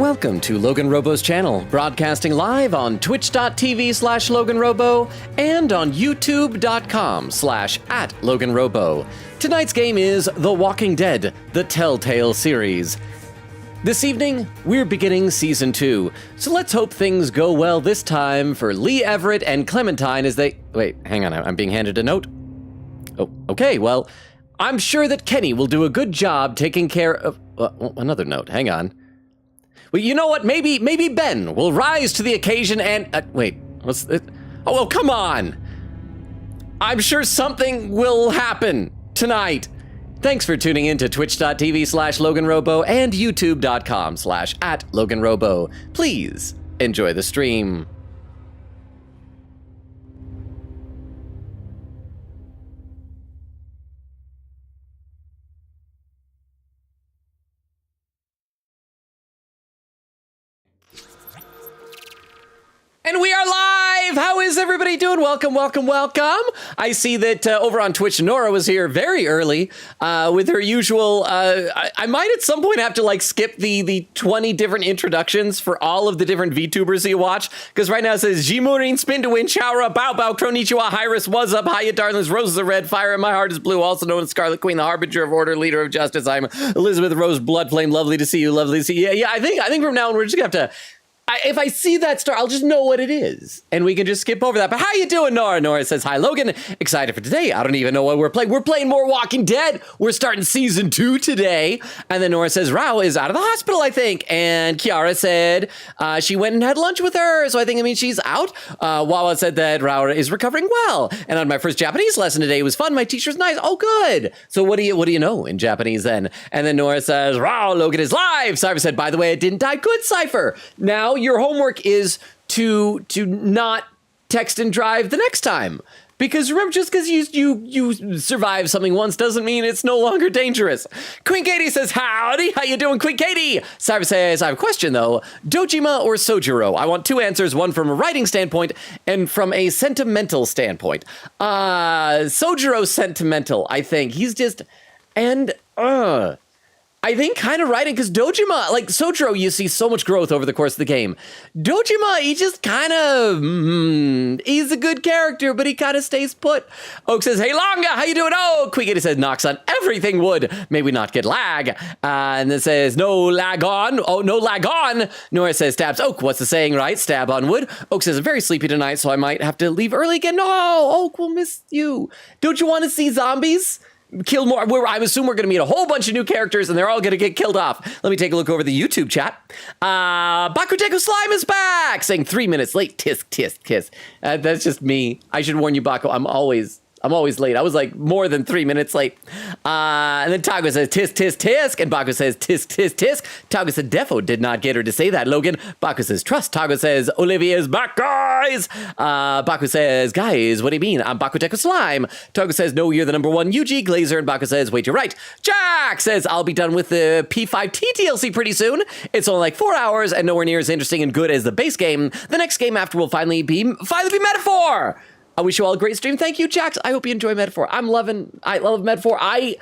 Welcome to LoganRobo's channel, broadcasting live on twitch.tv/LoganRobo and on youtube.com/@LoganRobo. Tonight's game is The Walking Dead, the Telltale series. This evening, we're beginning Season 2, so let's hope things go well this time for Lee Everett and Clementine as they... Wait, hang on, I'm being handed a note? Oh, okay, well, I'm sure that Kenny will do a good job taking care of... another note, hang on. Well, you know what? Maybe Ben will rise to the occasion and... wait, what's it? Oh, well, come on! I'm sure something will happen tonight. Thanks for tuning in to twitch.tv/LoganRobo and youtube.com/@LoganRobo. Please enjoy the stream. And we are live! How is everybody doing? Welcome, welcome, welcome. I see that over on Twitch, Nora was here very early with her usual... I might at some point have to like skip the 20 different introductions for all of the different VTubers you watch, because right now it says, Jimurin, Spin to Win, Chaura, Bao Bao, Kronichiwa, Hyris, What's Up, Hiya, Darlings, Roses are Red, Fire in My Heart is Blue, also known as Scarlet Queen, the Harbinger of Order, Leader of Justice. I'm Elizabeth Rose Bloodflame, lovely to see you, lovely to see you. Yeah, I think from now on we're just gonna have to... if I see that star, I'll just know what it is, and we can just skip over that. But how you doing, Nora? Nora says, hi, Logan. Excited for today. I don't even know what we're playing. We're playing more Walking Dead. We're starting Season 2 today. And then Nora says, Rao is out of the hospital, I think. And Kiara said she went and had lunch with her, so I think it means she's out. Wawa said that Rao is recovering well. And on my first Japanese lesson today, it was fun. My teacher's nice. Oh, good. So what do you know in Japanese then? And then Nora says, Rao, Logan is live. Cypher said, by the way, it didn't die. Good, Cypher. Now your homework is to not text and drive the next time, because remember, just because you survive something once doesn't mean it's no longer dangerous. Queen Katie says, howdy, how you doing, Queen Katie? Cyber says, I have a question though, Dojima or Sojiro? I want two answers, one from a writing standpoint and from a sentimental standpoint. Sojiro's sentimental, I think. He's just, and I think kind of writing, because Dojima, like Sojiro, you see so much growth over the course of the game. Dojima, he just kind of, he's a good character, but he kind of stays put. Oak says, hey, Longa, how you doing? Oh, Quiggity says, knocks on everything wood. May we not get lag. And then says, no lag on. Oh, no lag on. Nora says, stabs. Oak, what's the saying, right? Stab on wood. Oak says, I'm very sleepy tonight, so I might have to leave early again. No, Oak, we'll miss you. Don't you want to see zombies? Kill more. I assume we're going to meet a whole bunch of new characters and they're all going to get killed off. Let me take a look over the YouTube chat. Bakuteko Slime is back, saying 3 minutes late. Tisk, tisk, kiss. That's just me. I should warn you, Baku. I'm always late. I was like more than 3 minutes late. And then Tago says, tisk, tisk, tisk. And Baku says, tisk, tisk, tisk. Tago said, Defo did not get her to say that, Logan. Baku says, trust. Tago says, Olivia's back, guys. Baku says, guys, what do you mean? I'm Bakuteko Slime. Tago says, no, you're the number one UG Glazer. And Baku says, wait, you're right. Jack says, I'll be done with the P5T DLC pretty soon. It's only like 4 hours and nowhere near as interesting and good as the base game. The next game after will finally be Metaphor. I wish you all a great stream. Thank you, Jax. I hope you enjoy Metaphor. I love Metaphor. I'm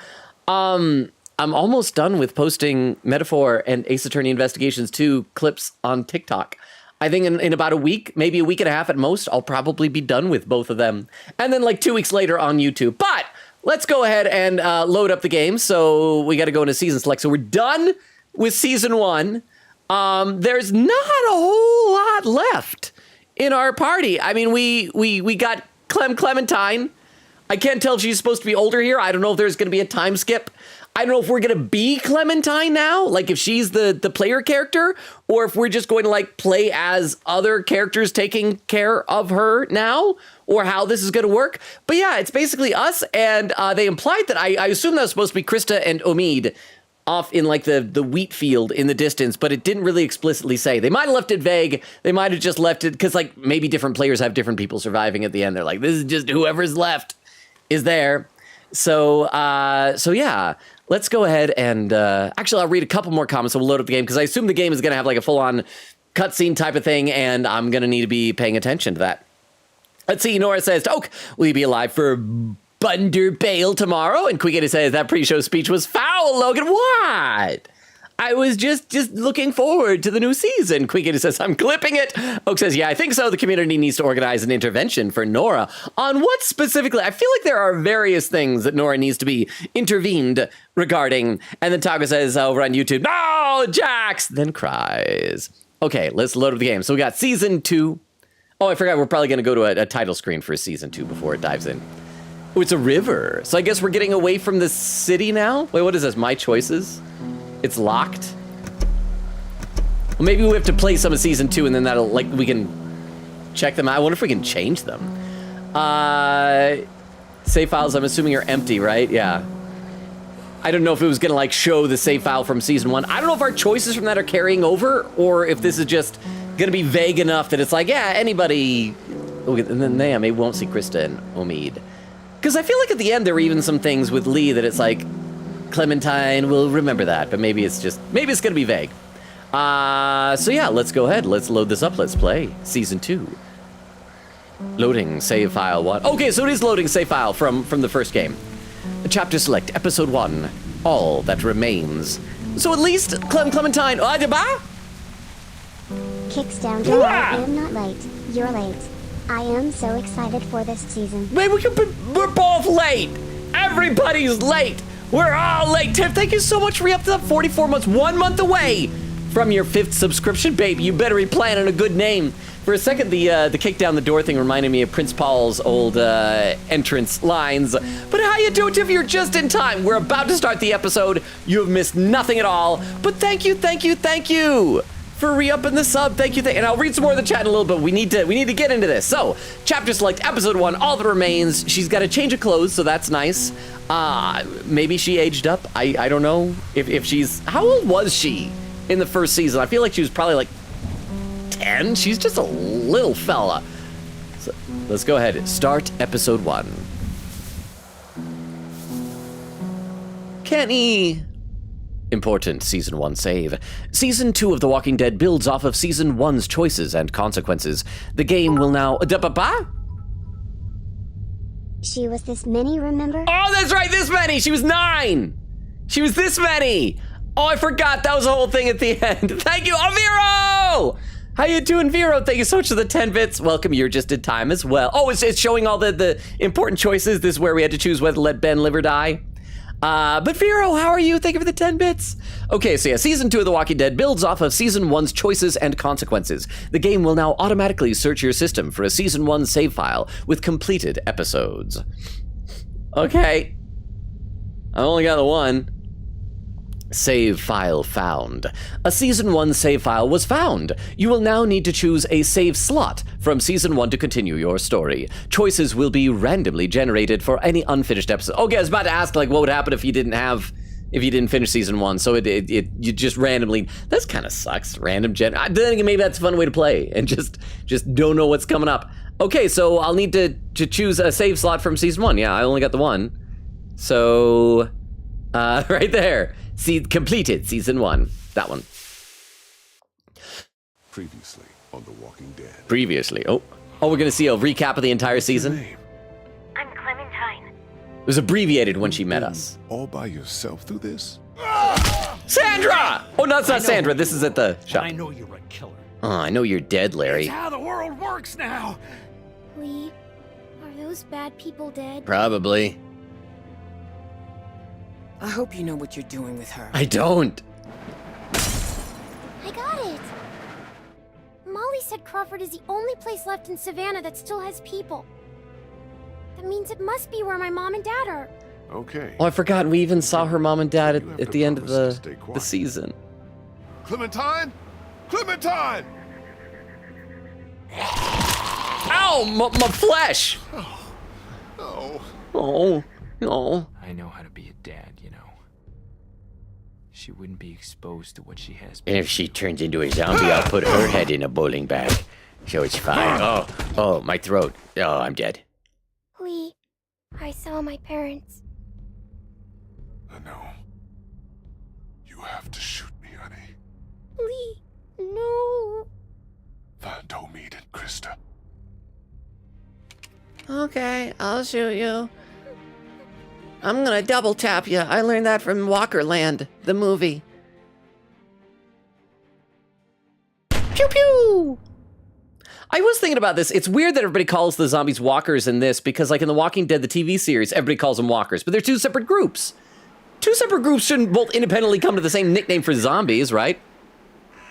almost done with posting Metaphor and Ace Attorney Investigations 2 clips on TikTok. I think in about a week, maybe a week and a half at most, I'll probably be done with both of them. And then like 2 weeks later on YouTube. But let's go ahead and load up the game. So we got to go into season select. So we're done with season 1. There's not a whole lot left in our party. I mean, we got Clementine. I can't tell if she's supposed to be older here. I don't know if there's going to be a time skip. I don't know if we're going to be Clementine now, like if she's the player character, or if we're just going to like play as other characters taking care of her now, or how this is going to work. But yeah, it's basically us, and they implied that I assume that was supposed to be Krista and Omid off in like the wheat field in the distance, but it didn't really explicitly say. They might have left it vague. They might have just left it because like maybe different players have different people surviving at the end. They're like, this is just whoever's left is there. So yeah, let's go ahead and actually I'll read a couple more comments and we'll load up the game, because I assume the game is going to have like a full-on cutscene type of thing, and I'm going to need to be paying attention to that. Let's see. Nora says, Oak, will you be alive for Bunder Bale tomorrow? And Quiggity says, that pre-show speech was foul, Logan. What? I was just looking forward to the new season. Quiggity says, I'm clipping it. Oak says, yeah, I think so. The community needs to organize an intervention for Nora. On what specifically? I feel like there are various things that Nora needs to be intervened regarding. And then Taco says over on YouTube, no, Jax, then cries. Okay, let's load up the game. So we got season 2. Oh, I forgot. We're probably going to go to a title screen for season 2 before it dives in. Oh, it's a river. So I guess we're getting away from the city now? Wait, what is this? My choices? It's locked? Well, maybe we have to play some of season 2 and then that'll, like, we can check them out. I wonder if we can change them. Save files, I'm assuming, are empty, right? Yeah. I don't know if it was gonna, like, show the save file from season 1. I don't know if our choices from that are carrying over or if this is just gonna be vague enough that it's like, yeah, anybody. Okay, and then maybe we won't see Krista and Omid. Because I feel like at the end there were even some things with Lee that it's like, Clementine will remember that, but maybe it's gonna be vague. So yeah, let's go ahead. Let's load this up. Let's play season 2. Loading save file 1. Okay, so it is loading save file from the first game. Chapter select, episode 1, all that remains. So at least Clementine, Kicks down door. I am not late. You're late. I am so excited for this season. Maybe we're both late. Everybody's late. We're all late. Tiff, thank you so much for up to 44 months, 1 month away from your 5th subscription, baby. You better be planning a good name. For a second, the kick down the door thing reminded me of Prince Paul's old entrance lines. But how you doing, Tiff? You're just in time. We're about to start the episode. You have missed nothing at all. But thank you for re-upping the sub. Thank you. And I'll read some more of the chat in a little bit. We need to get into this. So, chapter select, episode 1, all that remains. She's got a change of clothes, so that's nice. Maybe she aged up. I don't know if she's... How old was she in the first season? I feel like she was probably like 10. She's just a little fella. So, let's go ahead. Start episode 1. Kenny... Important Season 1 save. Season 2 of The Walking Dead builds off of Season 1's choices and consequences. The game will now... She was this many, remember? Oh, that's right, this many! She was 9! She was this many! Oh, I forgot, that was the whole thing at the end. Thank you, Vero! How you doing, Vero? Thank you so much for the 10 bits. Welcome, you're just in time as well. Oh, it's showing all the important choices. This is where we had to choose whether to let Ben live or die. But Vero, how are you? Thank you for the 10 bits. Okay, so yeah, Season 2 of The Walking Dead builds off of Season 1's choices and consequences. The game will now automatically search your system for a Season 1 save file with completed episodes. Okay. I only got the one. Save file found. A Season 1 save file was found. You will now need to choose a save slot from Season 1 to continue your story. Choices will be randomly generated for any unfinished episode. Okay, I was about to ask, like, what would happen if you didn't finish Season 1, so you just randomly... That kind of sucks, random gen... Then again, maybe that's a fun way to play, and just don't know what's coming up. Okay, so I'll need to choose a save slot from Season 1. Yeah, I only got the one. So, right there. See, completed Season 1. That one. Previously on The Walking Dead. Previously. Oh, we're gonna see a recap of the entire season. I'm Clementine. It was abbreviated when she met us. All by yourself through this? Sandra! Oh, no, it's not Sandra. This is at the shop. I know you're a killer. Oh, I know you're dead, Larry. It's how the world works now. Lee, are those bad people dead? Probably. I hope you know what you're doing with her. I don't. I got it. Molly said Crawford is the only place left in Savannah that still has people. That means it must be where my mom and dad are. Okay. Oh, I forgot. We even saw her mom and dad You have at to the end of promise to stay the quiet. season. Clementine? Clementine! Ow! My flesh! Oh. Oh, no. I know how to be a dad, you know. She wouldn't be exposed to what she has been. And if she turns into a zombie, I'll put her head in a bowling bag. So it's fine. Oh, my throat. Oh, I'm dead. Lee, I saw my parents. I know. You have to shoot me, honey. Lee, no. Find Omid and Krista. Okay, I'll shoot you. I'm gonna double tap you. I learned that from Walkerland, the movie. Pew pew! I was thinking about this. It's weird that everybody calls the zombies walkers in this because, like in The Walking Dead, the TV series, everybody calls them walkers, but they're two separate groups. Two separate groups shouldn't both independently come to the same nickname for zombies, right?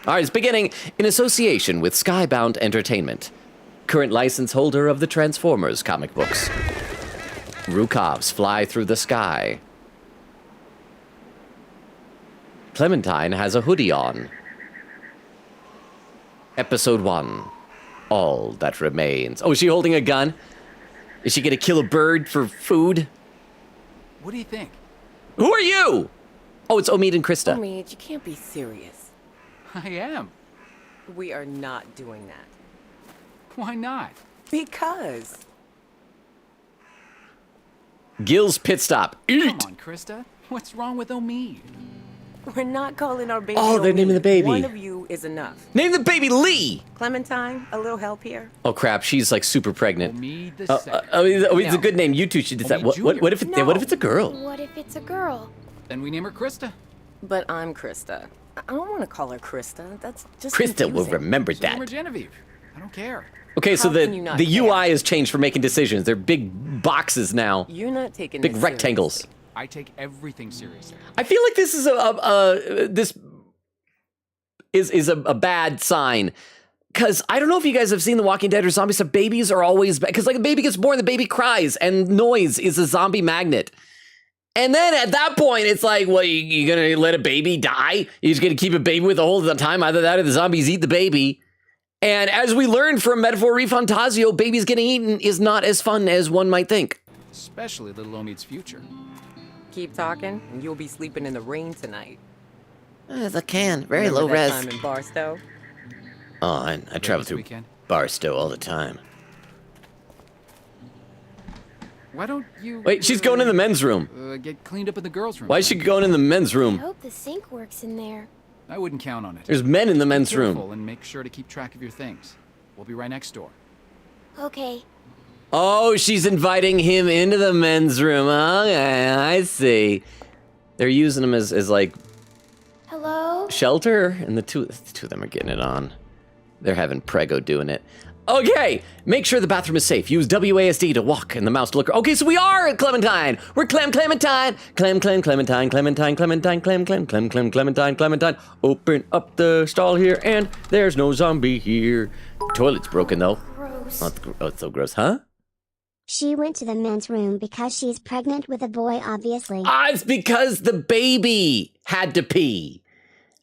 All right, it's beginning in association with Skybound Entertainment, current license holder of the Transformers comic books. Rukovs fly through the sky. Clementine has a hoodie on. Episode 1. All that remains. Oh, is she holding a gun? Is she gonna kill a bird for food? What do you think? Who are you? Oh, it's Omid and Krista. Omid, you can't be serious. I am. We are not doing that. Why not? Because. Gil's pit stop. Eat! Come on, Krista. What's wrong with Omid? We're not calling our baby. Oh, they're Omid. naming the baby. One of you is enough. Name the baby Lee! Clementine, a little help here? Oh crap, she's like super pregnant. Omid the second. It's a No. good name. You two should decide. Omid What if Jr. what if it's a girl? What if it's a girl? Then we name her Krista. But I'm Krista. I don't want to call her Krista. That's just Krista will confusing. remember So name her that. Genevieve. I don't care. Okay, so How the can you not the care? UI has changed for making decisions. They're big boxes now. You're not taking Big this rectangles. seriously. I take everything seriously. I feel like this is this is a bad sign. Because I don't know if you guys have seen The Walking Dead or zombie stuff. Babies are always bad. Because like a baby gets born, the baby cries, and noise is a zombie magnet. And then at that point, it's like, well, you gonna let a baby die? You're just gonna keep a baby with the whole time? Either that or the zombies eat the baby. And as we learned from Metaphor Refantasio, babies getting eaten is not as fun as one might think. Especially little Omid's future. Keep talking, and you'll be sleeping in the rain tonight. The can, very Remember low that res. time in Barstow? Oh, I travel this through weekend? Barstow all the time. Why don't you... Wait, she's going in the men's room. Get cleaned up in the girls' room. Why is she going in the men's I room? hope the sink works in there. I wouldn't count on it. There's men in the men's Careful room. and make sure to keep track of your things. We'll be right next door. Okay. Oh, she's inviting him into the men's room. Okay, I see. They're using him as like Hello? shelter, and the two of them are getting it on. They're having Prego doing it. Okay, make sure the bathroom is safe. Use WASD to walk and the mouse to look. Okay, so we are at Clementine. We're Clementine. Clementine. Open up the stall here, and there's no zombie here. Toilet's broken though. Gross. Oh, it's so gross, huh? She went to the men's room because she's pregnant with a boy, obviously. It's because the baby had to pee.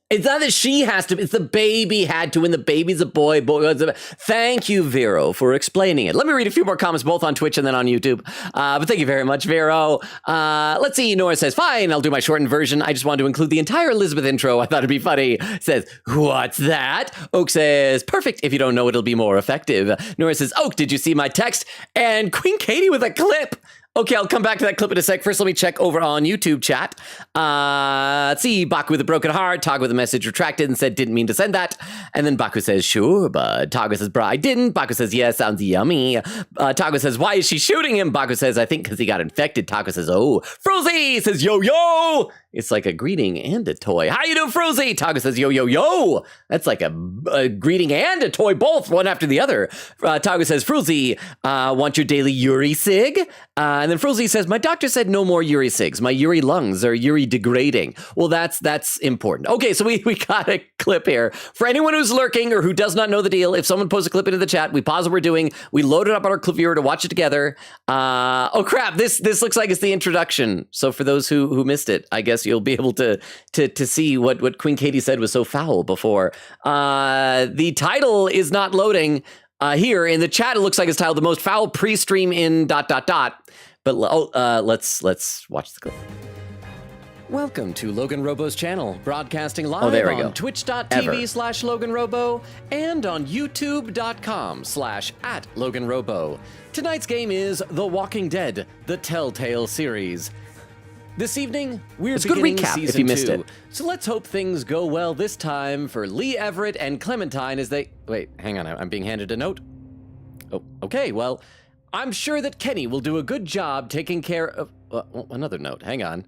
It's not that she has to, it's the baby had to, and the baby's a boy. Thank you, Vero, for explaining it. Let me read a few more comments, both on Twitch and then on YouTube. But thank you very much, Vero. Let's see, Nora says, fine, I'll do my shortened version. I just wanted to include the entire Elizabeth intro. I thought it'd be funny. Says, what's that? Oak says, perfect. If you don't know, it'll be more effective. Nora says, Oak, did you see my text? And Queen Katie with a clip. Okay, I'll come back to that clip in a sec. First, let me check over on YouTube chat. Let's see, Baku with a broken heart. Tog with a message retracted and said, didn't mean to send that. And then Baku says, sure, but Tago says, bro, I didn't. Baku says, yeah, sounds yummy. Tago says, why is she shooting him? Baku says, I think because he got infected. Tago says, oh. Frozy says, yo, yo. It's like a greeting and a toy. How you doing, Frozy? Tago says, yo, yo, yo. That's like a greeting and a toy, both, one after the other. Tago says, Frozy, want your daily Yuri Sig? And then Frozy says, my doctor said no more Yuri Sigs. My Yuri lungs are Yuri degrading. Well, that's important. Okay, so we got a clip here. For anyone who's lurking or who does not know the deal, if someone posts a clip into the chat, we pause what we're doing, we load it up on our clip viewer to watch it together. Oh crap, this looks like it's the introduction. So for those who missed it, I guess you'll be able to see what Queen Katie said was so foul before. The title is not loading. Here in the chat, it looks like it's titled "The Most Foul Pre-Stream in ... But let's watch the clip. Welcome to LoganRobo's channel, broadcasting live there we go. on twitch.tv/LoganRobo and on youtube.com/@LoganRobo. Tonight's game is The Walking Dead, the Telltale series. This evening, we're It's a good beginning recap season if you missed 2. it. So let's hope things go well this time for Lee Everett and Clementine as they... Wait, hang on, I'm being handed a note. Oh, okay, well, I'm sure that Kenny will do a good job taking care of... another note, hang on.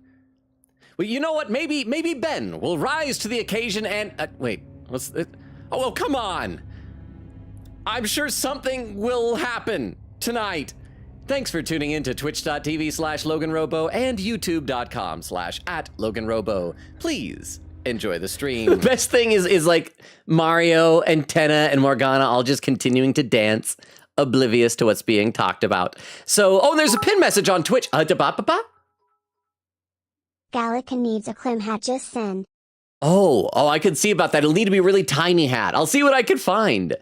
Well, you know what, maybe Ben will rise to the occasion and... wait, what's it? Oh, well, come on. I'm sure something will happen tonight. Thanks for tuning in to twitch.tv/LoganRobo and youtube.com/@LoganRobo. Please enjoy the stream. The best thing is like Mario and Tenna and Morgana all just continuing to dance, oblivious to what's being talked about. So, oh, and there's a pin message on Twitch. Gallica needs a Clem hat just send. Oh, I could see about that. It'll need to be a really tiny hat. I'll see what I could find.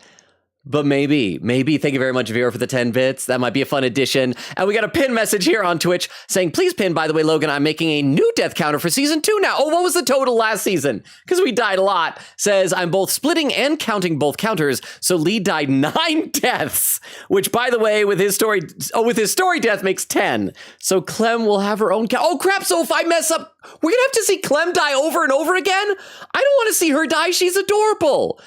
But maybe. Thank you very much, Vera, for the 10 bits. That might be a fun addition. And we got a pin message here on Twitch saying, please pin, by the way, Logan, I'm making a new death counter for season 2 now. Oh, what was the total last season? Because we died a lot. Says, I'm both splitting and counting both counters. So Lee died 9 deaths, which, by the way, with his story death makes 10. So Clem will have her own Oh, crap. So if I mess up, we're going to have to see Clem die over and over again? I don't want to see her die. She's adorable.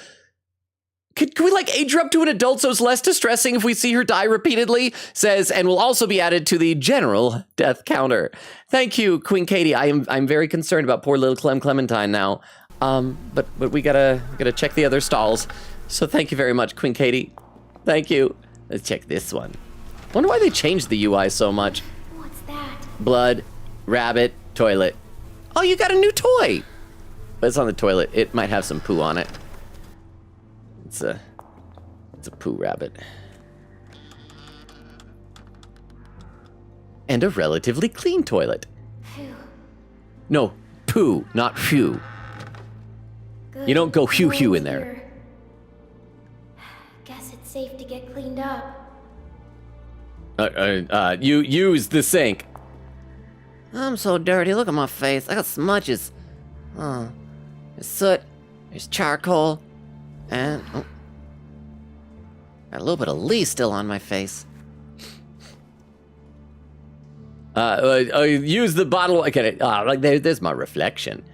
Could we like age her up to an adult so it's less distressing if we see her die repeatedly? Says, and will also be added to the general death counter. Thank you, Queen Katie. I'm very concerned about poor little Clementine now. But we gotta check the other stalls. So thank you very much, Queen Katie. Thank you. Let's check this one. Wonder why they changed the UI so much. What's that? Blood, rabbit, toilet. Oh, you got a new toy. But it's on the toilet. It might have some poo on it. It's a poo rabbit. And a relatively clean toilet. Phew. No, poo, not phew. Good You don't go Lord hew in there. here. Guess it's safe to get cleaned up. You use the sink. I'm so dirty. Look at my face. I got smudges. Oh, there's soot. There's charcoal. And got a little bit of Lee still on my face. Use the bottle. Okay, like there's my reflection.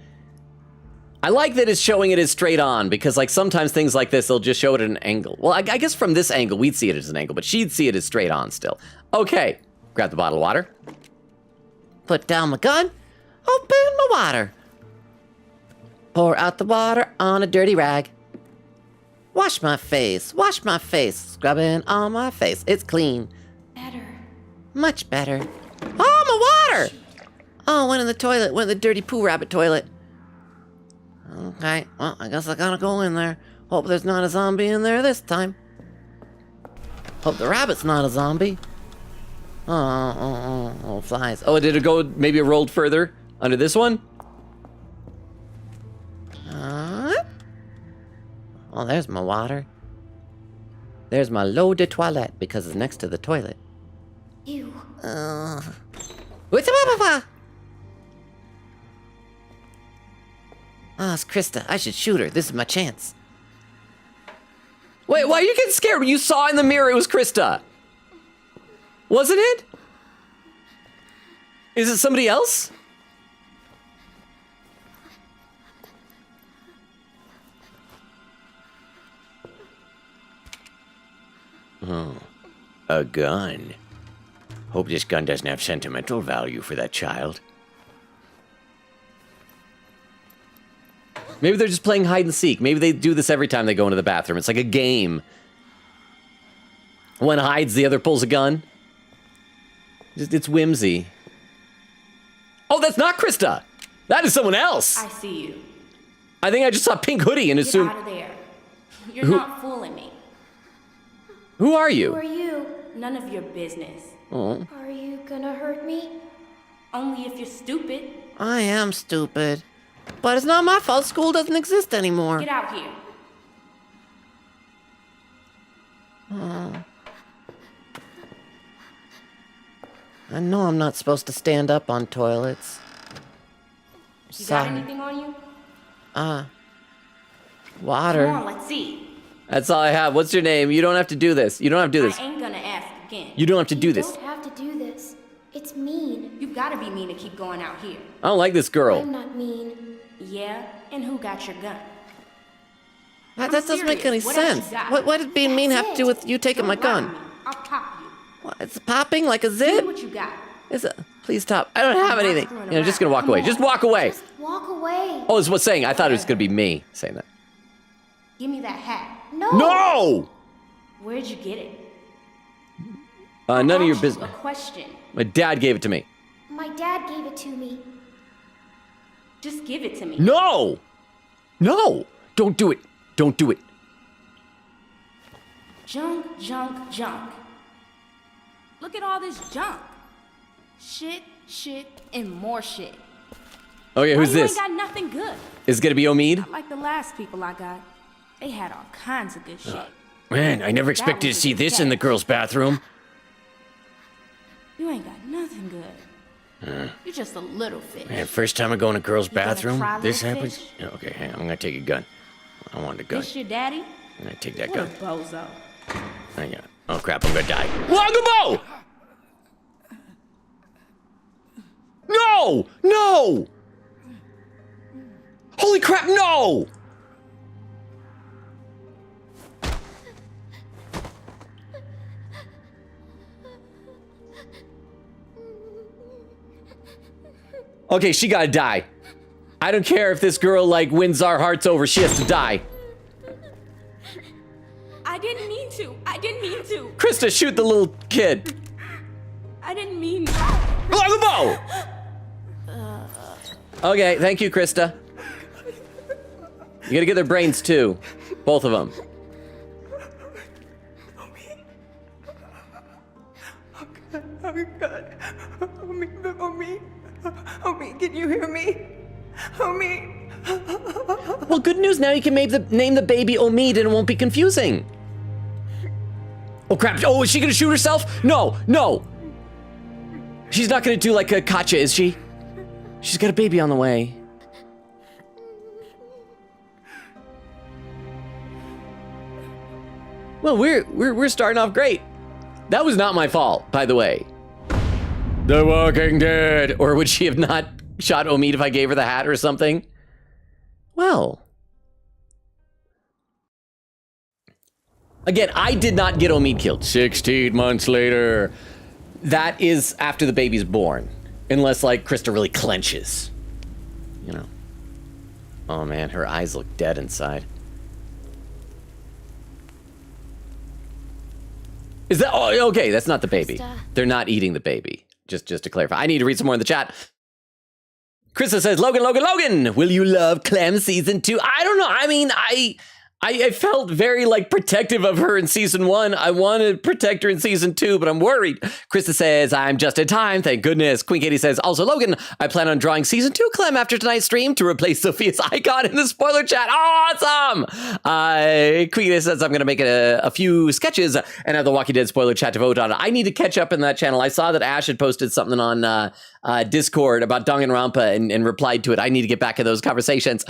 I like that it's showing it as straight on because like sometimes things like this, they'll just show it at an angle. Well, I guess from this angle, we'd see it as an angle, but she'd see it as straight on still. Okay, grab the bottle of water. Put down my gun. Open my water. Pour out the water on a dirty rag. Wash my face. Wash my face. Scrubbing on my face. It's clean. Better. Much better. Oh, my water! Oh, went in the toilet. Went in the dirty poo rabbit toilet. Okay, well, I guess I gotta go in there. Hope there's not a zombie in there this time. Hope the rabbit's not a zombie. Oh, flies. Oh, did it go, maybe it rolled further under this one? Oh, there's my water. There's my l'eau de toilette because it's next to the toilet. You. What's up? Oh, it's Krista. I should shoot her. This is my chance. Wait, why are you getting scared? When you saw in the mirror it was Krista. Wasn't it? Is it somebody else? Oh, a gun. Hope this gun doesn't have sentimental value for that child. Maybe they're just playing hide and seek. Maybe they do this every time they go into the bathroom. It's like a game. One hides, the other pulls a gun. It's whimsy. Oh, that's not Krista. That is someone else. I see you. I think I just saw a pink hoodie and Get assumed... out of there. You're not fooling me. Who are you? Who are you? None of your business. Oh. Are you gonna hurt me? Only if you're stupid. I am stupid. But it's not my fault school doesn't exist anymore. Get out here. I know I'm not supposed to stand up on toilets. You Sorry. got anything on you? Water. Come on, let's see. That's all I have. What's your name? You don't have to do this. You don't have to do this. I ain't gonna ask again. You don't have to do You this. don't have to do this. It's mean. You gotta be mean to keep going out here. I don't like this girl. I'm not mean. Yeah? And who got your gun? That doesn't make serious. any What else you sense. got? What did being mean have to do with you taking my Don't lie to gun? me. I'll pop you. What, it's popping like a See zip? what you got. Is it? Please stop. I don't have I'm not anything. screwing You know, just gonna walk around. away. Come Just on. walk away. Just walk away. Oh, it's what's saying. I thought it was gonna be me saying that. Give me that hat. No! No! Where'd you get it? None of your Ask you business. A question. My dad gave it to me. My dad gave it to me. Just give it to me. No! No! Don't do it. Don't do it. Junk, junk, junk. Look at all this junk. Shit, shit, and more shit. Okay, Why who's you this? ain't got nothing good? Is it gonna be Omid? Not like the last people I got. They had all kinds of good shit. Man, I never expected to was see a this in the mistake. girls' bathroom. You ain't got nothing good. You're just a little fish. Man, first time I go in a girl's gonna bathroom, cry, this little happens. fish? Yeah, okay, hang on, I'm gonna take a gun. I want a gun. This your daddy? I'm gonna take that What a gun. bozo. Hang on. Oh crap, I'm gonna die. Wagabo! No! No! Holy crap, no! Okay, she gotta die. I don't care if this girl, like, wins our hearts over. She has to die. I didn't mean to. I didn't mean to. Krista, shoot the little kid. I didn't mean to. Wagabo! Okay, thank you, Krista. You gotta get their brains, too. Both of them. Oh God. Homie, can you hear me? Homie. Well, good news, now you can name the baby Omid and it won't be confusing. Oh crap, oh, is she gonna shoot herself? No, no. She's not gonna do like a Katja, is she? She's got a baby on the way. Well, we're starting off great. That was not my fault, by the way. The Walking Dead. Or would she have not shot Omid if I gave her the hat or something? Well. Again, I did not get Omid killed. 16 months later. That is after the baby's born. Unless, like, Krista really clenches. You know. Oh, man, her eyes look dead inside. Is that... Oh, okay, that's not the baby. Krista. They're not eating the baby. Just to clarify. I need to read some more in the chat. Krista says, Logan, will you love Clem season 2? I don't know. I mean, I felt very, like, protective of her in season 1. I want to protect her in season 2, but I'm worried. Krista says, I'm just in time. Thank goodness. Queen Katie says, also, Logan, I plan on drawing season 2 Clem after tonight's stream to replace Sophia's icon in the spoiler chat. Awesome! Queen Katie says, I'm going to make a few sketches and have the Walking Dead spoiler chat to vote on. I need to catch up in that channel. I saw that Ash had posted something on Discord about Danganronpa and replied to it. I need to get back in those conversations.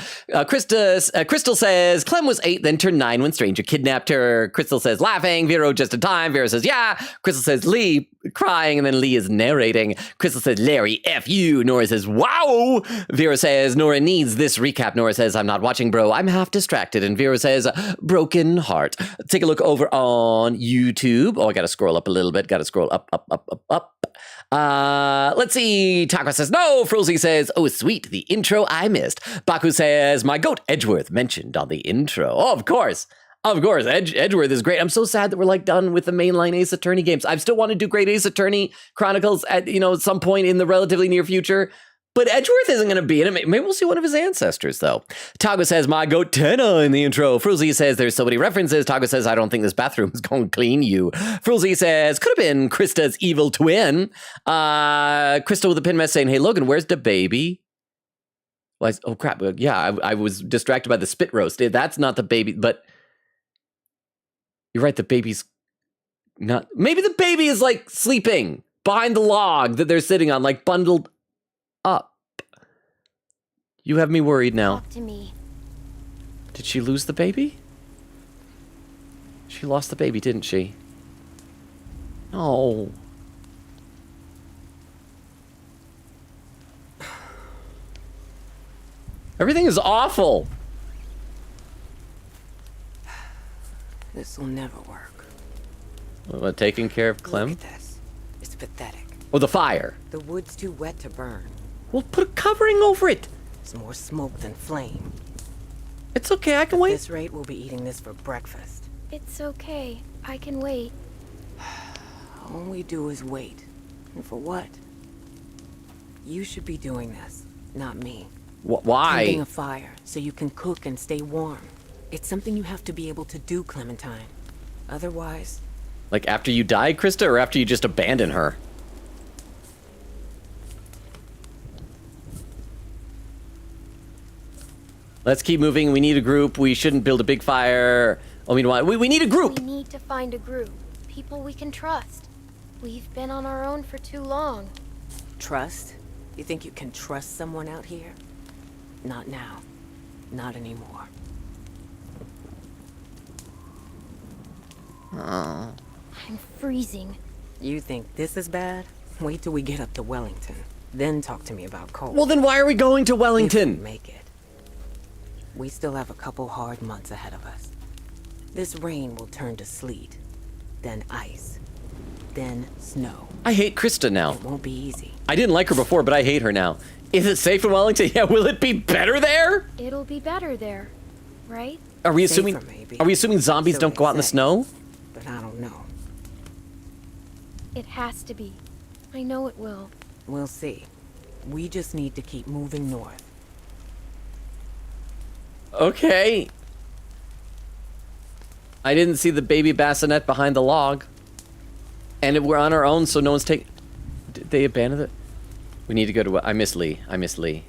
Crystal says, Clem was 8, then turned 9 when Stranger kidnapped her. Crystal says, laughing. Vero, just in time. Vera says, yeah. Crystal says, Lee, crying. And then Lee is narrating. Crystal says, Larry, F you. Nora says, wow. Vera says, Nora needs this recap. Nora says, I'm not watching, bro. I'm half distracted. And Vera says, broken heart. Take a look over on YouTube. Oh, I got to scroll up a little bit. Got to scroll up. Let's see. Taka says, no. Frozy says, oh, sweet. The intro I missed. Baku says, my goat Edgeworth mentioned on the intro. Oh, of course. Edgeworth is great. I'm so sad that we're like done with the mainline Ace Attorney games. I still want to do Great Ace Attorney Chronicles at, some point in the relatively near future. But Edgeworth isn't going to be in it. Maybe we'll see one of his ancestors, though. Tago says, my goat Tenna in the intro. Frulzy says, there's so many references. Tago says, I don't think this bathroom is going to clean you. Frulzy says, could have been Krista's evil twin. Krista with a pin mess saying, hey, Logan, where's the baby? Well, oh, crap. Yeah, I was distracted by the spit roast. That's not the baby, but you're right. The baby's not. Maybe the baby is like sleeping behind the log that they're sitting on, like bundled up. You have me worried now. Talk to me. Did she lose the baby? She lost the baby, didn't she? Oh. Everything is awful. This will never work. What, taking care of Clem? Look at this. It's pathetic. Oh, the fire. The wood's too wet to burn. Well, put a covering over it. It's more smoke than flame. It's okay, I can At wait. this rate, we'll be eating this for breakfast. It's okay. I can wait. All we do is wait. And for what? You should be doing this, not me. Tending Why? a fire so you can cook and stay warm. It's something you have to be able to do, Clementine. Otherwise, Like after you die, Krista, or after you just abandon her? Let's keep moving. We need a group. We shouldn't build a big fire. I mean, why? We need a group. We need to find a group. People we can trust. We've been on our own for too long. trust? You think you can trust someone out here? Not now. Not anymore. Oh. I'm freezing. You think this is bad? Wait till we get up to Wellington. Then talk to me about cold. Well, then why are we going to If we Wellington? make it. We still have a couple hard months ahead of us. This rain will turn to sleet, then ice, then snow. I hate Krista now. It won't be easy. I didn't like her before, but I hate her now. Is it safe in Wellington? Yeah, will it be better there? It'll be better there, right? Are we Safer, assuming maybe. Are we assuming zombies So don't they go out in the say. snow? But I don't know. It has to be. I know it will. We'll see. We just need to keep moving north. Okay. I didn't see the baby bassinet behind the log. And we're on our own, so no one's taking... Did they abandon it? We need to go to... I miss Lee. I miss Lee.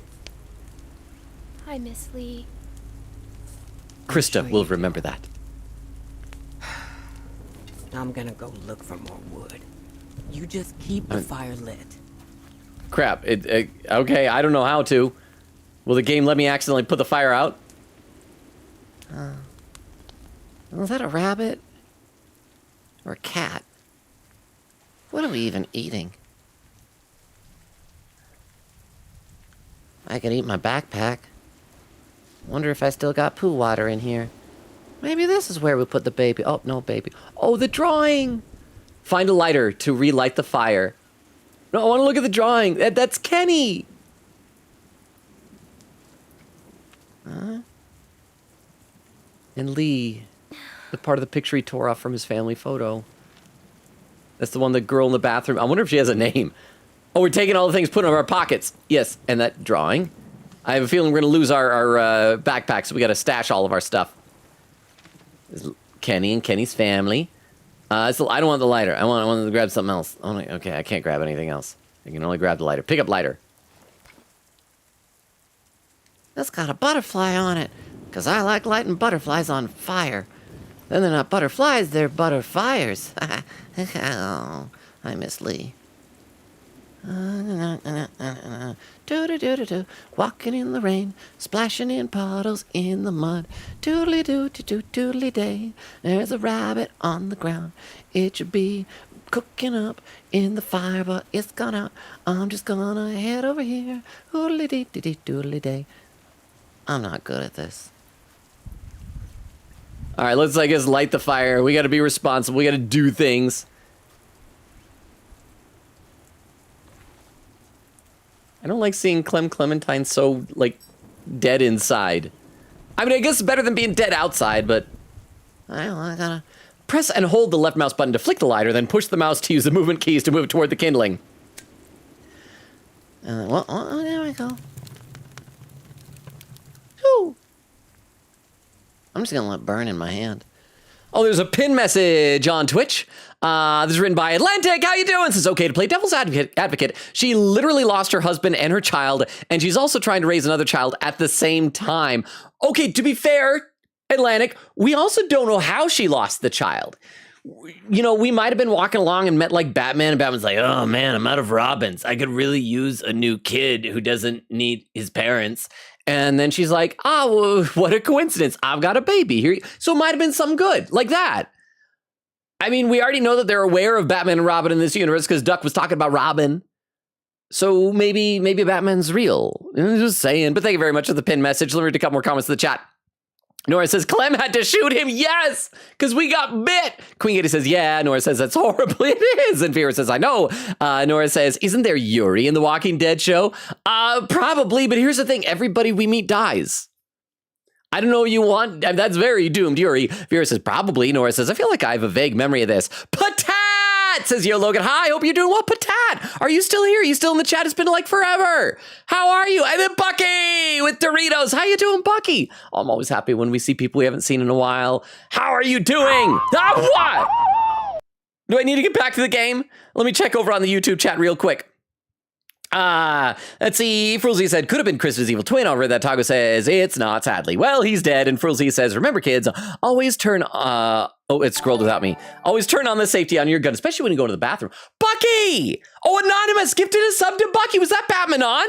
Hi, Miss Lee. Krista sure will you do. remember that. I'm gonna go look for more wood. You just keep the fire lit. Crap. Okay, I don't know how to. Will the game let me accidentally put the fire out? Was that a rabbit? Or a cat? What are we even eating? I could eat my backpack. Wonder if I still got poo water in here. Maybe this is where we put the baby. Oh, no, baby. Oh, the drawing! Find a lighter to relight the fire. No, I want to look at the drawing. That's Kenny! And Lee, the part of the picture he tore off from his family photo. That's the one, the girl in the bathroom. I wonder if she has a name. Oh, we're taking all the things, putting them in our pockets. Yes, and that drawing. I have a feeling we're going to lose our backpack, so we got to stash all of our stuff. There's Kenny and Kenny's family. So I don't want the lighter. I want to grab something else. Okay, I can't grab anything else. I can only grab the lighter. Pick up lighter. That's got a butterfly on it. 'Cause I like lighting butterflies on fire. Then they're not butterflies, they're butterfires. Oh, I miss Lee. Do-do-do-do-do. Walking in the rain, splashing in puddles in the mud. Doodly-doo-doo-doodly-day. There's a rabbit on the ground. It should be cooking up in the fire, but it's gone out. I'm just gonna head over here. Doodly-dee-dee-doodly-day. I'm not good at this. All right, let's, I guess, light the fire. We got to be responsible. We got to do things. I don't like seeing Clementine so, like, dead inside. I mean, I guess it's better than being dead outside, but... I gotta... Press and hold the left mouse button to flick the lighter, then push the mouse to use the movement keys to move it toward the kindling. Well, there we go. Whew. I'm just gonna let it burn in my hand. Oh, there's a pin message on Twitch. This is written by Atlantic. How you doing? Says, okay, to play devil's advocate, she literally lost her husband and her child, and she's also trying to raise another child at the same time. Okay, to be fair, Atlantic, we also don't know how she lost the child. You know, we might have been walking along and met, like, Batman, and Batman's like, oh, man, I'm out of Robins. I could really use a new kid who doesn't need his parents. And then she's like, well, what a coincidence. I've got a baby here. So it might have been something good like that. I mean, we already know that they're aware of Batman and Robin in this universe because Duck was talking about Robin. So maybe Batman's real. Just saying. But thank you very much for the pin message. Let me read a couple more comments in the chat. Nora says, Clem had to shoot him. Yes, because we got bit. Queen Katie says, yeah. Nora says, that's horrible. It is. And Vera says, I know. Nora says, isn't there Yuri in the Walking Dead show? Probably. But here's the thing. Everybody we meet dies. I don't know what you want. That's very doomed, Yuri. Vera says, probably. Nora says, I feel like I have a vague memory of this. Patat, says Yo Logan. Hi, hope you're doing well. Patat, are you still here? Are you still in the chat? It's been like forever. How are you? And then Bucky with Doritos. How you doing, Bucky? I'm always happy when we see people we haven't seen in a while. How are you doing? What? Do I need to get back to the game? Let me check over on the YouTube chat real quick. Let's see. Frulzy said, could have been Chris's evil twin. Over that Tago says, it's not, sadly. Well, he's dead. And Frulzy says, remember, kids, always turn, oh, it scrolled without me. Always turn on the safety on your gun, especially when you go to the bathroom. Bucky! Oh, Anonymous gifted a sub to Bucky. Was that Batmanon?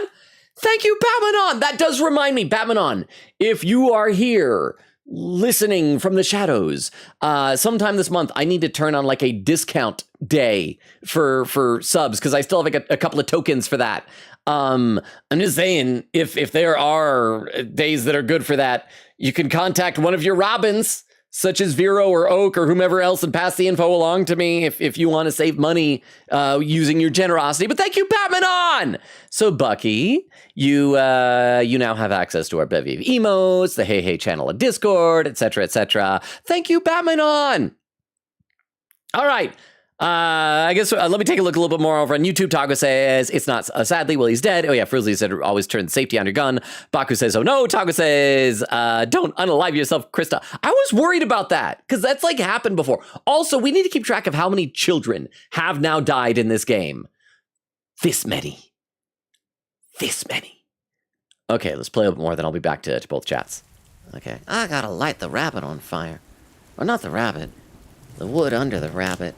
Thank you, Batmanon. That does remind me, Batmanon, if you are here listening from the shadows, sometime this month, I need to turn on like a discount day for subs because I still have like a couple of tokens for that. I'm just saying, if there are days that are good for that, you can contact one of your Robins, such as Vero or Oak or whomever else, and pass the info along to me if you want to save money using your generosity. But thank you, Batmanon! So, Bucky, you now have access to our bevy of emotes, the Hey Hey channel of Discord, etc., etc. Thank you, Batmanon! All right. I guess let me take a look a little bit more over on YouTube. Tago says, it's not, sadly, well, he's dead. Oh yeah, Frizzly said, always turn the safety on your gun. Baku says, oh no. Tago says, don't unalive yourself, Krista. I was worried about that, because that's like happened before. Also, we need to keep track of how many children have now died in this game. This many. This many. Okay, let's play a bit more, then I'll be back to both chats. Okay, I gotta light the rabbit on fire. Or not the rabbit. The wood under the rabbit.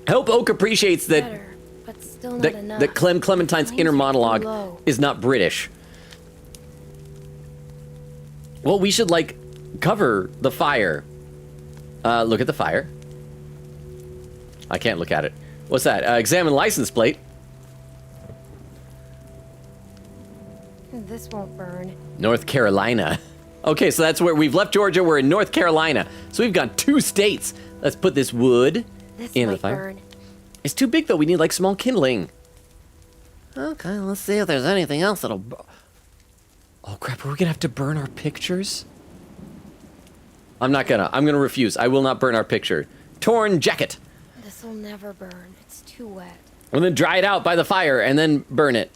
I hope Oak appreciates that Better, but still not enough. that Clementine's inner Flames are monologue too low. is not British. Well, we should, like, cover the fire. Look at the fire. I can't look at it. What's that? Examine license plate. This won't burn. North Carolina. Okay, so that's where we've left Georgia. We're in North Carolina. So we've gone 2 states. Let's put this wood This in the might fire. burn. It's too big, though. We need, like, small kindling. Okay, let's see if there's anything else that'll... Oh, crap. Are we going to have to burn our pictures? I'm not gonna. I'm gonna refuse. I will not burn our picture. Torn jacket. This'll never burn. It's too wet. And then dry it out by the fire and then burn it.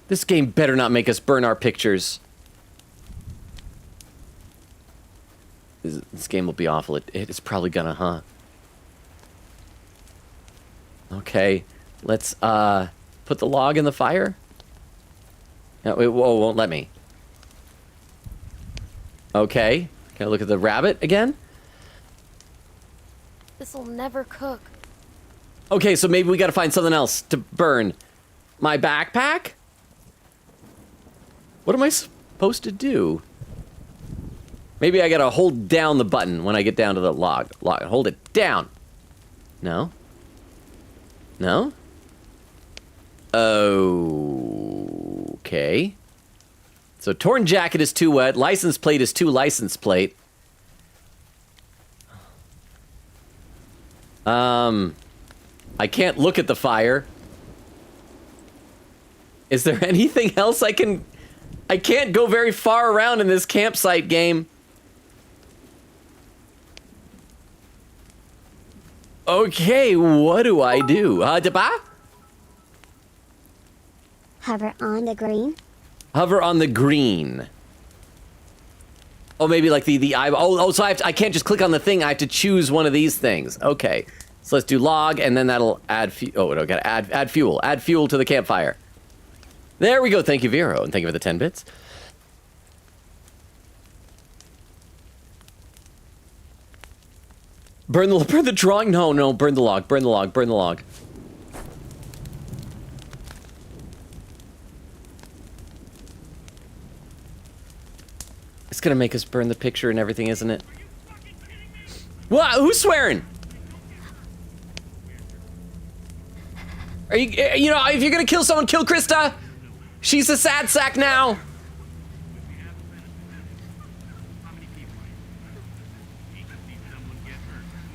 This game better not make us burn our pictures. This game will be awful. It's probably gonna, huh? Okay. Let's, put the log in the fire. No, it won't let me. Okay. Can I look at the rabbit again? This'll never cook. Okay, so maybe we gotta find something else to burn. My backpack? What am I supposed to do? Maybe I gotta hold down the button when I get down to the log. Hold it down. No? No? Okay. So torn jacket is too wet. License plate is too license plate. I can't look at the fire. Is there anything else I can... I can't go very far around in this campsite game. Okay, what do I do? Deba? Hover on the green. Hover on the green. Oh, maybe like the eye. Oh, so I can't just click on the thing. I have to choose one of these things. Okay, so let's do log, and then that'll add. Oh, no, gotta add fuel. Add fuel to the campfire. There we go. Thank you, Vero, and thank you for the 10 bits. Burn the drawing. No, burn the log. Burn the log. Burn the log. It's gonna make us burn the picture and everything, isn't it? What? Who's swearing? Are you, you know, if you're gonna kill someone, kill Krista. She's a sad sack now.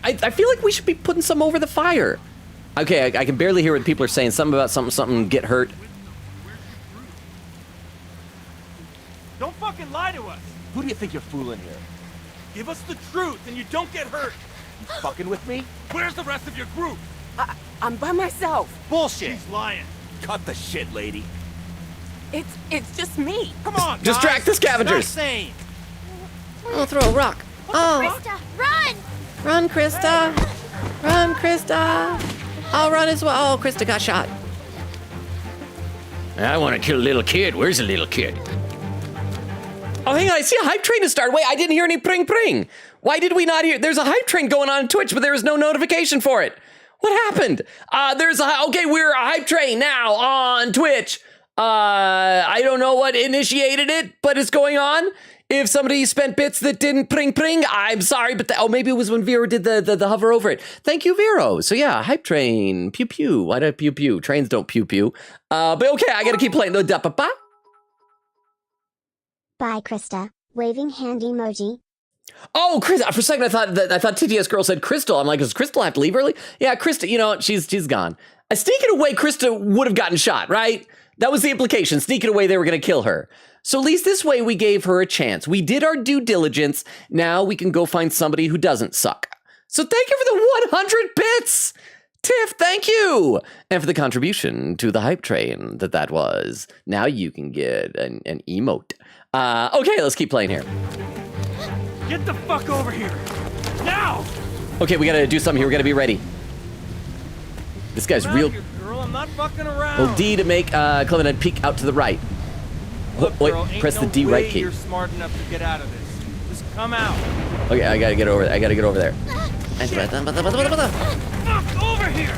I feel like we should be putting some over the fire. Okay, I can barely hear what people are saying. Something about something get hurt. Don't fucking lie to us. Who do you think you're fooling here? Give us the truth and you don't get hurt. You fucking with me? Where's the rest of your group? I'm by myself. Bullshit! She's lying. Cut the shit, lady. It's just me. Come on, Distract the scavengers. Stop saying. I'll throw a rock. Oh, Krista, run! run, Krista. Run, Krista. I'll run as well. Oh, Krista got shot. I want to kill a little kid. Where's the little kid? Oh, hang on. I see a hype train to start. Wait, I didn't hear any pring pring. Why did we not hear? There's a hype train going on Twitch, but there was no notification for it. What happened? Okay, we're a hype train now on Twitch. I don't know what initiated it, but it's going on. If somebody spent bits that didn't pring pring, I'm sorry, but maybe it was when Vero did the hover over it. Thank you, Vero. So yeah, hype train, pew pew. Why did pew pew? Trains don't pew pew. But okay, I gotta keep playing. Bye, Krista. Waving hand emoji. Oh, Chris! For a second, I thought TTS girl said Crystal. I'm like, does Crystal have to leave early? Yeah, Krista. You know, she's gone. Sneaking away, Krista would have gotten shot, right? That was the implication. Sneaking away, they were going to kill her. So at least this way, we gave her a chance. We did our due diligence. Now we can go find somebody who doesn't suck. So thank you for the 100 bits, Tiff. Thank you, and for the contribution to the hype train that was. Now you can get an emote. Okay, let's keep playing here. Get the fuck over here. Now! Okay, we gotta do something here. We gotta be ready. This guy's Come out real. here, girl. I'm not fucking around. Hold D to make Clementine peek out to the right. Look, Wait, girl, ain't press the no D way right key. You're smart enough to get out of this. Just come out. Okay, I gotta get over there. Fuck over here.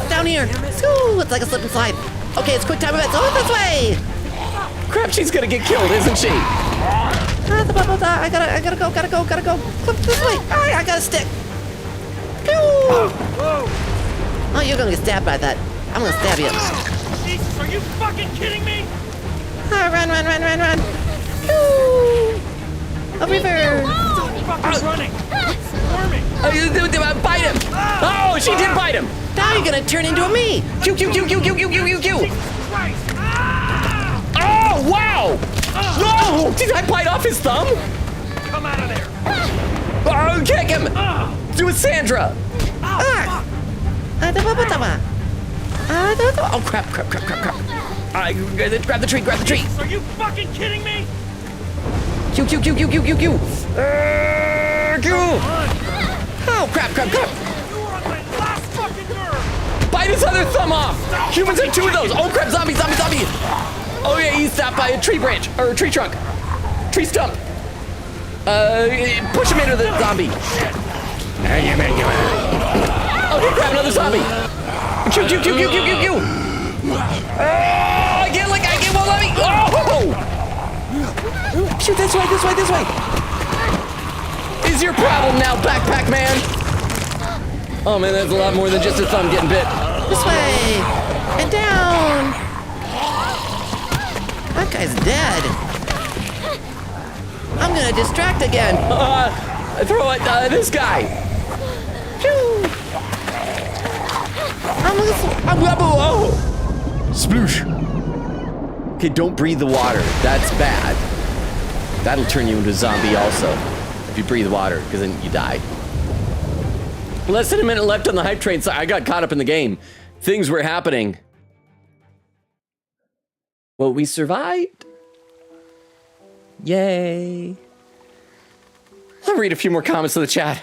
Down here. Ooh, it's like a slip and slide. Okay, it's quick time events. Oh, this way. Crap, she's gonna get killed, isn't she? I gotta go. Flip this way. I got a stick. Pew. Whoa. Oh, you're gonna get stabbed by that. I'm gonna stab you. Jesus, are you fucking kidding me? Run. Pew. A river. Fucking running. Swarming. Bite him. Oh, she did bite him. Now you're gonna turn into a me. Q. Jesus Christ. Ah! Oh, wow. No, did I bite off his thumb? Come out of there. Oh, kick him. Do it, Sandra. Oh, Oh, crap. Grab the tree. Jesus, are you fucking kidding me? Q. Run. Oh, crap. You were on my last fucking nerve. Bite his other thumb off. Humans have 2 of those. Oh, crap, zombie. Oh, yeah, he's stopped by a tree branch, or a tree trunk. Tree stump. Push him into the zombie. Okay, grab another zombie. Q. I can't won't let me. Oh! Shoot, this way. Is your problem now, backpack man? Oh, man, that's a lot more than just a thumb getting bit. This way. And down. That guy's dead. I'm gonna distract again. Throw it, this guy. Sploosh. Okay, don't breathe the water. That's bad. That'll turn you into a zombie also. If you breathe water, because then you die. Less than a minute left on the hype train, so I got caught up in the game. Things were happening. Well, we survived. Yay. I'll read a few more comments to the chat.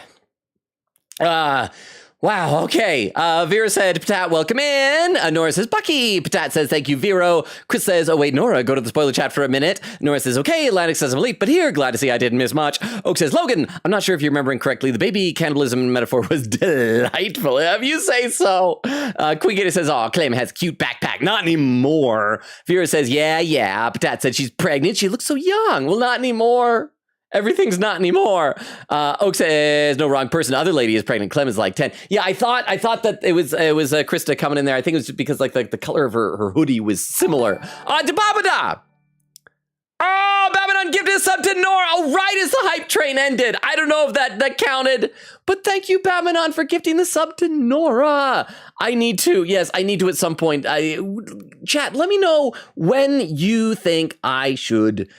Wow, okay. Vera said, Patat, welcome in. Nora says, Bucky. Patat says, thank you, Vero. Chris says, oh, wait, Nora, go to the spoiler chat for a minute. Nora says, okay. Atlantic says, I'm late, but here. Glad to see I didn't miss much. Oak says, Logan, I'm not sure if you're remembering correctly. The baby cannibalism metaphor was delightful. If you say so. Queen Gator says, oh, Clem has cute backpack. Not anymore. Vera says, yeah. Patat said she's pregnant. She looks so young. Well, not anymore. Everything's not anymore. Oak says, no, wrong person. Other lady is pregnant. Clem is like 10. Yeah, I thought that it was Krista coming in there. I think it was because like the color of her hoodie was similar. Da-ba-ba-da! Oh, Babylon gifted a sub to Nora. Oh, right as the hype train ended. I don't know if that counted, but thank you, Babylon, for gifting the sub to Nora. I need to at some point. Chat, let me know when you think I should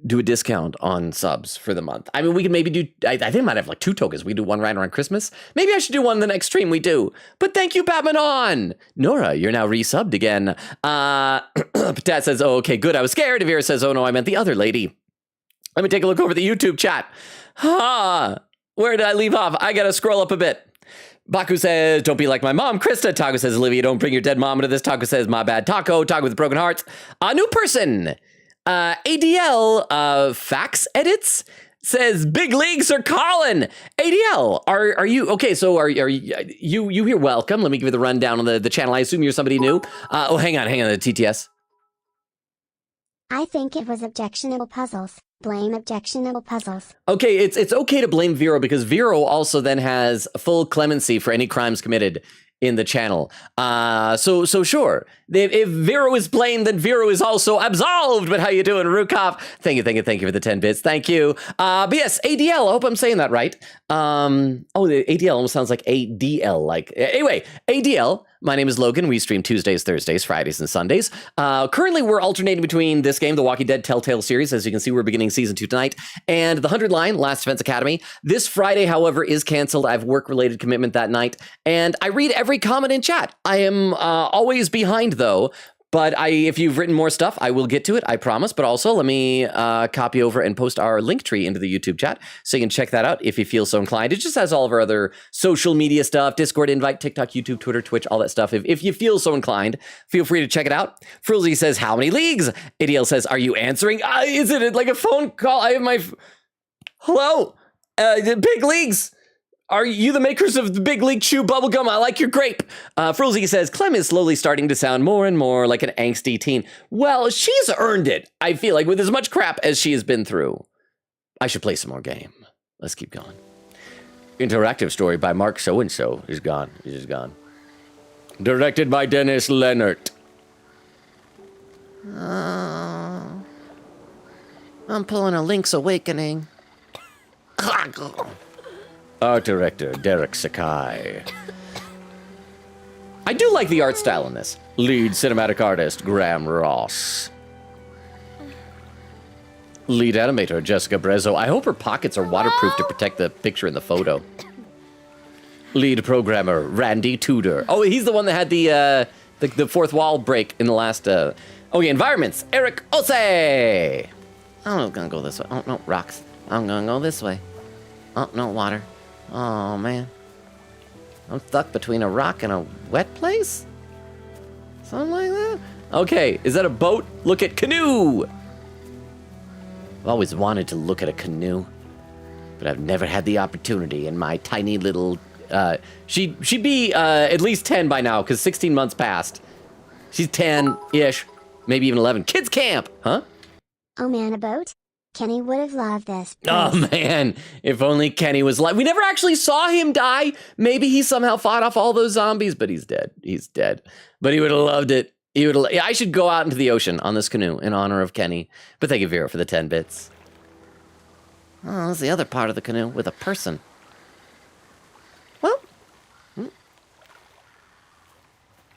do a discount on subs for the month. I mean, we can maybe do, I think I might have like 2 tokens. We do one right around Christmas. Maybe I should do one the next stream we do. But thank you, Batmanon. Nora, you're now resubbed again. Patat says, oh, okay, good. I was scared. Vera says, oh no, I meant the other lady. Let me take a look over the YouTube chat. Where did I leave off? I gotta scroll up a bit. Baku says, don't be like my mom. Krista. Taco says, Olivia, don't bring your dead mom into this. Taco says, my bad. Taco with broken hearts. A new person. ADL fax edits says big leagues are calling. ADL, are you okay? So are you here? Welcome. Let me give you the rundown on the channel. I assume you're somebody new. Hang on. The TTS. I think it was objectionable puzzles. Blame objectionable puzzles. Okay, it's okay to blame Vero because Vero also then has full clemency for any crimes committed in the channel. So sure. If Vero is blamed, then Vero is also absolved. But how you doing, Rukov? Thank you for the 10 bits. Thank you. But yes, ADL, I hope I'm saying that right. The ADL almost sounds like ADL. Anyway, ADL, my name is Logan. We stream Tuesdays, Thursdays, Fridays, and Sundays. Currently, we're alternating between this game, The Walking Dead Telltale series. As you can see, we're beginning season 2 tonight. And The 100 Line, Last Defense Academy. This Friday, however, is canceled. I have work-related commitment that night. And I read every comment in chat. I am always behind, though. But if you've written more stuff, I will get to it, I promise. But also, let me copy over and post our link tree into the YouTube chat so you can check that out if you feel so inclined. It just has all of our other social media stuff, Discord invite, TikTok, YouTube, Twitter, Twitch, all that stuff. If you feel so inclined, feel free to check it out. Frilzy says, how many leagues? ADL says, are you answering? Is it like a phone call? I have my... Hello? Big leagues. Are you the makers of the Big League Chew bubblegum? I like your grape. Frilzy says, Clem is slowly starting to sound more and more like an angsty teen. Well, she's earned it, I feel like, with as much crap as she has been through. I should play some more game. Let's keep going. Interactive story by Mark So-and-so is gone. He's just gone. Directed by Dennis Leonard. I'm pulling a Link's Awakening. Art director, Derek Sakai. I do like the art style in this. Lead cinematic artist, Graham Ross. Lead animator, Jessica Brezzo. I hope her pockets are waterproof to protect the picture in the photo. Lead programmer, Randy Tudor. Oh, he's the one that had the fourth wall break in the last... Okay, environments, Eric Ose. I'm gonna go this way. Oh, no, rocks. I'm gonna go this way. Oh, no, water. Oh, man. I'm stuck between a rock and a wet place? Something like that? Okay, is that a boat? Look at canoe! I've always wanted to look at a canoe, but I've never had the opportunity in my tiny little... she'd be at least 10 by now, because 16 months passed. She's 10-ish, maybe even 11. Kids camp, huh? Oh man, a boat? Kenny would have loved this. Oh man, if only Kenny was alive. We never actually saw him die. Maybe he somehow fought off all those zombies, but he's dead. He's dead. But he would have loved it. I should go out into the ocean on this canoe in honor of Kenny. But thank you, Vera, for the 10 bits. Oh, that's the other part of the canoe with a person. Well,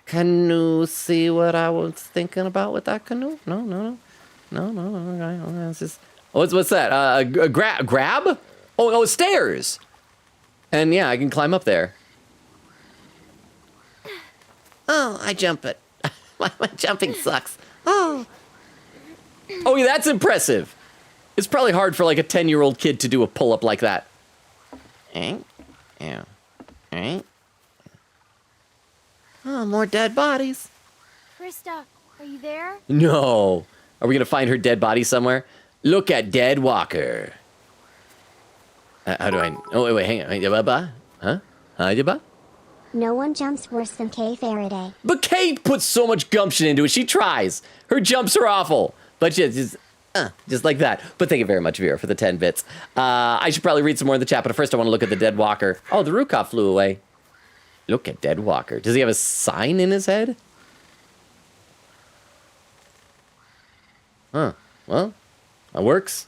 can you see what I was thinking about with that canoe? No. Okay, it's just... What's that? Grab? Oh, stairs. And yeah, I can climb up there. Oh, I jump it. My jumping sucks. Oh, yeah, that's impressive. It's probably hard for like a 10-year-old kid to do a pull-up like that. Yeah. Oh, more dead bodies. Krista, are you there? No. Are we gonna find her dead body somewhere? Look at Dead Walker. How do I... Oh, wait, hang on. Huh? No one jumps worse than Kay Faraday. But Kate puts so much gumption into it. She tries. Her jumps are awful. But just like that. But thank you very much, Vera, for the 10 bits. I should probably read some more in the chat, but first I want to look at the Dead Walker. Oh, the Rukov flew away. Look at Dead Walker. Does he have a sign in his head? Huh. Well, That works.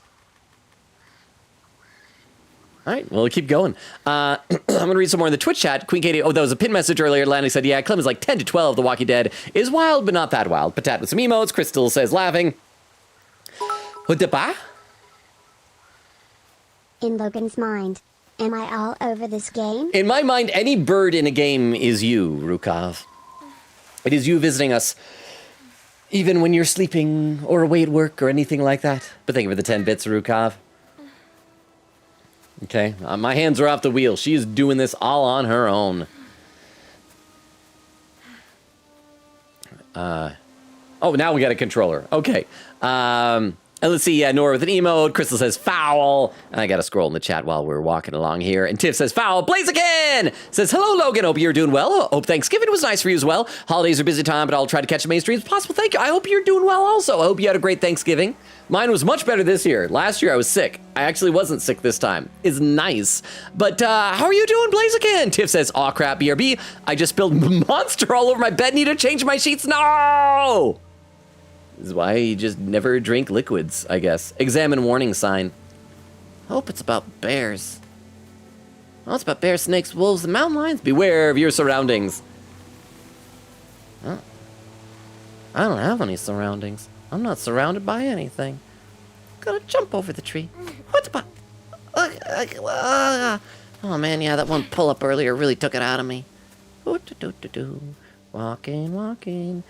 All right, well, we'll keep going. I'm going to read some more in the Twitch chat. Queen Katie, oh, that was a pin message earlier. Lanny said, yeah, Clem is like 10 to 12. The Walking Dead is wild, but not that wild. Patat with some emotes. Crystal says, laughing. Hudapa? In Logan's mind, am I all over this game? In my mind, any bird in a game is you, Rukov. It is you visiting us, even when you're sleeping or away at work or anything like that. But thank you for the 10 bits, Rukov. Okay, my hands are off the wheel. She is doing this all on her own. Oh, now we got a controller. Okay. And let's see, Nora with an emote. Crystal says foul. And I got to scroll in the chat while we're walking along here. And Tiff says foul. Blaziken says, hello, Logan. Hope you're doing well. Hope Thanksgiving was nice for you as well. Holidays are busy time, but I'll try to catch the main streams if possible. Thank you. I hope you're doing well also. I hope you had a great Thanksgiving. Mine was much better this year. Last year I was sick. I actually wasn't sick this time. It's nice. But how are you doing, Blaziken? Tiff says, aw crap, BRB. I just spilled monster all over my bed. Need to change my sheets. No! This is why you just never drink liquids, I guess. Examine warning sign. Hope it's about bears. Oh, it's about bears, snakes, wolves, and mountain lions. Beware of your surroundings. Oh. I don't have any surroundings. I'm not surrounded by anything. Gotta jump over the tree. What's about... Oh man, yeah, that one pull-up earlier really took it out of me. Walking, walking.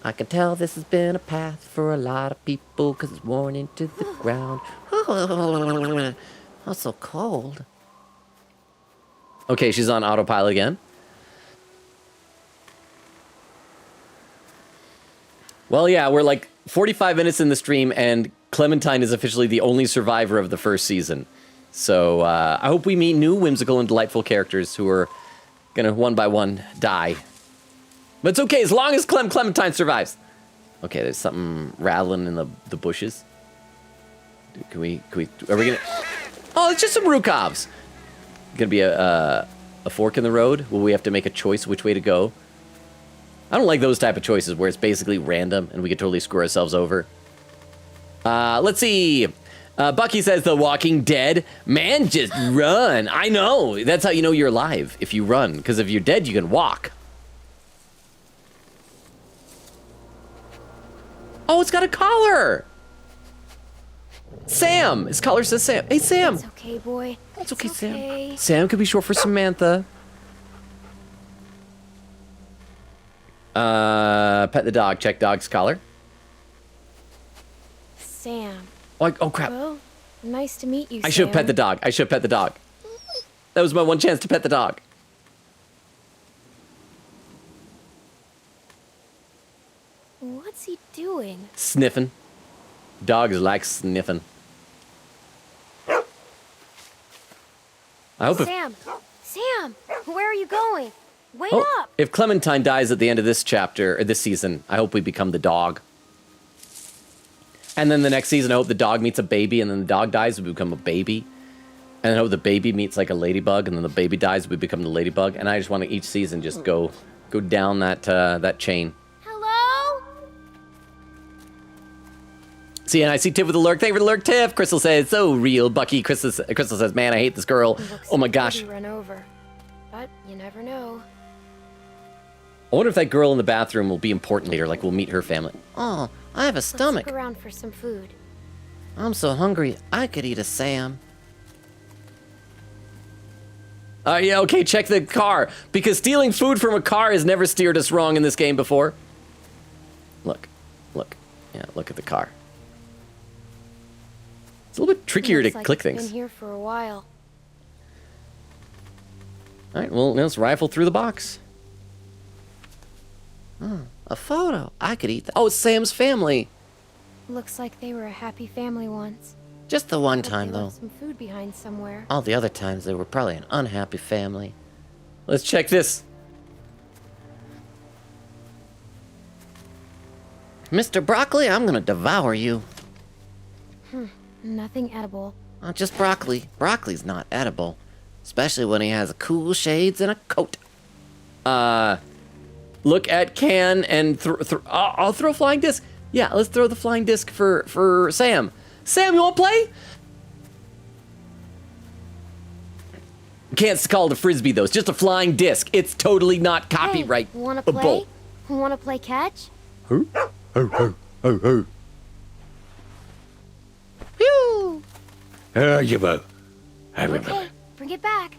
I can tell this has been a path for a lot of people because it's worn into the ground. Oh, it's so cold. Okay, she's on autopilot again. Well, yeah, we're like 45 minutes in the stream, and Clementine is officially the only survivor of the first season. So I hope we meet new whimsical and delightful characters who are gonna one by one die. But it's okay as long as Clementine survives. Okay, there's something rattling in the bushes. Are we gonna? Oh, it's just some Rukovs. Gonna be a fork in the road. Will we have to make a choice which way to go? I don't like those type of choices where it's basically random and we could totally screw ourselves over. Let's see. Bucky says The Walking Dead. Man, just run. I know. That's how you know you're alive, if you run. Because if you're dead, you can walk. Oh, it's got a collar. Sam. His collar says Sam. Hey, Sam. It's okay, boy. It's okay, Sam. Sam could be short for Samantha. Pet the dog. Check dog's collar. Sam. Oh crap. Well, nice to meet you, I should have pet the dog. I should have pet the dog. That was my one chance to pet the dog. What's he doing? Sniffing. Dogs like sniffing. I hope Sam! Sam! Where are you going? Wait up! If Clementine dies at the end of this chapter, or this season, I hope we become the dog. And then the next season, I hope the dog meets a baby, and then the dog dies, we become a baby. And I hope the baby meets like a ladybug, and then the baby dies, we become the ladybug. And I just want to each season just go down that chain. Hello? See, and I see Tiff with the lurk. Thank you for the lurk, Tiff. Crystal says, so real, Bucky. Crystal says, man, I hate this girl. Oh my gosh. Run over. But you never know. I wonder if that girl in the bathroom will be important later, like we'll meet her family. Oh, I have a stomach. Let's look around for some food. I'm so hungry, I could eat a Sam. Yeah, okay, check the car. Because stealing food from a car has never steered us wrong in this game before. Look. Yeah, look at the car. It's a little bit trickier to click things. It's been here for a while. All right, well, let's rifle through the box. A photo. I could eat that. Oh, it's Sam's family. Looks like they were a happy family once. Just the one But time, they though. left some food behind somewhere. All the other times, they were probably an unhappy family. Let's check this. Mr. Broccoli, I'm gonna devour you. Nothing edible. Just broccoli. Broccoli's not edible. Especially when he has cool shades and a coat. Look at can and I'll throw a flying disc. Yeah, let's throw the flying disc for Sam. Sam, you want to play? Can't call it a frisbee though. It's just a flying disc. It's totally not copyright. Hey, wanna play? Wanna play catch? Who? Oh. Phew! Okay, bring it back.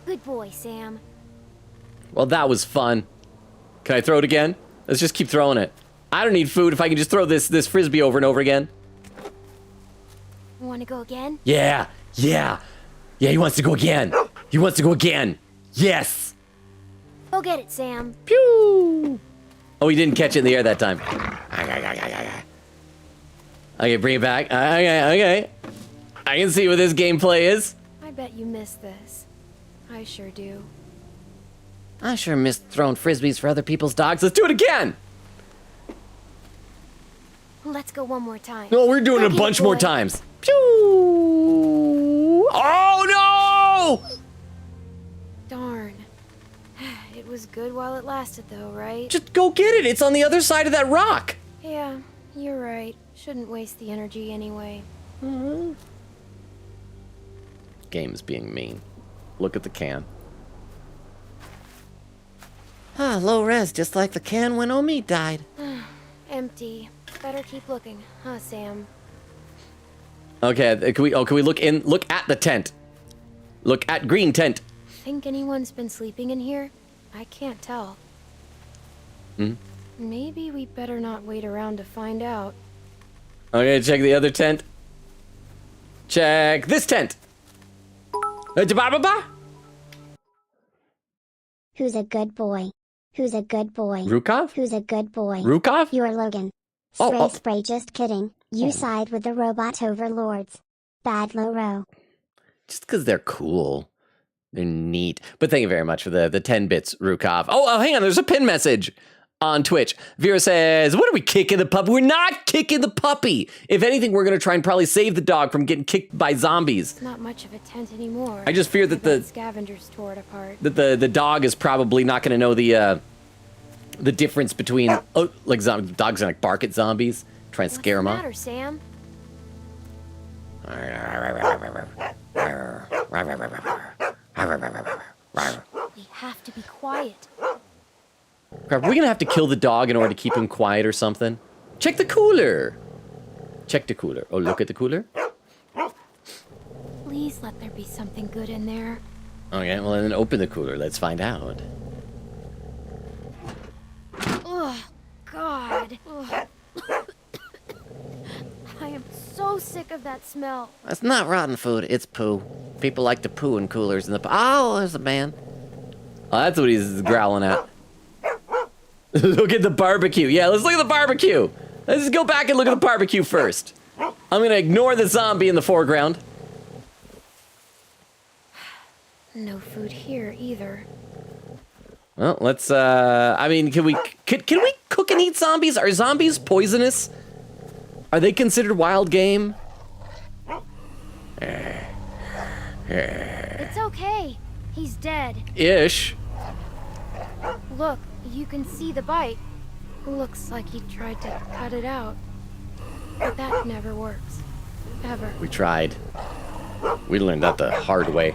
Good boy, Sam. Well, that was fun. Can I throw it again? Let's just keep throwing it. I don't need food if I can just throw this frisbee over and over again. Wanna go again? Yeah, he wants to go again. Yes. Go get it, Sam. Pew! Oh, he didn't catch it in the air that time. Okay, bring it back. Okay. I can see what this gameplay is. I bet you missed this. I sure do. I sure missed throwing frisbees for other people's dogs. Let's do it again. Let's go one more time. No, we're doing it a bunch more times. Pew! Oh, no! Darn. It was good while it lasted, though, right? Just go get it. It's on the other side of that rock. Yeah, you're right. Shouldn't waste the energy anyway. Game's being mean. Look at the can. Ah, low res, just like the can when Omi died. Empty. Better keep looking, huh, Sam? Okay, can we look at the tent. Look at green tent. Think anyone's been sleeping in here? I can't tell. Maybe we better not wait around to find out. Okay, check the other tent. Check this tent. Who's a good boy? Who's a good boy? Rukov? Who's a good boy? Rukov? You're Logan. Spray, just kidding. You side with the robot overlords. Bad Loro. Just because they're cool. They're neat. But thank you very much for the 10 bits, Rukov. Oh, hang on. There's a pin message on Twitch. Vera says, what are we kicking the puppy? We're not kicking the puppy. If anything, we're going to try and probably save the dog from getting kicked by zombies. It's not much of a tent anymore. I just fear that the scavengers tore it apart. That the dog is probably not going to know the difference between like dogs gonna like bark at zombies, try and scare them off. What's the matter, Sam? We have to be quiet. Crap, are we gonna have to kill the dog in order to keep him quiet or something? Check the cooler. Check the cooler. Oh, look at the cooler. Please let there be something good in there. Okay, well then open the cooler. Let's find out. Oh, God. Ugh. I am so sick of that smell. That's not rotten food, it's poo. People like to poo in coolers in the... Oh, there's a man. Oh, that's what he's growling at. Look at the barbecue. Yeah, let's look at the barbecue. Let's just go back and look at the barbecue first. I'm gonna ignore the zombie in the foreground. No food here either. Well, let's, I mean, can we cook and eat zombies? Are zombies poisonous? Are they considered wild game? It's okay. He's dead. Ish. Look, you can see the bite. Looks like he tried to cut it out. But that never works. Ever. We tried. We learned that the hard way.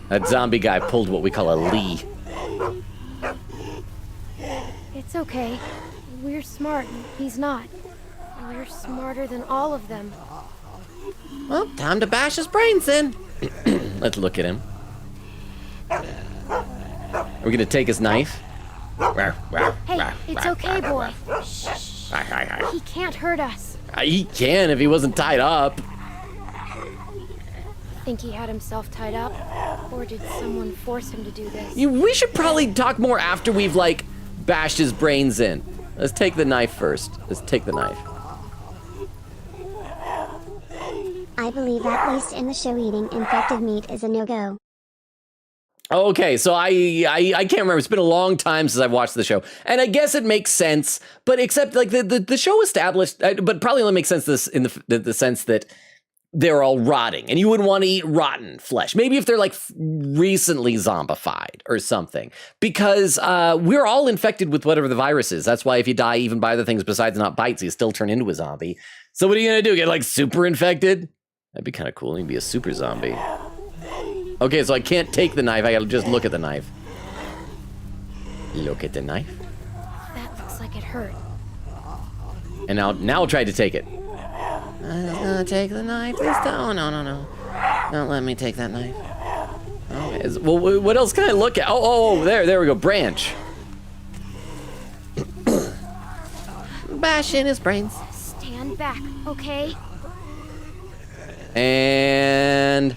That zombie guy pulled what we call a Lee. It's okay. We're smart. He's not. We're smarter than all of them. Well, time to bash his brains in. Let's look at him. Are we gonna take his knife? Hey, it's okay, boy. Shh. He can't hurt us. He can if he wasn't tied up. Think he had himself tied up? Or did someone force him to do this? We should probably talk more after we've, like, bashed his brains in. Let's take the knife first. Let's take the knife. I believe at least in the show eating infected meat is a no-go. Okay, so I can't remember. It's been a long time since I've watched the show, and I guess it makes sense. But except like the show established, but probably only makes sense in the sense that they're all rotting, and you wouldn't want to eat rotten flesh. Maybe if they're like recently zombified or something, because we're all infected with whatever the virus is. That's why if you die even by other things besides not bites, you still turn into a zombie. So what are you gonna do? Get like super infected? That'd be kind of cool. You'd be a super zombie. Okay, so I can't take the knife. I gotta just look at the knife. Look at the knife. That looks like it hurt. And now I'll try to take it. I'm just gonna take the knife. Please don't. No. Don't let me take that knife. Okay. Well, what else can I look at? Oh, there we go. Branch. Bash in his brains. Stand back, okay? And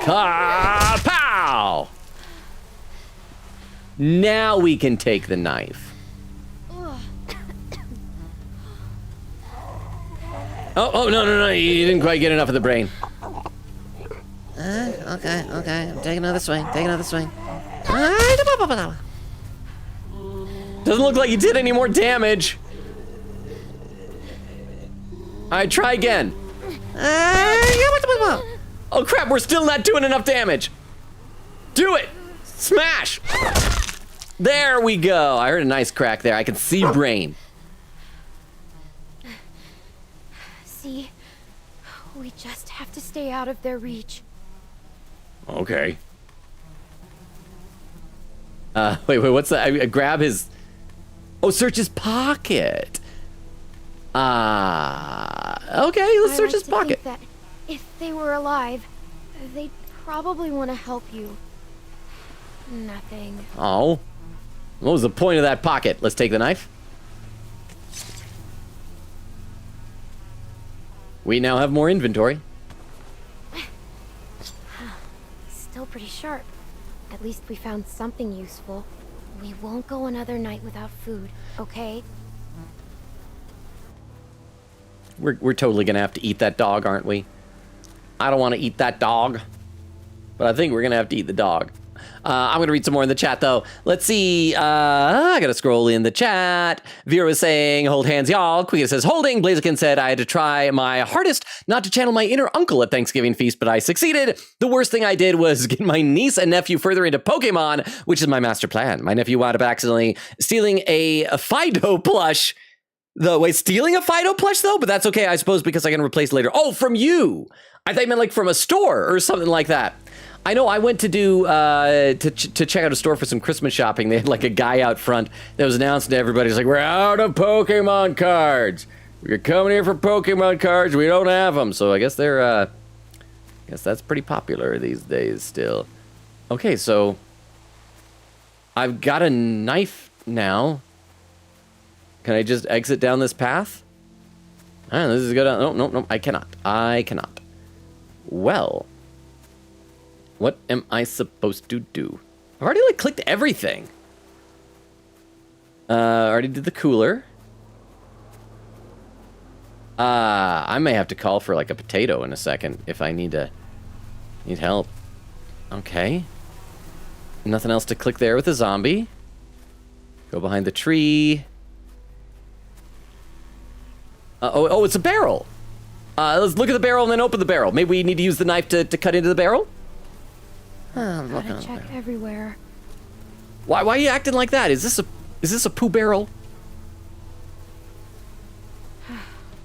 pow! Now we can take the knife. Oh, no, you didn't quite get enough of the brain. Okay. Take another swing. Doesn't look like you did any more damage. All right, try again. Oh crap, we're still not doing enough damage. Do it. Smash. There we go. I heard a nice crack there. I can see brain. See? We just have to stay out of their reach. Okay. Wait, what's that? I grab his... Oh, search his pocket. Okay, let's search his pocket. Think that if they were alive, they'd probably want to help you. Nothing. Oh. What was the point of that pocket? Let's take the knife. We now have more inventory. Still pretty sharp. At least we found something useful. We won't go another night without food, okay? We're totally gonna have to eat that dog, aren't we? I don't want to eat that dog, but I think we're gonna have to eat the dog. I'm gonna read some more in the chat though. Let's see. I gotta scroll in the chat. Vera was saying, "Hold hands, y'all." Quiga says, "Holding." Blaziken said, "I had to try my hardest not to channel my inner uncle at Thanksgiving feast, but I succeeded. The worst thing I did was get my niece and nephew further into Pokemon, which is my master plan. My nephew wound up accidentally stealing a Fido plush." Stealing a Fido plush though? But that's okay, I suppose, because I can replace later. Oh, from you! I thought you meant like from a store or something like that. I know I went to do, to check out a store for some Christmas shopping. They had like a guy out front that was announcing to everybody, he's like, "We're out of Pokemon cards. If you're coming here for Pokemon cards, we don't have them." So I guess they're, I guess that's pretty popular these days still. Okay, so I've got a knife now. Can I just exit down this path? This is good. No, I cannot. Well, what am I supposed to do? I've already like clicked everything. Already did the cooler. I may have to call for like a potato in a second if I need help. Okay. Nothing else to click there with a zombie. Go behind the tree. Oh, it's a barrel. Let's look at the barrel and then open the barrel. Maybe we need to use the knife to cut into the barrel? Gotta check everywhere. Why are you acting like that? Is this a poo barrel?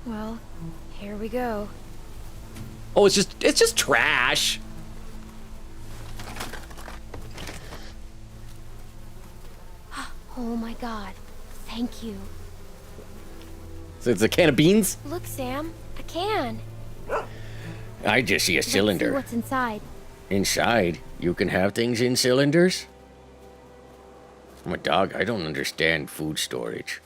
Well, here we go. Oh, it's just trash. Oh my god. Thank you. So it's a can of beans? Look, Sam. A can. I just see a cylinder. Let's see what's inside. Inside? You can have things in cylinders? I'm a dog. I don't understand food storage.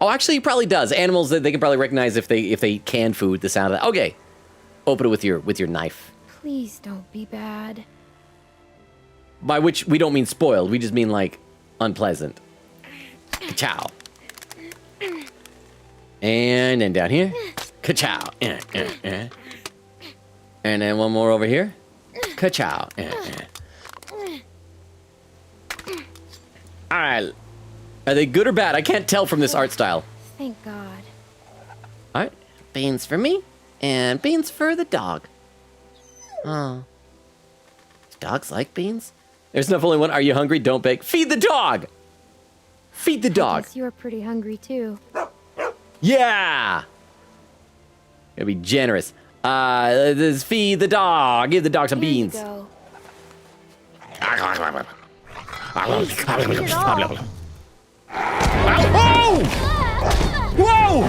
Oh, actually, he probably does. Animals, they can probably recognize if they can food, the sound of that. Okay. Open it with your knife. Please don't be bad. By which we don't mean spoiled. We just mean, like, unpleasant. Ka-chow. And then down here. Ka-chow. And then one more over here. Ka-chow. All right. Are they good or bad? I can't tell from this art style. Thank God. All right. Beans for me, And beans for the dog. Oh. Dogs like beans? There's enough only one. Are you hungry? Don't bake. Feed the dog! Feed the dog. You're pretty hungry too. Yeah! Gotta be generous. This feed the dog. Give the dog some beans. Here you go. Whoa! Whoa!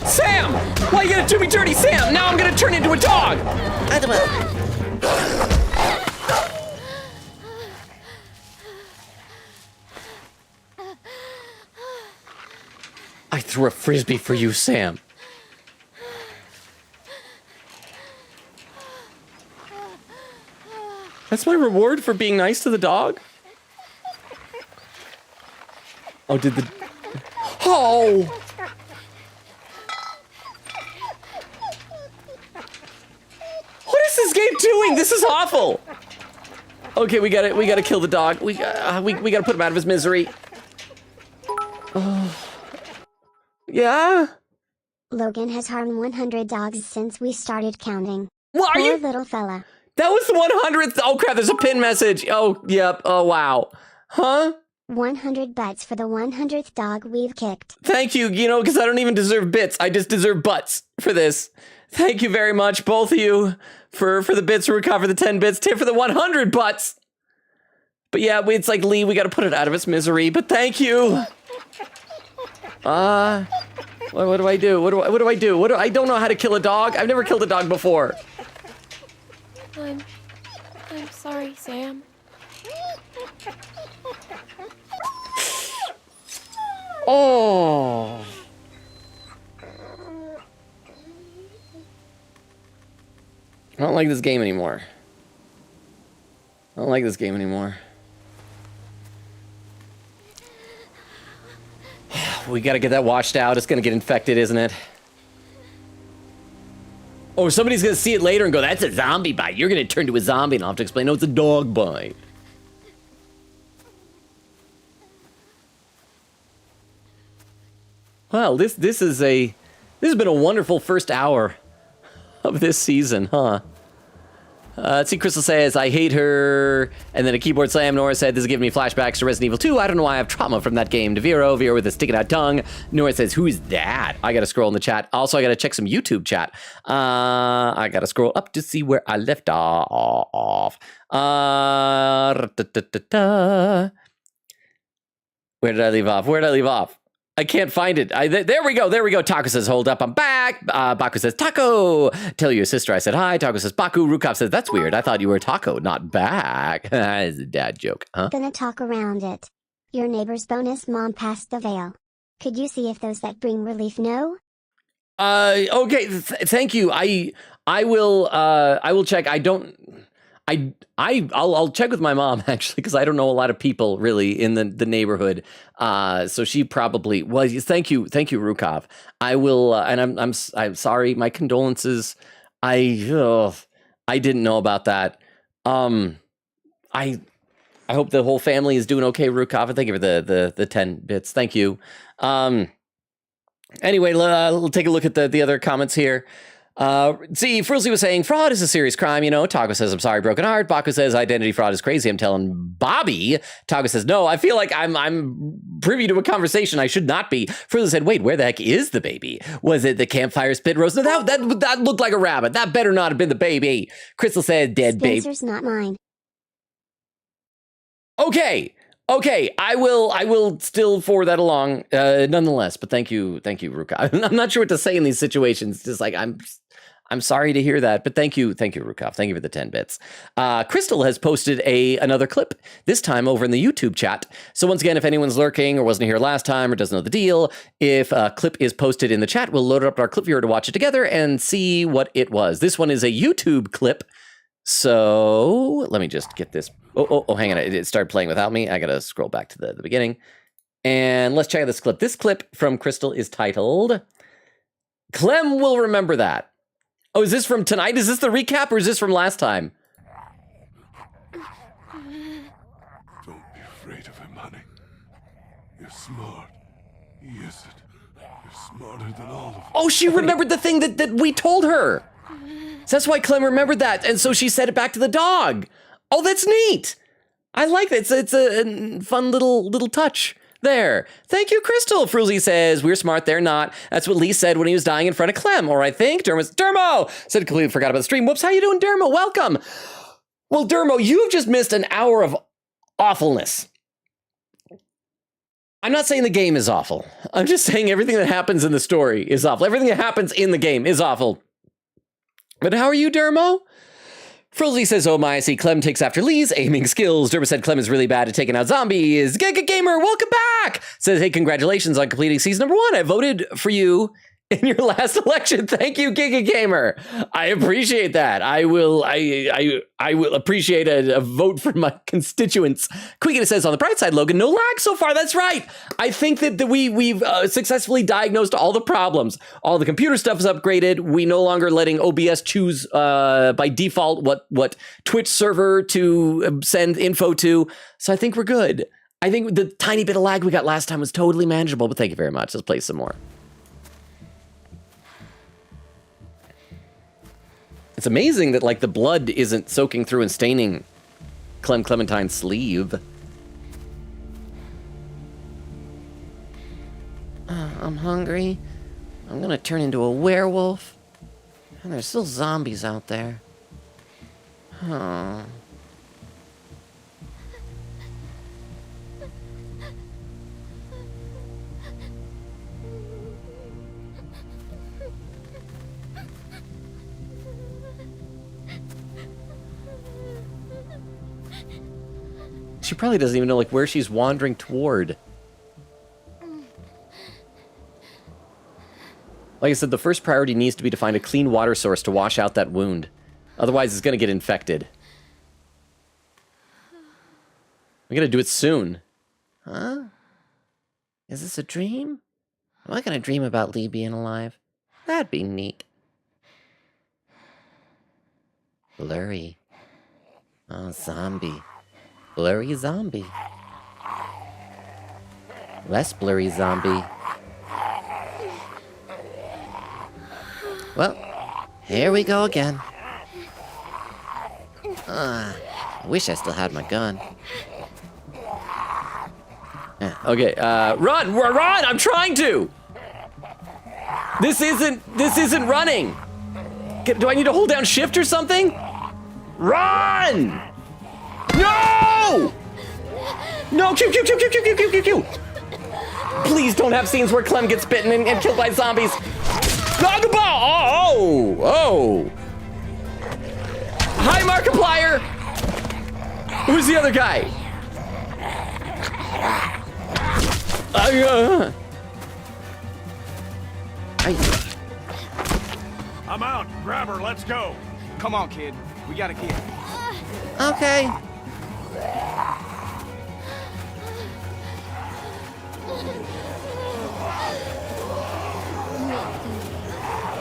Sam! Why you gonna do me dirty, Sam? Now I'm gonna turn into a dog! I threw a frisbee for you, Sam. That's my reward for being nice to the dog? Oh, did the... Oh! What is this game doing? This is awful! Okay, we gotta kill the dog. We gotta put him out of his misery. Oh. Yeah? Logan has harmed 100 dogs since we started counting. What are Poor you? little fella. That was the 100th. Oh crap, there's a pin message. Oh, yep. Oh, wow. Huh? 100 butts for the 100th dog we've kicked. Thank you, because I don't even deserve bits. I just deserve butts for this. Thank you very much, both of you, for the bits, for the 10 bits, Tim for the 100 butts. But yeah, it's like, Lee, we gotta put it out of its misery, but thank you. What do I do? What do I do? I don't know how to kill a dog. I've never killed a dog before. I'm sorry, Sam. Oh. I don't like this game anymore. We gotta get that washed out. It's gonna get infected, isn't it? Oh, somebody's gonna see it later and go, that's a zombie bite. You're gonna turn to a zombie, and I'll have to explain, no, it's a dog bite. Well, this has been a wonderful first hour of this season, huh? Let's see, Crystal says, I hate her. And then a keyboard slam. Nora said, this is giving me flashbacks to Resident Evil 2. I don't know why I have trauma from that game. To Vero with a sticking out tongue. Nora says, who's that? I gotta scroll in the chat. Also, I gotta check some YouTube chat. I gotta scroll up to see where I left off. Where did I leave off? I can't find it. There we go. Taco says, hold up, I'm back. Baku says, Taco. Tell your sister I said hi. Taco says, Baku. Rukov says, that's weird. I thought you were Taco, not back. It's a dad joke, huh? Gonna talk around it. Your neighbor's bonus mom passed the veil. Could you see if those that bring relief know? Okay. Thank you. I will check. I'll check with my mom actually, because I don't know a lot of people really in the neighborhood. So she probably thank you, Rukov. I will, and I'm sorry. My condolences. I didn't know about that. I hope the whole family is doing okay, Rukov. Thank you for the 10 bits. Thank you. Anyway, we'll take a look at the other comments here. See, Frizzly was saying fraud is a serious crime, Taco says, I'm sorry, broken heart. Baku says identity fraud is crazy. I'm telling Bobby. Taco says, no, I feel like I'm privy to a conversation I should not be. Frizzly said, wait, where the heck is the baby? Was it the campfire spit roast? No, that looked like a rabbit. That better not have been the baby. Crystal said, dead baby. Spencer's not mine. Okay, I will still forward that along, nonetheless. But thank you, Rukov. I'm not sure what to say in these situations. Just like I'm sorry to hear that, but thank you, Rukov. Thank you for the 10 bits. Crystal has posted another clip, this time over in the YouTube chat. So once again, if anyone's lurking or wasn't here last time or doesn't know the deal, if a clip is posted in the chat, we'll load it up in our clip viewer to watch it together and see what it was. This one is a YouTube clip. So let me just get this. Oh, hang on. It started playing without me. I got to scroll back to the beginning. And let's check out this clip. This clip from Crystal is titled, Clem Will Remember That. Oh, is this from tonight? Is this the recap or is this from last time? Don't be afraid of him, honey. You're smart. Yes, you're smarter than all of us. Oh, she remembered the thing that we told her. So that's why Clem remembered that. And so she said it back to the dog. Oh, that's neat. I like that. It's a fun little touch there. Thank you, Crystal. Fruzy says, we're smart, they're not. That's what Lee said when he was dying in front of Clem. Or I think Dermo said, completely forgot about the stream. Whoops, how you doing, Dermo? Welcome. Well, Dermo, you have just missed an hour of awfulness. I'm not saying the game is awful. I'm just saying everything that happens in the story is awful. Everything that happens in the game is awful. But how are you, Dermo? Frozzy says, oh my, I see Clem takes after Lee's aiming skills. Dermo said Clem is really bad at taking out zombies. Giga Gamer, welcome back! Says, hey, congratulations on completing season number 1. I voted for you in your last election. Thank you, Giga Gamer. I appreciate that. I will appreciate a vote from my constituents. Quiggin says, on the bright side, Logan, no lag so far. That's right. I think that we've successfully diagnosed all the problems. All the computer stuff is upgraded. We no longer letting OBS choose by default what Twitch server to send info to. So I think we're good. I think the tiny bit of lag we got last time was totally manageable, but thank you very much. Let's play some more. It's amazing that, like, the blood isn't soaking through and staining Clementine's sleeve. I'm hungry. I'm gonna turn into a werewolf. And there's still zombies out there. Oh. She probably doesn't even know, like, where she's wandering toward. Like I said, the first priority needs to be to find a clean water source to wash out that wound. Otherwise, it's going to get infected. We got to do it soon. Huh? Is this a dream? Am I gonna dream about Lee being alive? That'd be neat. Blurry. Oh, zombie. Blurry zombie. Less blurry zombie. Well, here we go again. I wish I still had my gun. Okay, run! Run! I'm trying to! This isn't running! Do I need to hold down shift or something? Run! No! No, Q! Please don't have scenes where Clem gets bitten and killed by zombies. Oh! Hi, Markiplier! Who's the other guy? I'm out. Grab her. Let's go. Come on, kid. We got a kid. Okay.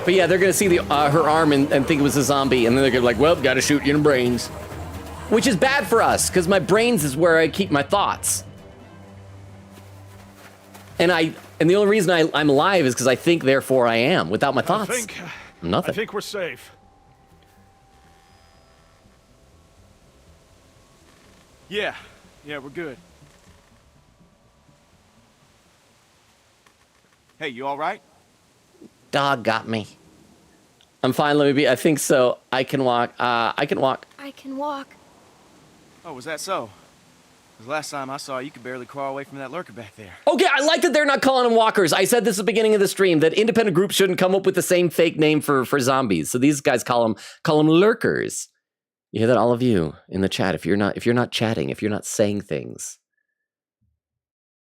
But yeah, they're gonna see the her arm and think it was a zombie, and then they're gonna be like, well, gotta shoot you in the brains. Which is bad for us, because my brains is where I keep my thoughts. And the only reason I'm alive is because I think, therefore I am. Without my thoughts, I'm nothing. I think we're safe. Yeah, we're good. Hey, you all right? Dog got me. I'm fine, let me be. I think so. I can walk. I can walk. I can walk. Oh, was that so? Because last time I saw you could barely crawl away from that lurker back there. Okay, I like that they're not calling them walkers. I said this at the beginning of the stream, that independent groups shouldn't come up with the same fake name for zombies. So these guys call them lurkers. You hear that, all of you in the chat? If you're not chatting, if you're not saying things,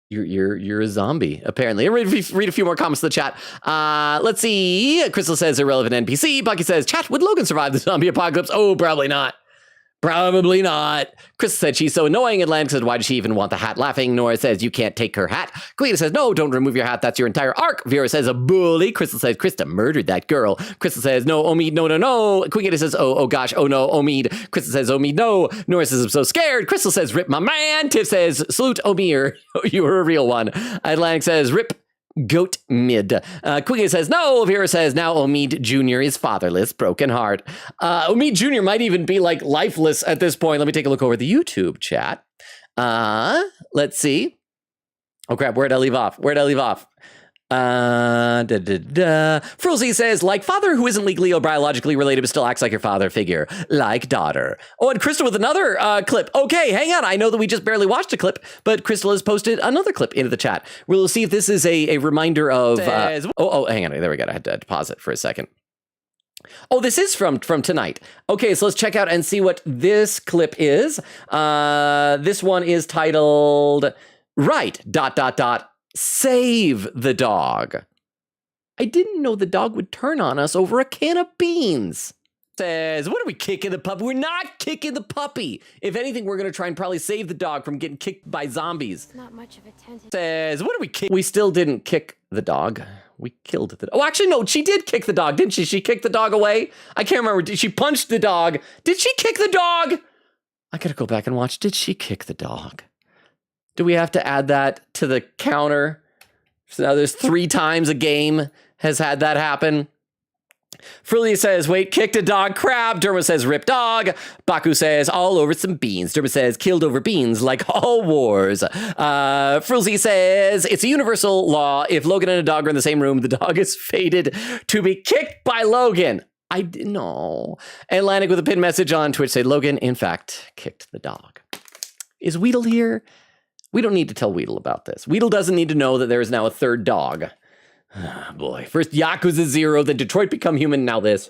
you're a zombie, apparently. Read a few more comments in the chat. Let's see. Crystal says irrelevant NPC. Bucky says, chat, would Logan survive the zombie apocalypse? Oh, probably not. Probably not. Chris said she's so annoying. Atlantic said, why does she even want the hat? Laughing. Nora says, you can't take her hat. Quita says, no, don't remove your hat. That's your entire arc. Vera says, a bully. Crystal says, Krista murdered that girl. Crystal says, no, Omid, no. Quita says, oh gosh, oh no, Omid. Crystal says, Omid, no. Nora says, I'm so scared. Crystal says, rip my man. Tiff says, salute Omir. You were a real one. Atlantic says, rip Goat Mid. Quiggy says, no. Vera says, now Omid Jr. is fatherless, broken heart. Omid Jr. might even be like lifeless at this point. Let me take a look over the YouTube chat. Let's see. Oh crap, where'd I leave off? Frulzy says, like father who isn't legally or biologically related but still acts like your father figure. Like daughter. Oh, and Crystal with another clip. Okay, hang on. I know that we just barely watched a clip, but Crystal has posted another clip into the chat. We'll see if this is a reminder of... hang on. There we go. I had to pause it for a second. Oh, this is from tonight. Okay, so let's check out and see what this clip is. This one is titled, Right, ... Save the dog. I didn't know the dog would turn on us over a can of beans. Says, what are we kicking the puppy? We're not kicking the puppy. If anything, we're going to try and probably save the dog from getting kicked by zombies. Not much of a tension. Says, what are we kicking? We still didn't kick the dog. We killed the... Oh, actually, no, she did kick the dog, didn't she? She kicked the dog away. I can't remember. Did she punch the dog? Did she kick the dog? I gotta go back and watch. Did she kick the dog? Do we have to add that to the counter? So now there's 3 times a game has had that happen. Frulia says, wait, kicked a dog crap. Derma says, rip dog. Baku says, all over some beans. Derma says, killed over beans like all wars. Frulzy says, it's a universal law. If Logan and a dog are in the same room, the dog is fated to be kicked by Logan. I didn't know. Atlantic with a pinned message on Twitch said, Logan, in fact, kicked the dog. Is Weedle here? We don't need to tell Weedle about this. Weedle doesn't need to know that there is now a 3rd dog. Ah, boy. First Yakuza 0, then Detroit Become Human, now this.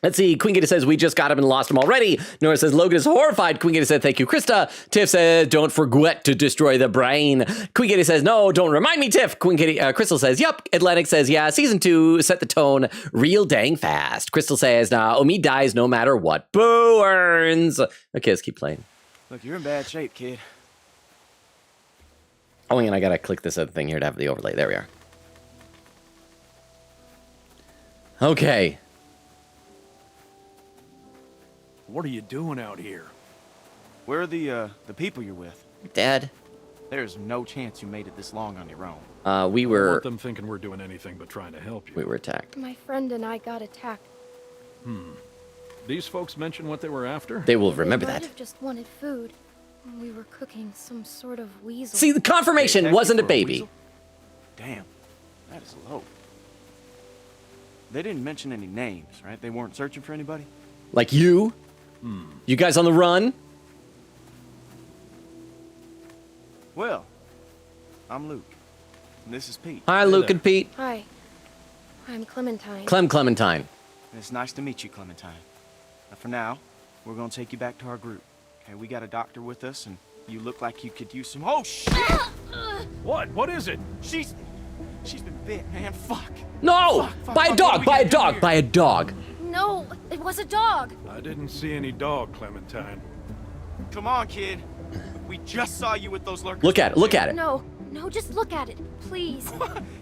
Let's see. Queen Gator says, we just got him and lost him already. Nora says, Logan is horrified. Queen Gator said, thank you, Krista. Tiff says, don't forget to destroy the brain. Queen Gator says, no, don't remind me, Tiff. Queen Gator, Crystal says, yep. Atlantic says, yeah, season 2 set the tone real dang fast. Crystal says, nah, Omi dies no matter what. Boo earns. Okay, let's keep playing. Look, you're in bad shape, kid. Oh, and I gotta click this other thing here to have the overlay. There we are. Okay. What are you doing out here? Where are the people you're with? Dad. There's no chance you made it this long on your own. We I don't were... want them thinking we're doing anything but trying to help you. We were attacked. My friend and I got attacked. These folks mention what they were after? They will remember They that. might have just wanted food. We were cooking some sort of weasel. See, the confirmation wasn't a baby. Damn, that is low. They didn't mention any names, right? They weren't searching for anybody? Like you? You guys on the run? Well, I'm Luke. And this is Pete. Hi, Luke and Pete. Hi. I'm Clementine. Clementine. And it's nice to meet you, Clementine. But for now, we're gonna take you back to our group. Okay, we got a doctor with us, and you look like you could use some... Oh, shit! What? What is it? She's been bit, man. Fuck. No! Fuck, By a fuck, dog! what do By we a gotta do dog! here? By a dog! No, it was a dog. I didn't see any dog, Clementine. Come on, kid. We just saw you with those lurkers. Look at it. Look at it. No, just look at it, please.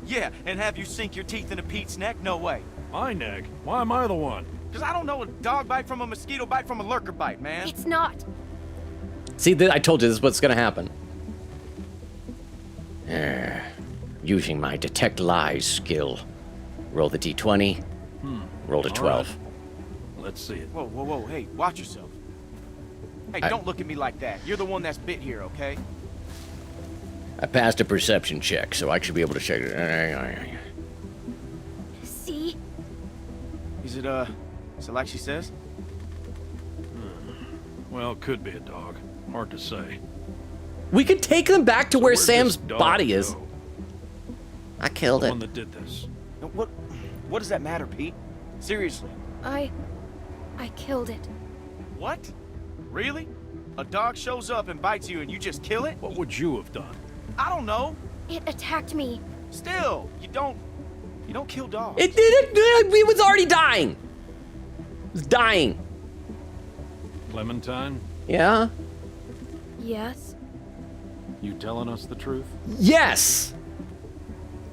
Yeah, and have you sink your teeth into Pete's neck? No way. My neck? Why am I the one? Because I don't know a dog bite from a mosquito bite from a lurker bite, man. It's not. See, I told you this is what's gonna happen. Using my detect lies skill. Roll the d20. Roll a 12. Right. Let's see it. Whoa, whoa, whoa. Hey, watch yourself. Hey, don't look at me like that. You're the one that's bit here, okay? I passed a perception check, so I should be able to check it. See? Is it like she says? Well, could be a dog. Hard to say. We could take them back to where Where'd Sam's this dog body is. go? I killed The it. one that did this. Now, what does that matter, Pete? Seriously. I killed it. What? Really? A dog shows up and bites you and you just kill it? What would you have done? I don't know. It attacked me. Still, you don't kill dogs. It was already dying. It was dying. Clementine, Yeah? Yes. you telling us the truth? Yes!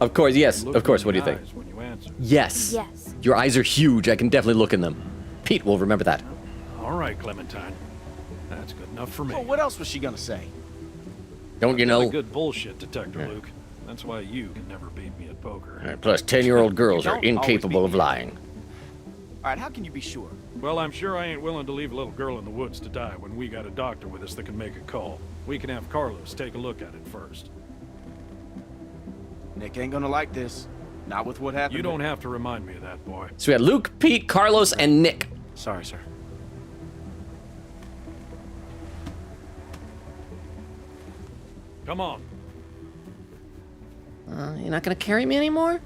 Of course, yes. Look Of course, in what do you the think? eyes when you answer. Yes. Yes. Your eyes are huge. I can definitely look in them. Pete will remember that. All right, Clementine. That's good enough for me. Well, what else was she gonna say? Don't you I'm not know? a good bullshit detector, Luke. That's why you can never beat me at poker. Plus, 10-year-old girls You are don't always incapable beat of me. lying. All right, how can you be sure? Well, I'm sure I ain't willing to leave a little girl in the woods to die when we got a doctor with us that can make a call. We can have Carlos take a look at it first. Nick ain't gonna like this. Not with what happened. You don't have to remind me of that, boy. So we had Luke, Pete, Carlos, and Nick. Sorry, sir. Come on. You're not gonna carry me anymore?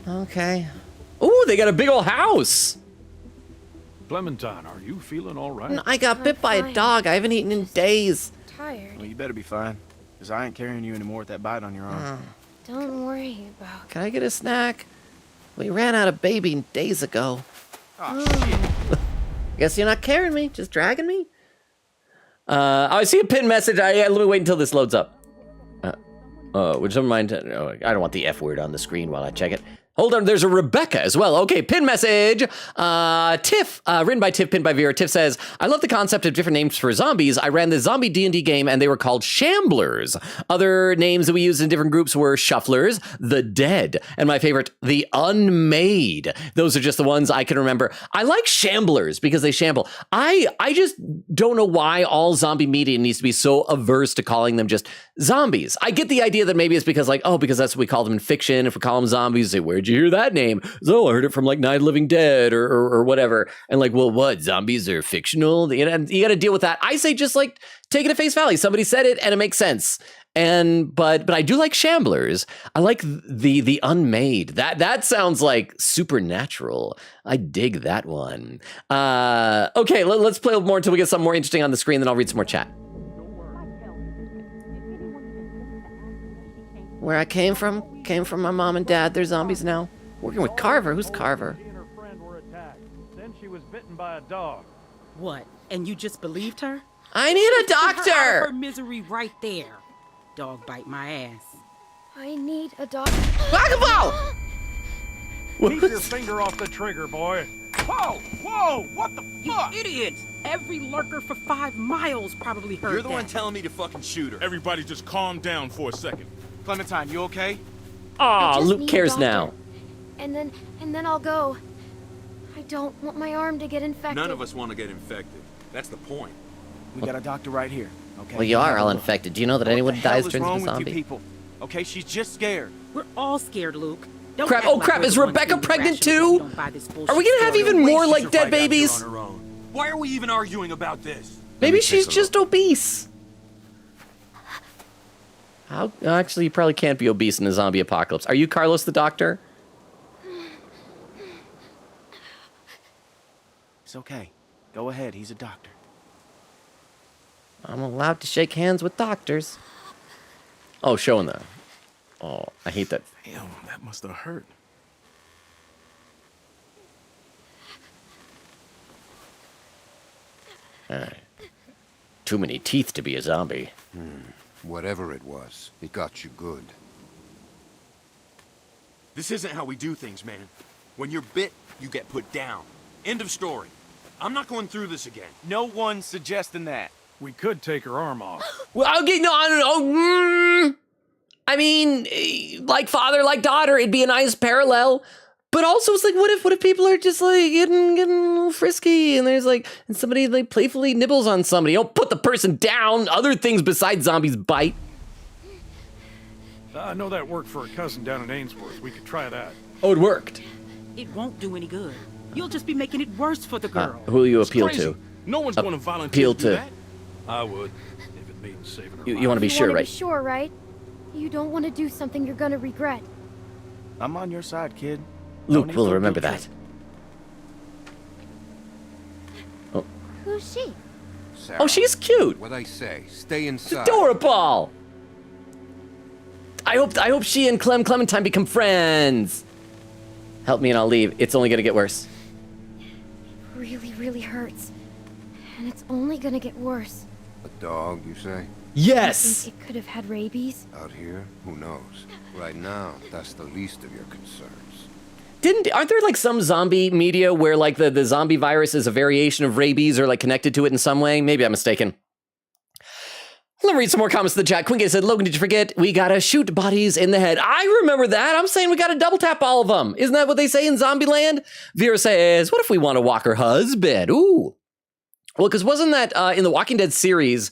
Okay. Ooh, they got a big old house. Clementine, are you feeling all right? I got bit by a dog. I haven't eaten in days. Tired. Well, you better be fine. Because I ain't carrying you anymore with that bite on your arm. Don't worry about. Can I get a snack? We ran out of baby days ago. Oh, shit. Guess you're not carrying me, just dragging me? I see a pin message. Let me wait until this loads up. Would someone mind? I don't want the F word on the screen while I check it. Hold on, there's a Rebecca as well. Okay, pin message. Tiff, written by Tiff, pinned by Vera. Tiff says, I love the concept of different names for zombies. I ran the zombie D&D game and they were called Shamblers. Other names that we used in different groups were Shufflers, the Dead, and my favorite, the Unmade. Those are just the ones I can remember. I like Shamblers because they shamble. I just don't know why all zombie media needs to be so averse to calling them just zombies. I get the idea that maybe it's because because that's what we call them in fiction. If we call them zombies, say, where'd you hear that name? Oh, I heard it from like Night of the Living Dead or whatever. And like, well, what? Zombies are fictional? You got to deal with that. I say just like take it at face value. Somebody said it and it makes sense. But I do like Shamblers. I like the Unmade. That sounds like supernatural. I dig that one. Okay, let's play a little more until we get something more interesting on the screen. Then I'll read some more chat. Where I came from my mom and dad. They're zombies now. Working with Carver. Who's Carver? She and her friend were attacked. Then she was bitten by a dog. What? And you just believed her? I need a Her out of doctor. her misery right there. Dog bite my ass. I need a doctor. Pokeball! Keep your finger off the trigger, boy. Whoa! Whoa! What the fuck? You idiot! Every lurker for 5 miles probably heard You're the that. one telling me to fucking shoot her. Everybody just calm down for a second. Clementine, you okay? Aw, I just Luke need a cares doctor. now. And then I'll go. I don't want my arm to get infected. None of us want to get infected. That's the point. We got a doctor right here. Okay. Well, you are all infected. Do you know that anyone What who the hell dies is turns wrong into a with you zombie? people? Okay, she's just scared. We're all scared, Luke. Don't Crap, act oh like crap, we're is the ones Rebecca being pregnant irrational. We too? don't buy this bullshit Are we gonna have story. even more She like should dead find out here babies? on her own. Why are we even arguing about this? Maybe she's just obese. How? Actually, you probably can't be obese in a zombie apocalypse. Are you Carlos the doctor? It's okay. Go ahead, he's a doctor. I'm allowed to shake hands with doctors. Oh, showing that. Oh, I hate that. Damn, that must have hurt. Too many teeth to be a zombie. Whatever it was, it got you good. This isn't how we do things, man. When you're bit, you get put down. End of story. I'm not going through this again. No one's suggesting that. We could take her arm off. Well, okay, no, I don't know. I mean, like father, like daughter, it'd be a nice parallel. But also, it's like, what if people are just like getting a little frisky, and there's like, and somebody like playfully nibbles on somebody? Don't put the person down. Other things besides zombies bite. I know that worked for a cousin down in Ainsworth. We could try that. Oh, it worked. It won't do any good. You'll just be making it worse for the girl. Who will you appeal Crazy. to? No one's going to volunteer Appeal to do to. that. I would, if it means saving her You want to be You sure, wanna right? Be sure, right? You don't want to do something you're gonna regret. I'm on your side, kid. Luke need will to remember do that. Oh, Who's she? Sarah, oh, she's cute. What I say, stay inside. Adorable. I hope she and Clementine become friends. Help me and I'll leave. It's only gonna get worse. Really, really hurts. And it's only gonna get worse. A dog, you say? Yes. Think it could have had rabies? Out here? Who knows? Right now, that's the least of your concerns. Aren't there like some zombie media where like the zombie virus is a variation of rabies or like connected to it in some way? Maybe I'm mistaken. Let me read some more comments in the chat. Quinke said, Logan, did you forget? We gotta shoot bodies in the head. I remember that. I'm saying we gotta double tap all of them. Isn't that what they say in Zombieland? Vera says, what if we want to walk her husband? Ooh. Well, because wasn't that in the Walking Dead series,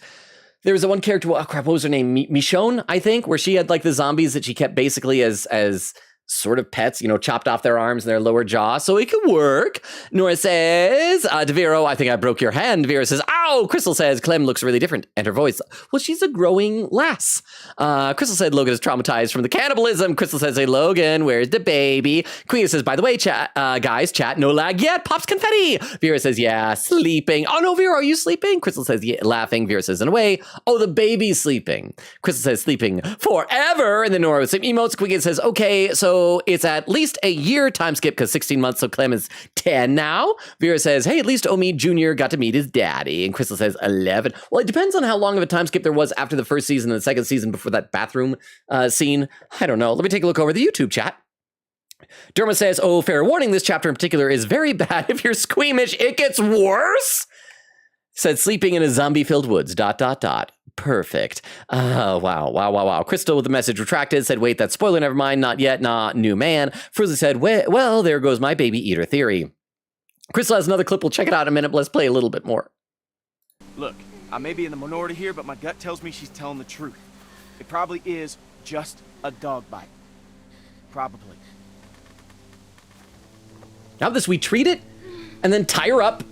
there was the one character, oh crap, what was her name? Michonne, I think, where she had like the zombies that she kept basically as sort of pets, you know, chopped off their arms and their lower jaw, so it could work. Nora says, DeVero, I think I broke your hand. Vera says, ow! Crystal says, Clem looks really different. And her voice, well, she's a growing lass. Crystal said, Logan is traumatized from the cannibalism. Crystal says, hey, Logan, where's the baby? Queen says, by the way, guys, chat, no lag yet. Pops confetti. Vera says, yeah, sleeping. Oh, no, Vera, are you sleeping? Crystal says, yeah, laughing. Vera says, in a way. Oh, the baby's sleeping. Crystal says, sleeping forever. And then Nora with some emotes. Queen says, okay, so it's at least a year time skip because 16 months, so Clem is 10 now. Vera says, hey, at least Omi Jr. got to meet his daddy. And Crystal says 11. Well, it depends on how long of a time skip there was after the first season and the second season before that bathroom scene. I don't know. Let me take a look over the YouTube chat. Derma says, oh, fair warning, this chapter in particular is very bad. If you're squeamish, it gets worse. Said sleeping in a zombie-filled woods, ... Perfect. Wow. Crystal with the message retracted said, wait, that's spoiler, never mind, not yet, nah, new man. Frizzly said, well, there goes my baby eater theory. Crystal has another clip, we'll check it out in a minute, but let's play a little bit more. Look, I may be in the minority here, but my gut tells me she's telling the truth. It probably is just a dog bite. Probably. Now this, we treat it, and then tie her up,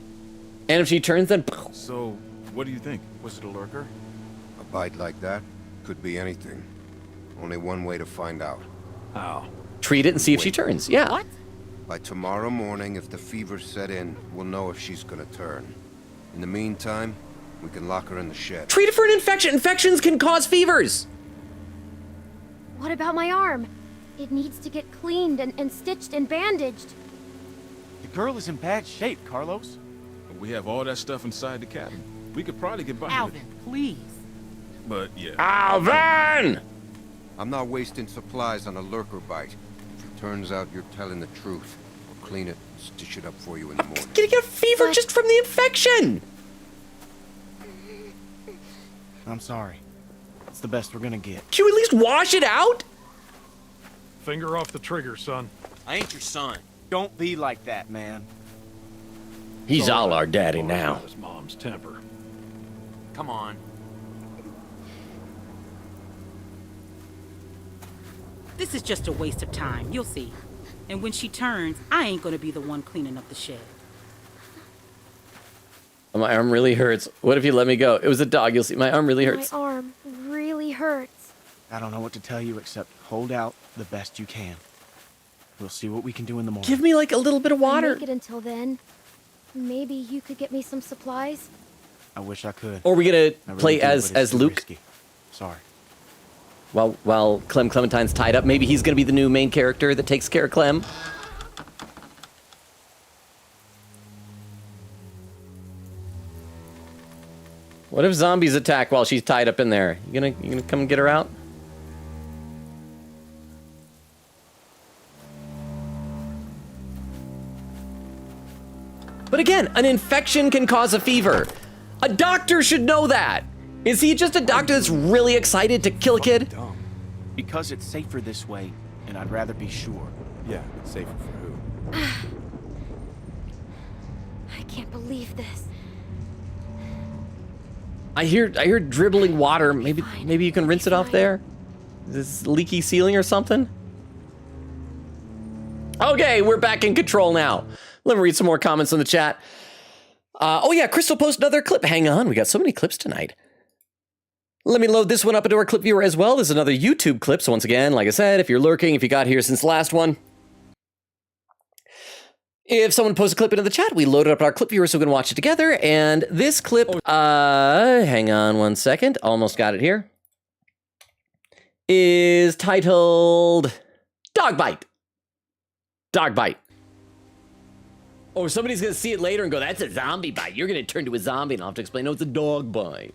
and if she turns, then... So, what do you think? Was it a lurker? A bite like that could be anything. Only one way to find out. How? Treat it and see if she turns. Yeah. What? By tomorrow morning, if the fever set in, we'll know if she's gonna turn. In the meantime, we can lock her in the shed. Treat it for an infection. Infections can cause fevers. What about my arm? It needs to get cleaned and stitched and bandaged. The girl is in bad shape, Carlos. We have all that stuff inside the cabin. We could probably get by. Alvin, please. But yeah. Alvin! I'm not wasting supplies on a lurker bite. If it turns out you're telling the truth, we'll clean it and stitch it up for you in the morning. Gonna get a fever just from the infection. I'm sorry. It's the best we're gonna get. Can you at least wash it out? Finger off the trigger, son. I ain't your son. Don't be like that, man. He's all our daddy now. His mom's temper. Come on. This is just a waste of time, you'll see. And when she turns, I ain't gonna be the one cleaning up the shed. My arm really hurts. What if you let me go? It was a dog, you'll see. My arm really hurts. My arm really hurts. I don't know what to tell you except hold out the best you can. We'll see what we can do in the morning. Give me like a little bit of water. Make it until then. Maybe you could get me some supplies? I wish I could. Or are we gonna really play do, but it's as too Luke? risky. Sorry. While Clementine's tied up, maybe he's gonna be the new main character that takes care of Clem. What if zombies attack while she's tied up in there? You gonna come get her out? But again, an infection can cause a fever. A doctor should know that. Is he just a doctor that's really excited to kill a kid? Because it's safer this way, and I'd rather be sure. Yeah, safer for who? I can't believe this. I hear dribbling water. Maybe you can rinse it off there. Is this leaky ceiling or something? Okay, we're back in control now. Let me read some more comments in the chat. Oh yeah, Crystal posted another clip. Hang on, we got so many clips tonight. Let me load this one up into our clip viewer as well. This is another YouTube clip. So once again, like I said, if you're lurking, if you got here since the last one, if someone posts a clip into the chat, we load it up in our clip viewer so we can watch it together. And this clip, hang on one second, almost got it here, is titled Dog Bite. Dog Bite. Or somebody's going to see it later and go, that's a zombie bite. You're going to turn to a zombie and I'll have to explain, no, it's a dog bite.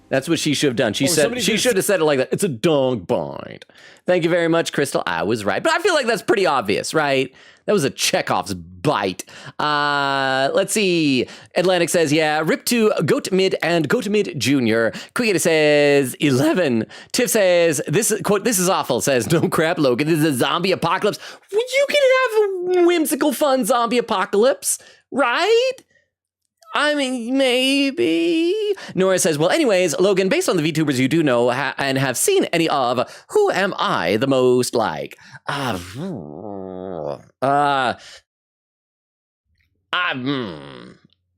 That's what she should have done. She should have said it like that. It's a dog bite. Thank you very much, Crystal. I was right. But I feel like that's pretty obvious, right? That was a Chekhov's bite. Let's see. Atlantic says, yeah, Rip to Goat Mid and Goat Mid Jr. Quieta says 11. Tiff says, quote, this is awful. Says, no crap, Logan. This is a zombie apocalypse. Well, you can have a whimsical, fun zombie apocalypse, right? I mean, maybe. Nora says, well, anyways, Logan, based on the VTubers you do know and have seen any of, who am I the most like?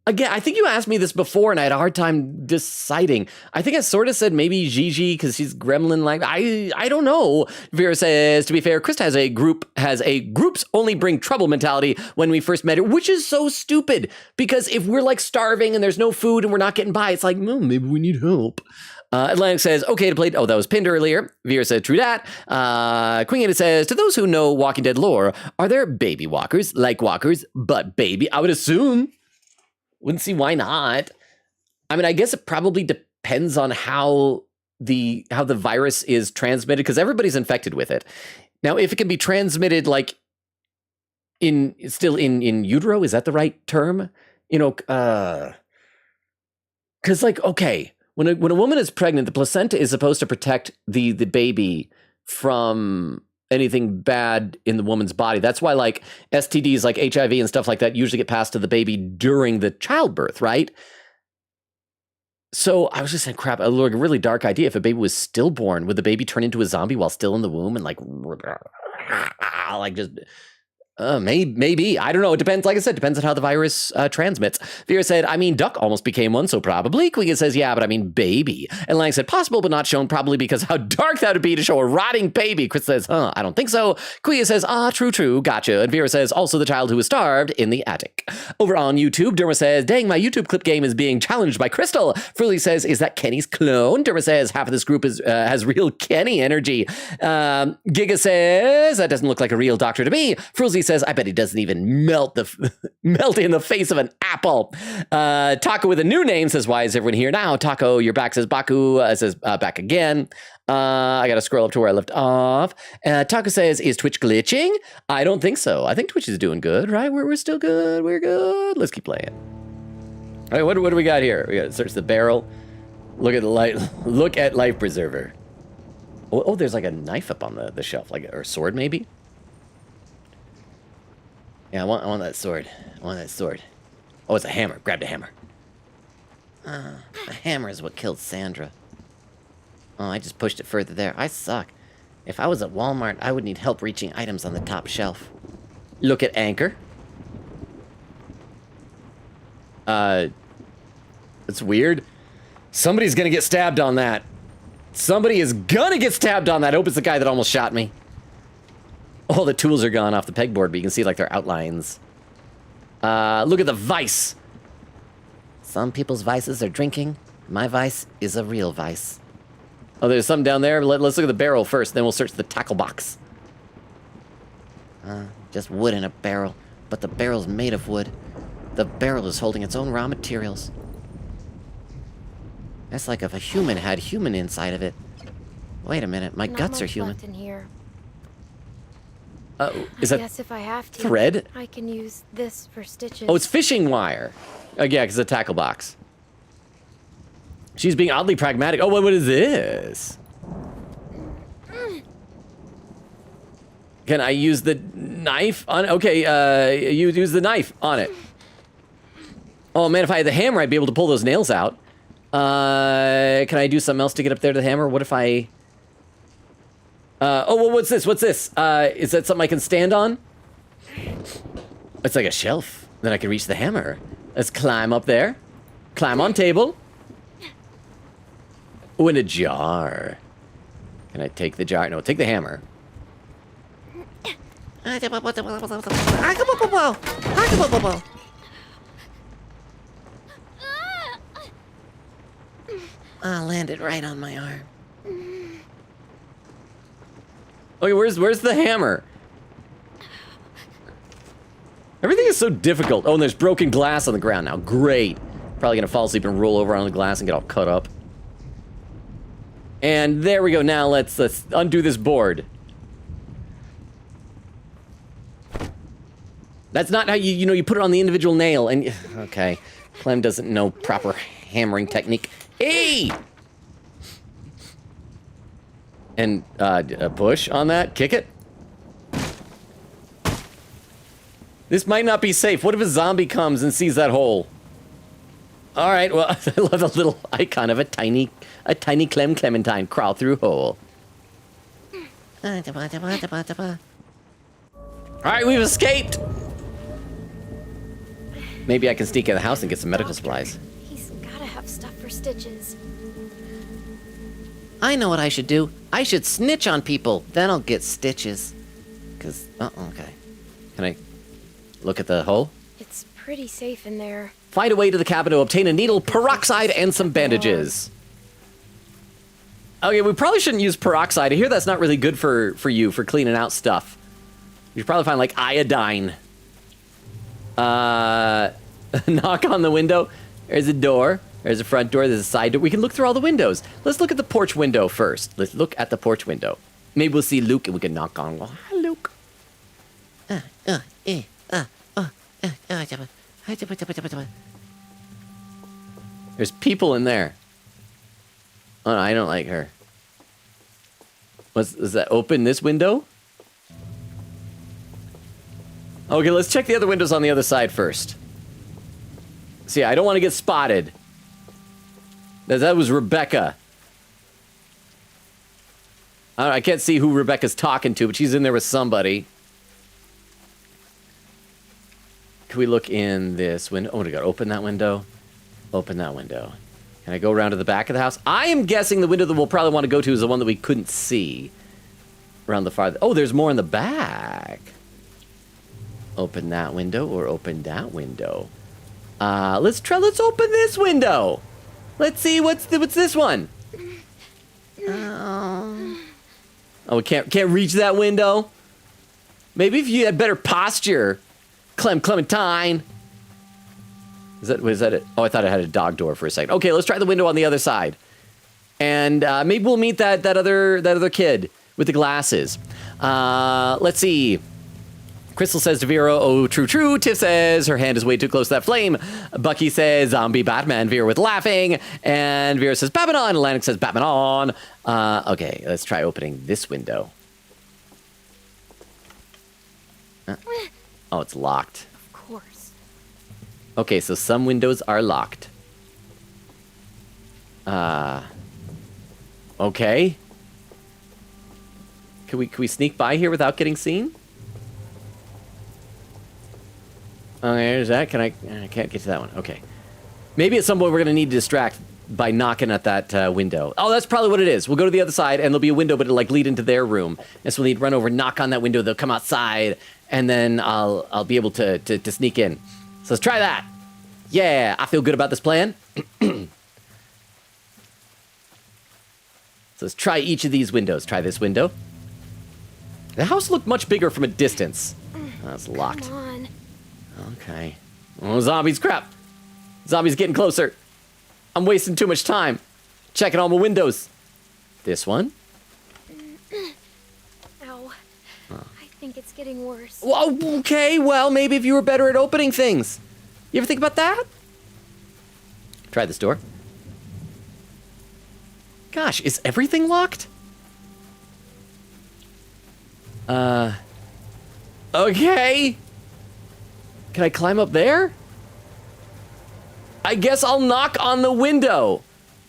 Again, I think you asked me this before and I had a hard time deciding. I think I sort of said maybe Gigi because she's gremlin-like. I don't know. Vera says, to be fair, Krista has a groups only bring trouble mentality when we first met her, which is so stupid because if we're like starving and there's no food and we're not getting by, it's like, maybe we need help. Atlantic says, okay to play. Oh, that was pinned earlier. Vera said, true that. Queen Ada says, to those who know Walking Dead lore, are there baby walkers, like walkers, but baby? I would assume. Wouldn't see why not. I mean, I guess it probably depends on how the virus is transmitted, because everybody's infected with it. Now, if it can be transmitted like in utero, is that the right term? You know, because like, okay, when a woman is pregnant, the placenta is supposed to protect the baby from anything bad in the woman's body. That's why like STDs like HIV and stuff like that usually get passed to the baby during the childbirth, right? So I was just saying, crap, a really dark idea. If a baby was stillborn, would the baby turn into a zombie while still in the womb and like just... maybe. I don't know. It depends. Like I said, depends on how the virus transmits. Vera said, I mean, duck almost became one, so probably. Queen says, yeah, but I mean, baby. And Lang said, possible, but not shown, probably because how dark that would be to show a rotting baby. Chris says, I don't think so. Queen says, true, gotcha. And Vera says, also the child who was starved in the attic. Over on YouTube, Derma says, dang, my YouTube clip game is being challenged by Crystal. Frilly says, is that Kenny's clone? Derma says, half of this group has real Kenny energy. Giga says, that doesn't look like a real doctor to me. Frilzy says, I bet he doesn't even melt in the face of an apple. Taco with a new name says, why is everyone here now? Taco, you're back, says Baku, says back again. I gotta scroll up to where I left off. Taco says, is Twitch glitching? I don't think so. I think Twitch is doing good, right? We're still good. We're good. Let's keep playing. All right, what do we got here? We gotta search the barrel. Look at the light. Look at life preserver. Oh, there's like a knife up on the shelf, like or a sword maybe. Yeah, I want that sword. I want that sword. Oh, it's a hammer. Grab the hammer. The hammer is what killed Sandra. Oh, I just pushed it further there. I suck. If I was at Walmart, I would need help reaching items on the top shelf. Look at Anchor. It's weird. Somebody's gonna get stabbed on that. Somebody is gonna get stabbed on that. I hope it's the guy that almost shot me. All the tools are gone off the pegboard, but you can see like their outlines. Look at the vice. Some people's vices are drinking. My vice is a real vice. Oh, there's something down there. Let's look at the barrel first, then we'll search the tackle box. Just wood in a barrel, but the barrel's made of wood. The barrel is holding its own raw materials. That's like if a human had human inside of it. Wait a minute, my guts are human. Left in here. Is that I guess if I have to, thread? I can use this for stitches. Oh, it's fishing wire. Oh, yeah, because it's a tackle box. She's being oddly pragmatic. Oh, what is this? Can I use the knife on it? Okay, you use the knife on it. Oh, man, if I had the hammer, I'd be able to pull those nails out. Can I do something else to get up there to the hammer? What if I... oh, well, what's this? What's this? Is that something I can stand on? It's like a shelf. Then I can reach the hammer. Let's climb up there. Climb on table. Oh, in a jar. Can I take the jar? No, take the hammer. I landed right on my arm. Okay, where's the hammer? Everything is so difficult. Oh, and there's broken glass on the ground now. Great. Probably gonna fall asleep and roll over on the glass and get all cut up. And there we go. Now let's undo this board. That's not how you put it on the individual nail. And okay, Clem doesn't know proper hammering technique. Hey! And a push on that. Kick it. This might not be safe. What if a zombie comes and sees that hole? All right. Well, I love the little icon of a tiny Clementine crawl through hole. All right, we've escaped. Maybe I can sneak in the house and get some medical supplies. He's gotta have stuff for stitches. I know what I should do. I should snitch on people. Then I'll get stitches. Okay. Can I look at the hole? It's pretty safe in there. Find a way to the cabin to obtain a needle, peroxide, and some bandages. Okay, we probably shouldn't use peroxide. I hear that's not really good for you, for cleaning out stuff. You should probably find, like, iodine. Knock on the window. There's a door. There's a front door. There's a side door. We can look through all the windows. Let's look at the porch window first. Let's look at the porch window. Maybe we'll see Luke and we can knock on him. Hi, Luke. There's people in there. Oh, no, I don't like her. Is that open this window? Okay, let's check the other windows on the other side first. See, I don't want to get spotted. That was Rebecca. I can't see who Rebecca's talking to, but she's in there with somebody. Can we look in this window? Oh my god, open that window. Open that window. Can I go around to the back of the house? I am guessing the window that we'll probably want to go to is the one that we couldn't see. Around the far... Oh, there's more in the back. Open that window or open that window. Let's open this window. Let's see what's this one. Oh, we can't reach that window. Maybe if you had better posture, Clementine. Was that it? Oh, I thought it had a dog door for a second. Okay, let's try the window on the other side, and maybe we'll meet that other kid with the glasses. Let's see. Crystal says to Vera, oh, true, true. Tiff says her hand is way too close to that flame. Bucky says, zombie Batman. Vera with laughing. And Vera says, Batman on. Atlantic says, Batman on. Okay, let's try opening this window. Oh, it's locked. Of course. Okay, so some windows are locked. Okay. Can we sneak by here without getting seen? Okay, there's that. I can't get to that one. Okay. Maybe at some point we're going to need to distract by knocking at that window. Oh, that's probably what it is. We'll go to the other side, and there'll be a window, but it'll, like, lead into their room. And so we'll need to run over, knock on that window, they'll come outside, and then I'll be able to sneak in. So let's try that. Yeah, I feel good about this plan. So let's try each of these windows. Try this window. The house looked much bigger from a distance. Oh, it's locked. Come on. Okay. Oh, zombies, crap. Zombies getting closer. I'm wasting too much time checking all my windows. This one. Ow. I think it's getting worse. Well, okay, well, maybe if you were better at opening things. You ever think about that? Try this door. Gosh, is everything locked? Okay. Can I climb up there? I guess I'll knock on the window.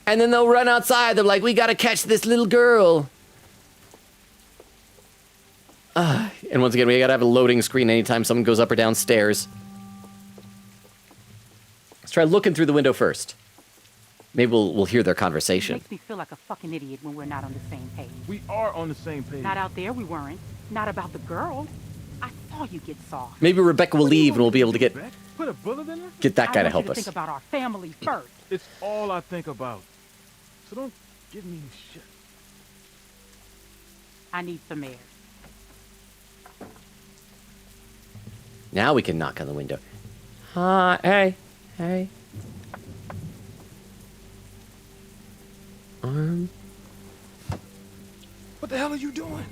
And then they'll run outside. They're like, we gotta catch this little girl. And once again, we gotta have a loading screen anytime someone goes up or down stairs. Let's try looking through the window first. Maybe we'll hear their conversation. It makes me feel like a fucking idiot when we're not on the same page. We are on the same page. Not out there, we weren't. Not about the girl. I saw you get soft. Maybe Rebecca will leave and we'll be able to get Put a bullet in her? that guy to help I want you to us. think about our family first. It's all I think about. So don't give me shit. I need some air. Now we can knock on the window. Hey. What the hell are you doing?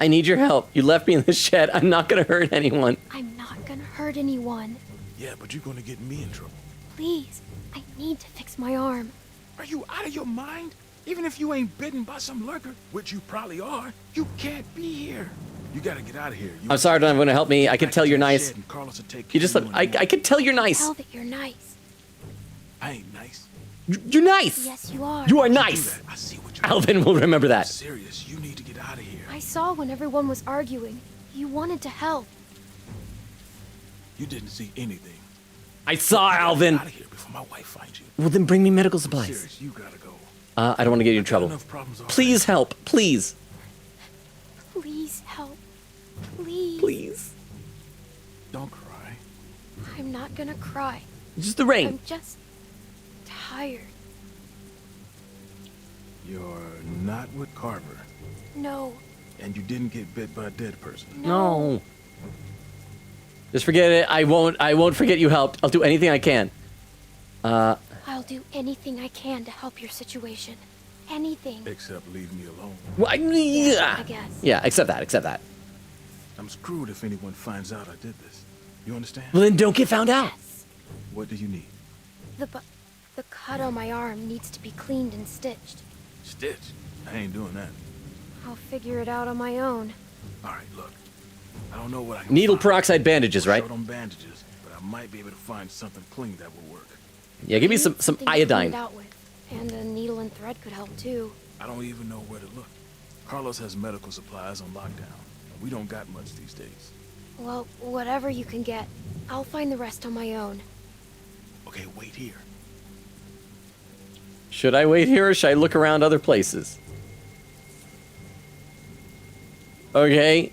I need your help. You left me in the shed. I'm not gonna hurt anyone. I'm not gonna hurt anyone. Yeah, but you're gonna get me in trouble. Please, I need to fix my arm. Are you out of your mind? Even if you ain't bitten by some lurker, which you probably are, you can't be here. You gotta get out of here. I'm sorry, don't want to help me. I can tell you're nice. You just I can tell you're nice. Tell that you're nice. I ain't nice. You're nice. Yes, you are. You are nice. I see what you're Alvin will remember that. serious. You need to get out of here. I saw when everyone was arguing. You wanted to help. You didn't see anything. I saw Alvin. Get out of here before my wife finds you. Well, then bring me medical supplies. Serious, you gotta go. I don't want to get you in trouble. Please help. Please. Please help. Please. Please. Don't cry. I'm not gonna cry. Just the rain. I'm just tired. You're not with Carver. No. And you didn't get bit by a dead person. No. Just forget it. I won't forget you helped. I'll do anything I can. I'll do anything I can to help your situation. Anything. Except leave me alone. Well, yeah. I guess. Yeah, accept that. I'm screwed if anyone finds out I did this. You understand? Well, then don't get found out. What do you need? The cut on my arm needs to be cleaned and stitched. Stitch? I ain't doing that. I'll figure it out on my own. All right, look. I don't know what I can Needle find. peroxide bandages, right? Short on bandages, but I might be able to find something clean that will work. Yeah, give me some Something to iodine. clean it out with. And a needle and thread could help too. I don't even know where to look. Carlos has medical supplies on lockdown. We don't got much these days. Well, whatever you can get. I'll find the rest on my own. Okay, wait here. Should I wait here or should I look around other places? Okay.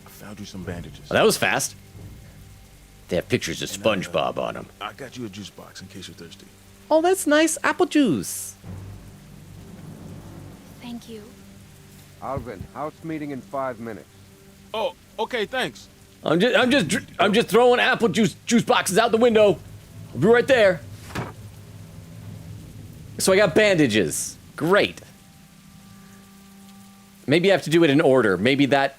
I found you some bandages. Well, that was fast. They have pictures of SpongeBob on them. I got you a juice box in case you're thirsty. Oh, that's nice. Apple juice. Thank you. Alvin, house meeting in 5 minutes. Oh, okay, thanks. I'm just throwing apple juice boxes out the window. I'll be right there. So I got bandages. Great. Maybe I have to do it in order. Maybe that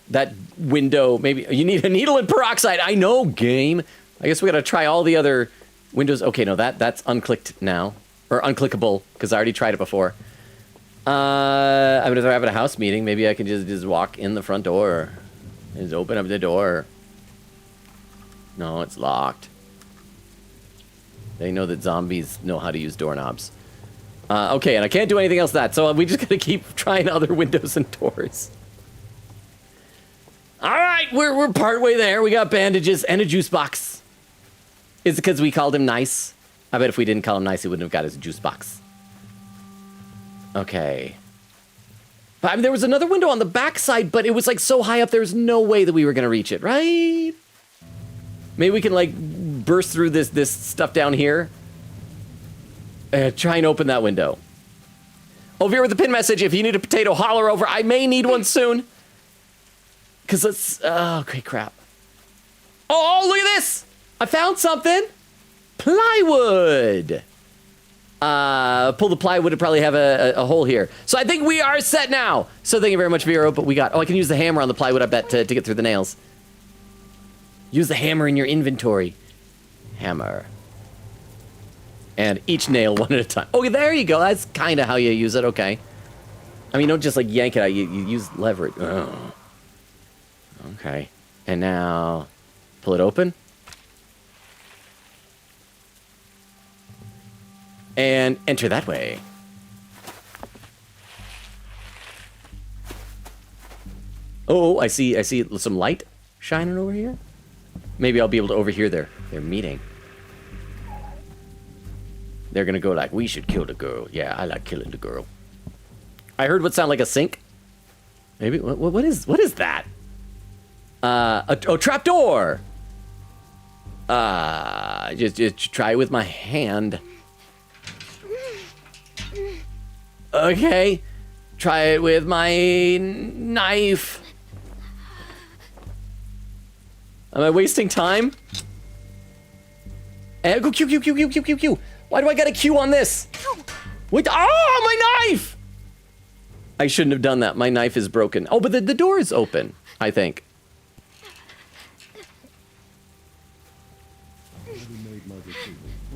window, maybe you need a needle and peroxide. I know, game. I guess we gotta try all the other windows. Okay, no, that's unclicked now. Or unclickable, because I already tried it before. I mean, if I'm having a house meeting, maybe I can just walk in the front door. Just open up the door. No, it's locked. They know that zombies know how to use doorknobs. Okay, and I can't do anything else that, so we just gotta keep trying other windows and doors. Alright, we're partway there. We got bandages and a juice box. Is it because we called him nice? I bet if we didn't call him nice, he wouldn't have got his juice box. Okay. But I mean, there was another window on the backside, but it was like so high up, there was no way that we were gonna reach it, right? Maybe we can like burst through this stuff down here. Try and open that window. Over here with the pin message, if you need a potato, holler over. I may need one soon. Because let's... Oh, great crap. Oh, look at this! I found something! Plywood! Pull the plywood to probably have a hole here. So I think we are set now. So thank you very much, Vero. But we got... Oh, I can use the hammer on the plywood, I bet, to get through the nails. Use the hammer in your inventory. Hammer. And each nail one at a time. Oh, there you go. That's kind of how you use it. Okay. I mean, don't just like yank it out. You use leverage. Oh. Okay. And now pull it open. And enter that way. Oh, I see some light shining over here. Maybe I'll be able to overhear their meeting. They're gonna go like, we should kill the girl. Yeah, I like killing the girl. I heard what sounded like a sink. Maybe, what is that? A trapdoor. Just try with my hand. Okay. Try it with my knife. Am I wasting time? And go Q. Why do I got a Q on this? Wait, oh, my knife! I shouldn't have done that. My knife is broken. Oh, but the door is open, I think.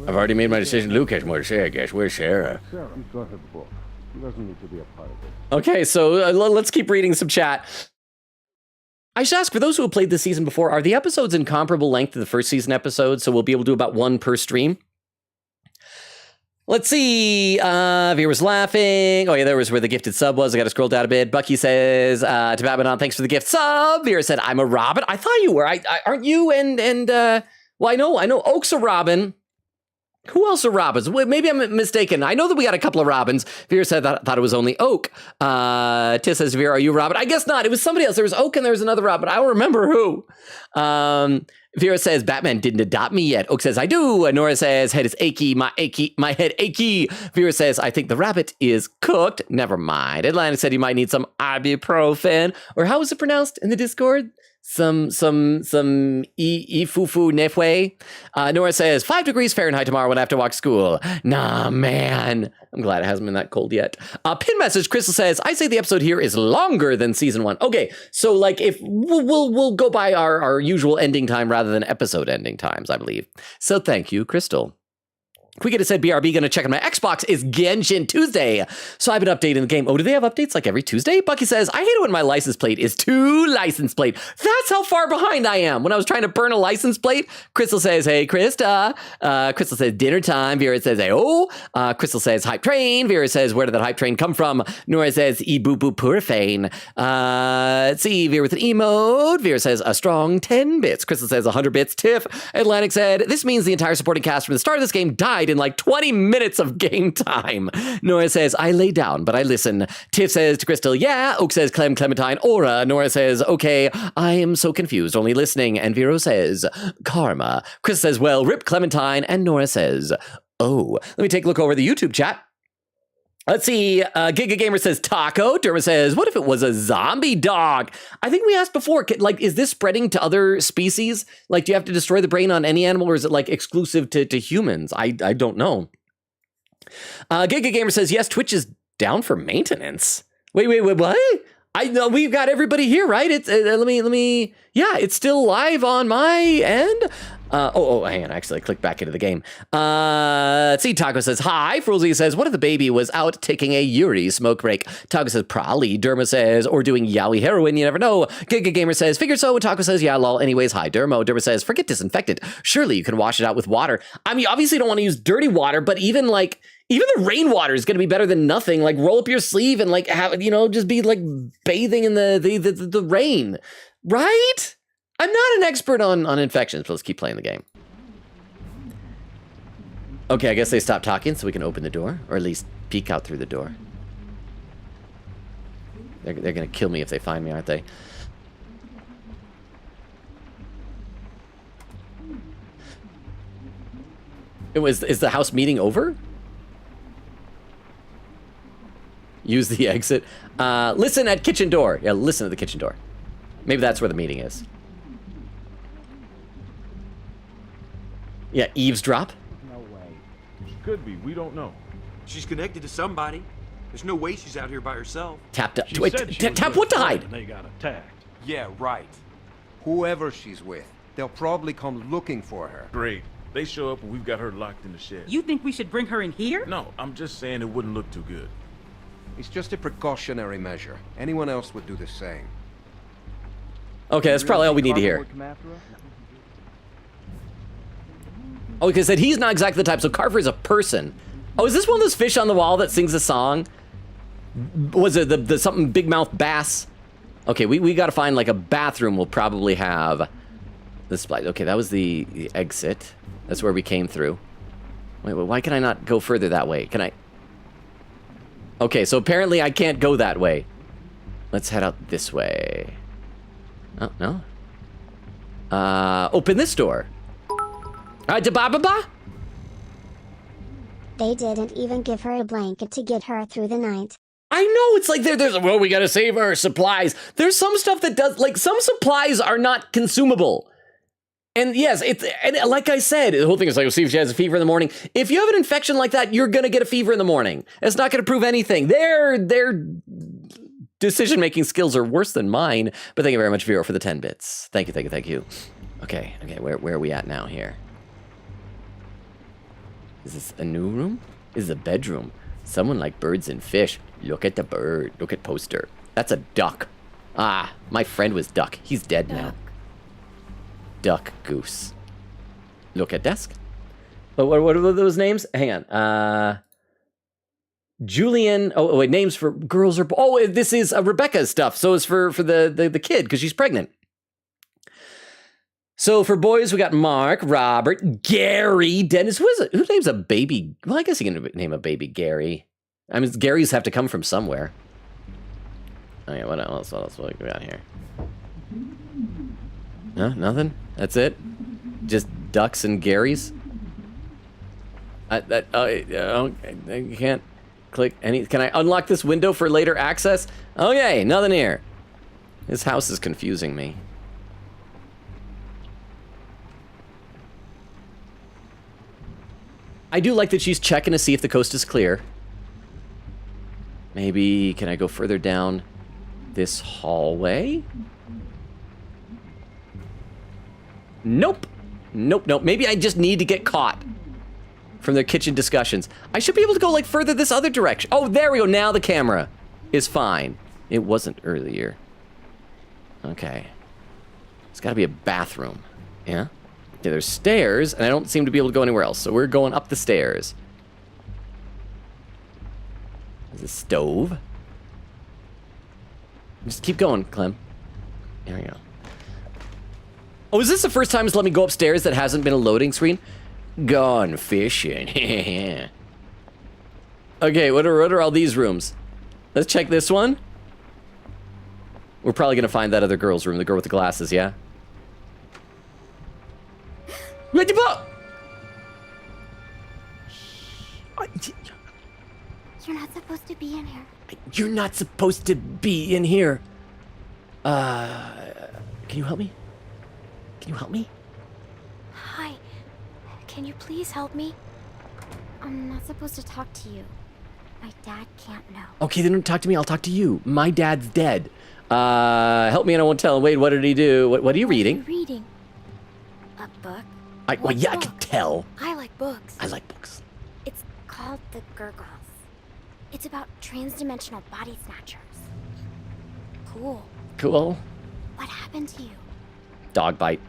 I've already made my decision. Luke has more to say, I guess. Where's Sarah? Sarah, she's got her book. She doesn't need to be a part of it. Okay, so let's keep reading some chat. I should ask, for those who have played this season before, are the episodes in comparable length to the first season episodes? So we'll be able to do about one per stream? Let's see. Viewers laughing. Oh, yeah, there was where the gifted sub was. I got to scroll down a bit. Bucky says, to Babadon, thanks for the gift sub. Vera said, I'm a Robin. I thought you were. Aren't you? Well, I know Oak's a Robin. Who else are Robins? Maybe I'm mistaken. I know that we got a couple of Robins. Vera said that thought it was only Oak. Tiss says, Vera, are you Robin? I guess not. It was somebody else. There was Oak and there was another Robin. I don't remember who. Vera says, Batman didn't adopt me yet. Oak says, I do. Nora says, head is achy, my head achy. Vera says, I think the rabbit is cooked. Never mind. Atlantic said he might need some ibuprofen. Or how was it pronounced in the Discord? Some ifufu nefwe. Nora says 5 degrees Fahrenheit tomorrow when I have to walk to school. Nah, man. I'm glad it hasn't been that cold yet. Pin message. Crystal says, I say the episode here is longer than season 1. Okay, so like if we'll go by our usual ending time rather than episode ending times, I believe. So thank you, Crystal. Quick it said BRB gonna check on my Xbox is Genshin Tuesday. So I've been updating the game. Oh, do they have updates like every Tuesday? Bucky says, I hate it when my license plate is 2 license plate. That's how far behind I am. When I was trying to burn a license plate, Crystal says, hey, Krista. Crystal says, dinner time. Vera says, hey, oh. Crystal says, hype train. Vera says, where did that hype train come from? Nora says, e-boo-boo purifane. Let's see, Vera with an emote. Vera says, a strong 10 bits. Crystal says, 100 bits. Tiff. Atlantic said, this means the entire supporting cast from the start of this game died in like 20 minutes of game time. Nora says, I lay down, but I listen. Tiff says to Crystal, yeah. Oak says, Clementine, Aura. Nora says, okay, I am so confused, only listening. And Vero says, karma. Chris says, well, rip Clementine. And Nora says, oh. Let me take a look over the YouTube chat. Let's see. Giga Gamer says taco. Derma says, what if it was a zombie dog? I think we asked before, like, is this spreading to other species? Like, do you have to destroy the brain on any animal or is it like exclusive to humans? I don't know. Giga Gamer says, yes, Twitch is down for maintenance. Wait, what? I know we've got everybody here, right? It's let me. Yeah, it's still live on my end. Hang on. Actually, I clicked back into the game. Let's see. Taco says, hi. Frolzy says, what if the baby was out taking a Yuri smoke break? Taco says, probably. Derma says, or doing yaoi heroin. You never know. Giga Gamer says, figure so. And Taco says, yeah, lol. Anyways, hi, Dermo. Derma says, forget disinfectant. Surely you can wash it out with water. I mean, obviously you don't want to use dirty water, but even the rainwater is going to be better than nothing. Like, roll up your sleeve and like have, just be like bathing in the rain, right? I'm not an expert on infections, but let's keep playing the game. Okay, I guess they stopped talking so we can open the door, or at least peek out through the door. They're going to kill me if they find me, aren't they? Is the house meeting over? Use the exit. Listen at kitchen door. Yeah, listen at the kitchen door. Maybe that's where the meeting is. Yeah, eavesdrop. No way. She could be. We don't know. She's connected to somebody. There's no way she's out here by herself. Tap what to hide? They got attacked. Yeah, right. Whoever she's with, they'll probably come looking for her. Great. They show up and we've got her locked in the shed. You think we should bring her in here? No, I'm just saying it wouldn't look too good. It's just a precautionary measure. Anyone else would do the same. Okay, that's probably all we need to hear. Oh, because said he's not exactly the type. So Carver is a person. Oh, is this one of those fish on the wall that sings a song? Was it the something big mouth bass? Okay, we got to find like a bathroom. We'll probably have this. Okay, that was the exit. That's where we came through. Wait, why can I not go further that way? Can I? Okay, so apparently I can't go that way. Let's head out this way. Oh, no. Open this door. They didn't even give her a blanket to get her through the night. I know, it's like there's well, we gotta save our supplies. There's some stuff that does, like, some supplies are not consumable. And yes, and like I said, the whole thing is like, we'll see if she has a fever in the morning. If you have an infection like that, you're gonna get a fever in the morning. It's not gonna prove anything. decision-making skills are worse than mine. But thank you very much, Vero, for the 10 bits. Thank you, thank you, thank you. Okay, where are we at now here? Is this a new room? This is a bedroom. Someone like birds and fish. Look at the bird. Look at poster. That's a duck. Ah, my friend was Duck. He's dead now. Duck Goose. Look at desk. What are those names? Hang on. Julian. Oh wait, names for girls are. Oh, this is Rebecca's stuff. So it's for the kid because she's pregnant. So for boys, we got Mark, Robert, Gary, Dennis. Who names a baby? Well, I guess you can name a baby Gary. I mean, Garys have to come from somewhere. Oh yeah, what else? What we got here? No, nothing. That's it. Just ducks and Garys. I can't click any. Can I unlock this window for later access? Okay, nothing here. This house is confusing me. I do like that she's checking to see if the coast is clear. Maybe, can I go further down this hallway? Nope. Nope. Maybe I just need to get caught from their kitchen discussions. I should be able to go like further this other direction. Oh, there we go. Now the camera is fine. It wasn't earlier. Okay. It's got to be a bathroom. Yeah? Okay, there's stairs, and I don't seem to be able to go anywhere else, so we're going up the stairs. There's a stove. Just keep going, Clem. There we go. Oh, is this the first time it's let me go upstairs that hasn't been a loading screen? Gone fishing. Okay, what are all these rooms? Let's check this one. We're probably gonna find that other girl's room, the girl with the glasses, yeah? You're not supposed to be in here. You're not supposed to be in here. Can you help me? Can you help me? Hi. Can you please help me? I'm not supposed to talk to you. My dad can't know. Okay, then don't talk to me. I'll talk to you. My dad's dead. Help me and I won't tell him. Wait, what did he do? What are you reading? What are you reading? A book? Well, yeah, I can tell. I like books. I like books. It's called The Gurgles. It's about transdimensional body snatchers. Cool. Cool. What happened to you? Dog bite.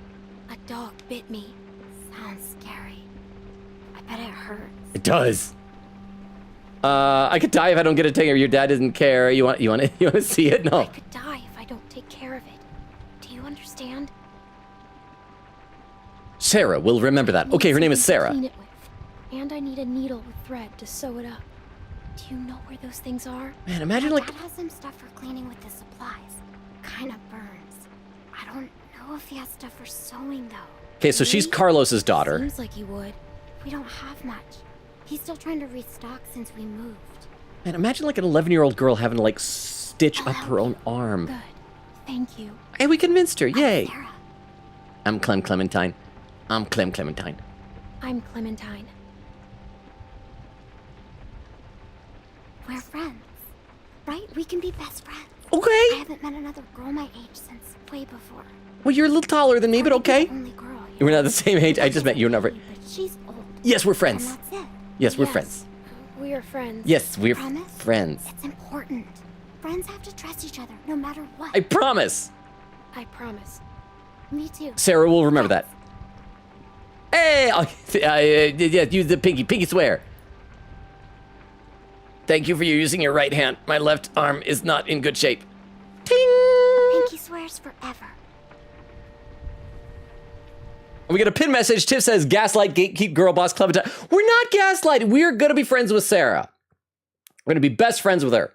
A dog bit me. Sounds scary. I bet it hurts. It does. I could die if I don't get it taken. Your dad doesn't care. You want to see it? No. I could die if I don't take care of it. Do you understand? Sarah will remember that. Okay, her name is Sarah. Clean it with. And I need a needle with thread to sew it up. Do you know where those things are? Man, imagine My like. dad has some stuff for cleaning with the supplies. Kind of burns. I don't know if he has stuff for sewing though. Okay, so she's Carlos's daughter. Seems like he would. We don't have much. He's still trying to restock since we moved. Man, imagine like an 11-year-old girl having to like stitch up her own arm. Good. Thank you. Hey, we convinced her. Yay. Sarah. I'm Clem Clementine. I'm Clem Clementine. I'm Clementine. We're friends. Right? We can be best friends. Okay. I haven't met another girl my age since way before. Well, you're a little taller than me, but okay. Only girl. We're not the same age. I just met you. Never. But she's old. Yes, we're friends. And that's it. Yes, we're friends. We are friends. Yes, we're Promise? friends. It's important. Friends have to trust each other, no matter what. I promise. I promise. Me too. Sarah will remember that. Hey, yeah, use the pinky. Pinky swear. Thank you for using your right hand. My left arm is not in good shape. Ting! Pinky swears forever. We get a pin message. Tiff says, gaslight, gatekeep, girl boss, Clementine. We're not gaslighting. We are going to be friends with Sarah. We're going to be best friends with her.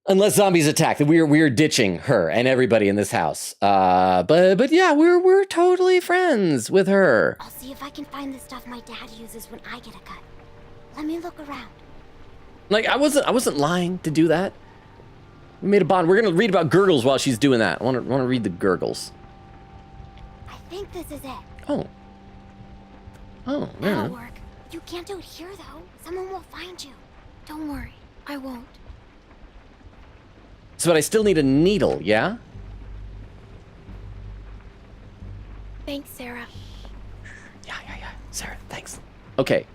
Unless zombies attack, we are ditching her and everybody in this house. But yeah, we're totally friends with her. I'll see if I can find the stuff my dad uses when I get a cut. Let me look around. Like I wasn't lying to do that. We made a bond. We're gonna read about gurgles while she's doing that. I want to read the gurgles. I think this is it. Oh, yeah. That'll work. You can't do it here though. Someone will find you. Don't worry, I won't. So, but I still need a needle, yeah? Thanks, Sarah. Yeah. Sarah, thanks. Okay.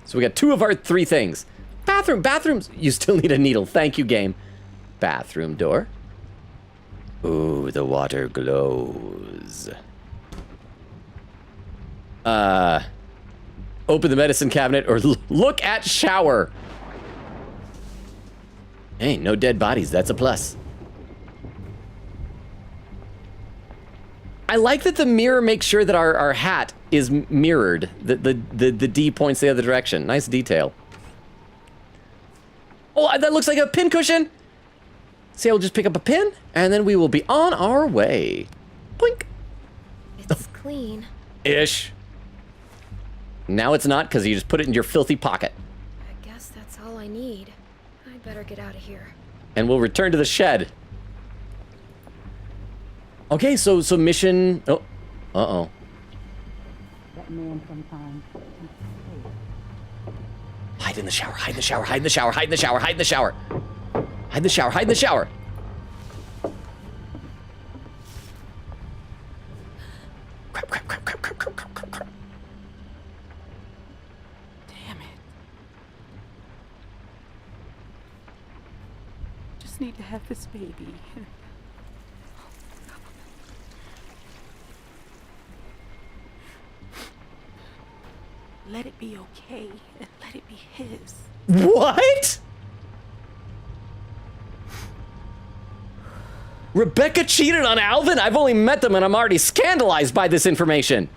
So we got 2 of our 3 things. Bathrooms. You still need a needle. Thank you, game. Bathroom door. Ooh, the water glows. Open the medicine cabinet or look at shower. Hey, no dead bodies. That's a plus. I like that the mirror makes sure that our hat is mirrored. The D points the other direction. Nice detail. Oh, that looks like a pin cushion. See, I'll just pick up a pin, and then we will be on our way. Boink. It's clean. Ish. Now it's not, because you just put it in your filthy pocket. I guess that's all I need. I better get out of here. And we'll return to the shed. Okay, so mission... Oh. Uh-oh. That man sometimes... Hide in the shower, hide in the shower, hide in the shower, hide in the shower, hide in the shower. Hide in the shower, hide in the shower. Crap. Damn it. Just need to have this baby. Let it be okay. Let it be his. What? Rebecca cheated on Alvin? I've only met them and I'm already scandalized by this information.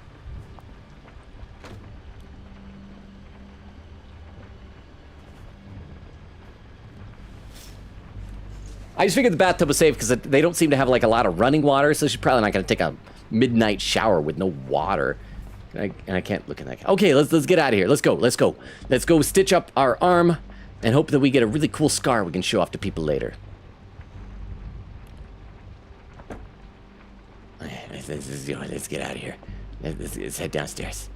I just figured the bathtub was safe because they don't seem to have like a lot of running water, so she's probably not going to take a midnight shower with no water. And I can't look in that. Okay, let's get out of here. Let's go stitch up our arm and hope that we get a really cool scar we can show off to people later. Let's get out of here. Let's head downstairs.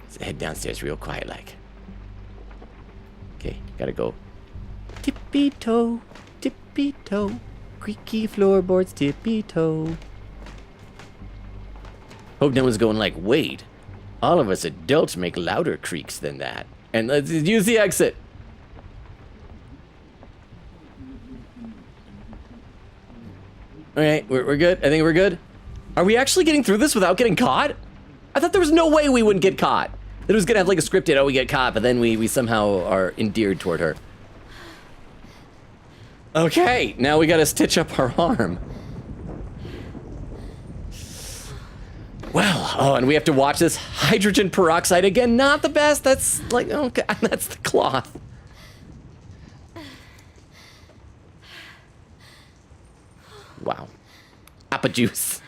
Let's head downstairs real quiet like. Okay, gotta go. Tippy-toe, creaky floorboards, tippy-toe. Hope no one's going like, wait, all of us adults make louder creaks than that. And let's use the exit. All right, we're good. I think we're good. Are we actually getting through this without getting caught? I thought there was no way we wouldn't get caught. That it was gonna have like a scripted, oh, we get caught, but then we somehow are endeared toward her. Okay, now we gotta stitch up our arm. Well, oh, and we have to watch this hydrogen peroxide again. Not the best. That's like, okay, that's the cloth. Wow. Apple juice.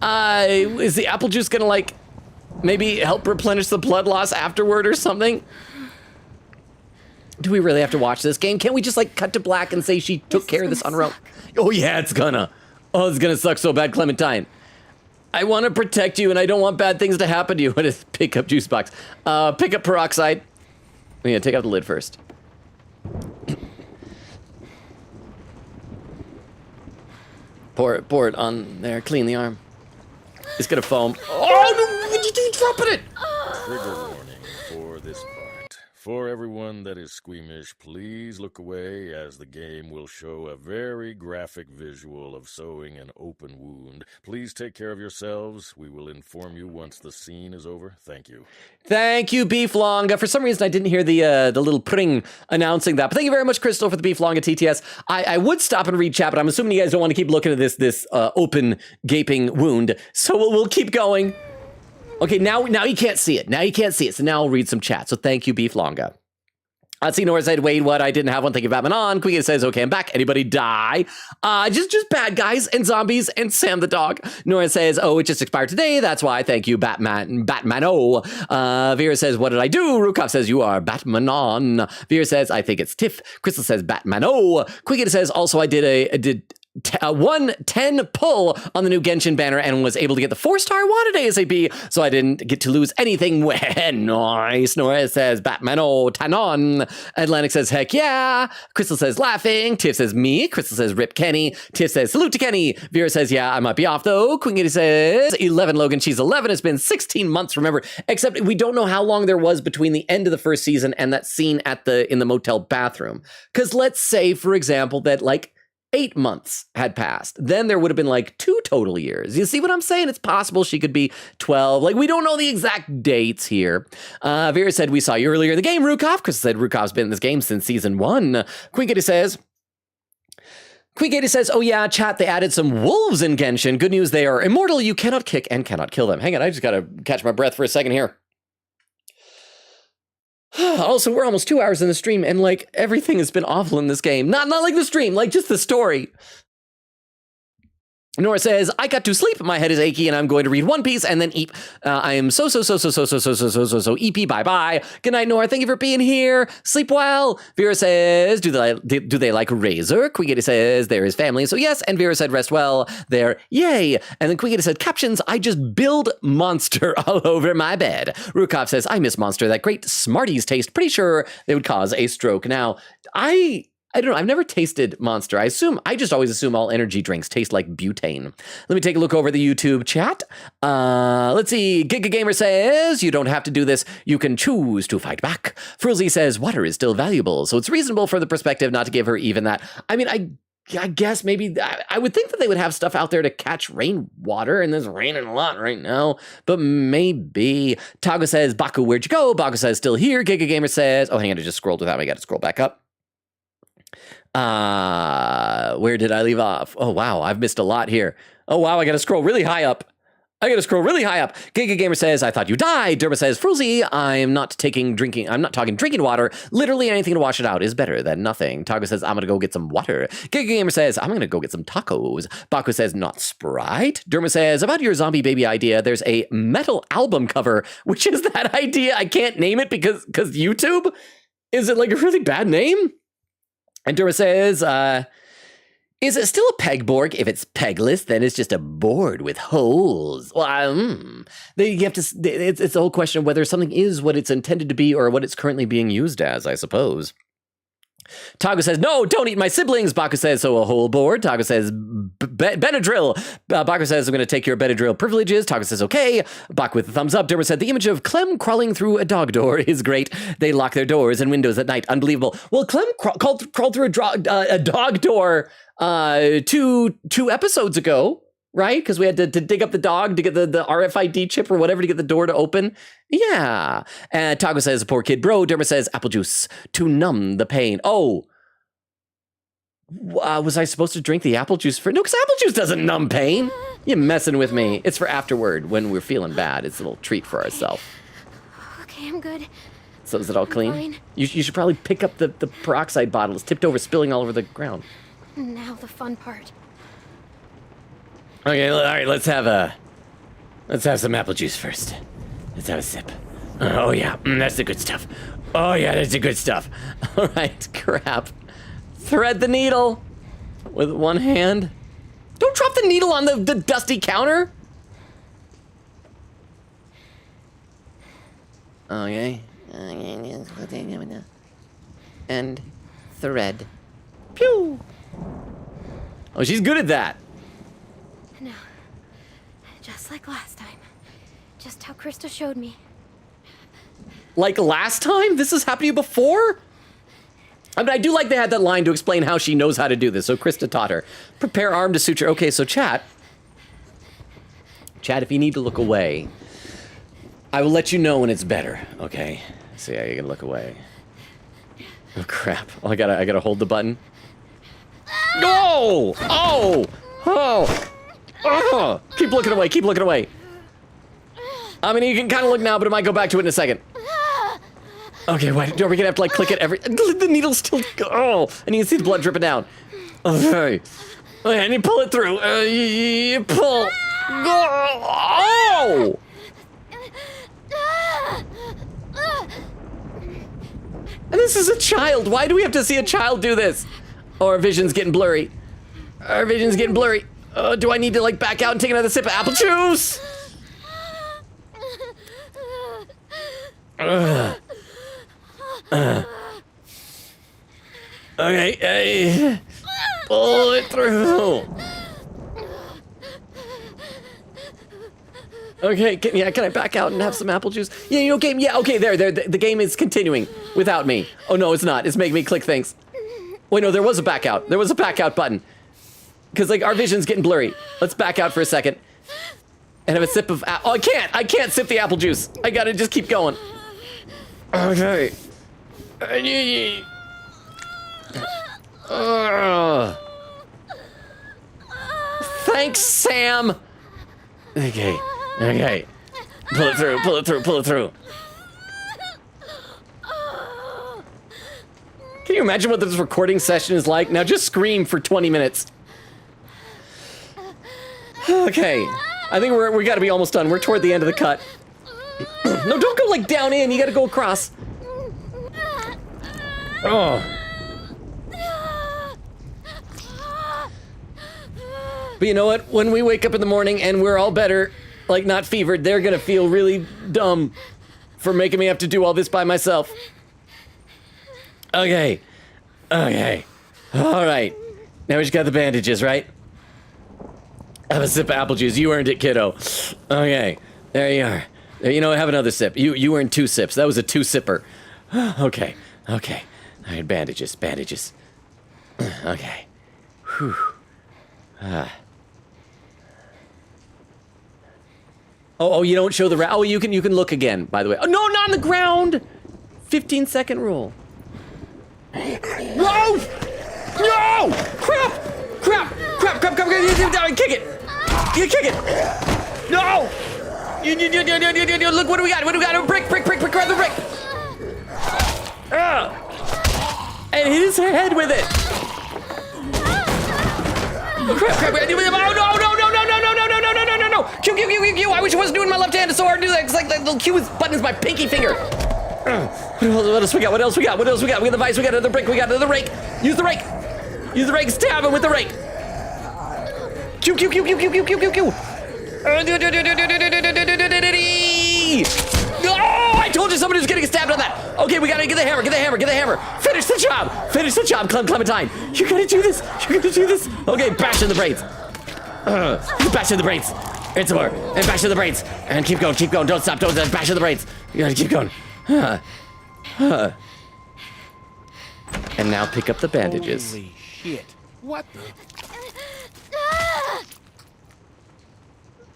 Is the apple juice gonna like maybe help replenish the blood loss afterward or something? Do we really have to watch this game? Can't we just like cut to black and say she took care of this on her own? Oh yeah, it's gonna. Oh, it's gonna suck so bad, Clementine. I want to protect you and I don't want bad things to happen to you. What is pick up juice box? Pick up peroxide. Yeah, take out the lid first. Pour it on there. Clean the arm. It's gonna foam. Oh no! You're dropping it. Trigger warning for this part. For everyone that is squeamish, please look away as the game will show a very graphic visual of sewing an open wound. Please take care of yourselves. We will inform you once the scene is over. Thank you. Thank you, Beef Longa. For some reason, I didn't hear the little pring announcing that. But thank you very much, Crystal, for the Beef Longa TTS. I would stop and read chat, but I'm assuming you guys don't want to keep looking at this open, gaping wound. So we'll keep going. Okay, now you can't see it. Now you can't see it. So now I'll read some chat. So thank you, Beef Longa. Let's see, Nora said, wait, what? I didn't have one. Thank you, Batman on. Quiggy says, okay, I'm back. Anybody die? Just bad guys and zombies and Sam the dog. Nora says, oh, it just expired today. That's why. Thank you, Batman-o. Vera says, what did I do? Rukov says, you are Batman on. Vera says, I think it's Tiff. Crystal says, Batman-o. Quiggy says, also, I did 110 pull on the new Genshin banner and was able to get the 4-star wanted ASAP, so I didn't get to lose anything. Nice. Nora says, Batman, oh, Tanon. Atlantic says, heck yeah. Crystal says, laughing. Tiff says, me. Crystal says, rip Kenny. Tiff says, salute to Kenny. Vera says, yeah, I might be off though. Queen Kitty says, 11 Logan. She's 11. It's been 16 months, remember, except we don't know how long there was between the end of the first season and that scene in the motel bathroom. Because let's say, for example, that like 8 months had passed. Then there would have been like 2 total years. You see what I'm saying? It's possible she could be 12. Like, we don't know the exact dates here. Vera said, we saw you earlier in the game, Rukov. Chris said, Rukov's been in this game since season 1. Queen Katie says, oh yeah, chat, they added some wolves in Genshin. Good news, they are immortal. You cannot kick and cannot kill them. Hang on, I just gotta catch my breath for a second here. Also, we're almost 2 hours in the stream, and like everything has been awful in this game. Not like the stream, like just the story. Nora says, I got to sleep. My head is achy, and I'm going to read One Piece and then eat. I am so EP. Bye bye. Good night, Nora. Thank you for being here. Sleep well. Vera says, do they like Razor? Queen Kitty says, there is family. So yes. And Vera said, rest well. There, yay. And then Queen Kitty said, captions. I just build Monster all over my bed. Rukov says, I miss Monster. That great Smarties taste. Pretty sure they would cause a stroke. Now, I don't know. I've never tasted Monster. I just always assume all energy drinks taste like butane. Let me take a look over the YouTube chat. Let's see. Giga Gamer says, you don't have to do this. You can choose to fight back. Fruzzy says, water is still valuable, so it's reasonable for the perspective not to give her even that. I mean, I guess maybe I would think that they would have stuff out there to catch rainwater, and there's raining a lot right now, but maybe. Tago says, Baku, where'd you go? Baku says, still here. Giga Gamer says, oh, hang on, I just scrolled without me. I got to scroll back up. Where did I leave off? Oh, wow, I've missed a lot here. Oh, wow, I got to scroll really high up. Giga Gamer says, I thought you died. Derma says, Fruzy, I'm not talking drinking water. Literally anything to wash it out is better than nothing. Taco says, I'm going to go get some water. Giga Gamer says, I'm going to go get some tacos. Baku says, not Sprite. Derma says, about your zombie baby idea, there's a metal album cover. Which is that idea? I can't name it because YouTube? Is it like a really bad name? And Dura says, is it still a pegboard? If it's pegless, then it's just a board with holes. Well, you have to. It's the whole question of whether something is what it's intended to be or what it's currently being used as, I suppose. Tago says, no, don't eat my siblings. Baku says, so a whole board. Tago says, Benadryl. Baku says, I'm going to take your Benadryl privileges. Tago says, okay. Baku with a thumbs up. Derma said, the image of Clem crawling through a dog door is great. They lock their doors and windows at night. Unbelievable. Well, Clem crawled through a dog door two episodes ago, right? Because we had to dig up the dog to get the RFID chip or whatever to get the door to open. Yeah. And Tago says, poor kid, bro. Derma says, apple juice to numb the pain. Oh. Was I supposed to drink the apple juice for? No, because apple juice doesn't numb pain. You're messing with me. It's for afterward when we're feeling bad. It's a little treat for ourselves. Okay, I'm good. So is it all clean? Fine. You should probably pick up the peroxide bottle. It's tipped over, spilling all over the ground. Now the fun part. Okay, all right, let's have some apple juice first. Let's have a sip. Oh yeah, that's the good stuff. Oh yeah, that's the good stuff. All right, crap. Thread the needle with one hand. Don't drop the needle on the dusty counter. Okay. And thread. Pew. Oh, she's good at that. No. Just like last time. Just how Krista showed me. Like last time? This has happened to you before? I mean, I do like they had that line to explain how she knows how to do this. So Krista taught her. Prepare arm to suture. Okay, so chat, if you need to look away, I will let you know when it's better. Okay. So yeah, you can look away. Oh crap! Oh, I gotta hold the button. No! Oh! Oh! Oh! Keep looking away. Keep looking away. I mean, you can kind of look now, but it might go back to it in a second. Okay, wait. Are we gonna have to like click it every? The needle's still. Oh! And you can see the blood dripping down. Okay. And you pull it through. You pull. Oh! And this is a child. Why do we have to see a child do this? Or our vision's getting blurry. Our vision's getting blurry. Do I need to like back out and take another sip of apple juice? Okay, pull it through. Okay, can I back out and have some apple juice? Yeah, you know, game. Yeah, okay, there. The game is continuing without me. Oh no, it's not. It's making me click things. Wait, no, there was a back out. There was a back out button. Because like our vision's getting blurry. Let's back out for a second and have a sip of. Oh, I can't sip the apple juice. I gotta just keep going. Okay. Thanks, Sam. Okay. Pull it through. Can you imagine what this recording session is like? Now just scream for 20 minutes. Okay. I think we gotta be almost done. We're toward the end of the cut. No, don't go like down in. You gotta go across. Oh. But you know what? When we wake up in the morning and we're all better, like not fevered, they're gonna feel really dumb for making me have to do all this by myself. Okay. All right. Now we just got the bandages, right? Have a sip of apple juice. You earned it, kiddo. Okay. There you are. You know what? Have another sip. You earned 2 sips. That was a 2-sipper. Okay. All right, bandages. Okay. Whew. Oh, you don't show the rat. Oh, you can look again, by the way. Oh, no, not on the ground. 15-second rule. Whoa! No! Crap! Kick it! You kick it! No! You look, what do we got? A brick, grab the brick! And hit his head with it! Oh, crap! Oh, no! Q! I wish I wasn't doing my left hand. It's so hard to do that. It's like the little Q button is my pinky finger. What else we got? We got the vice. We got another brick. We got another rake. Use the rake. Stab him with the rake. Q. Oh, I told you somebody was getting stabbed on that. Okay, we gotta get the hammer. Finish the job, Clementine. You're gonna do this. Okay, bash in the braids. Bash in the braids. And some more. And bash in the braids. And keep going. Don't stop. Bash in the braids. You gotta keep going. And now pick up the bandages. Holy shit. What the?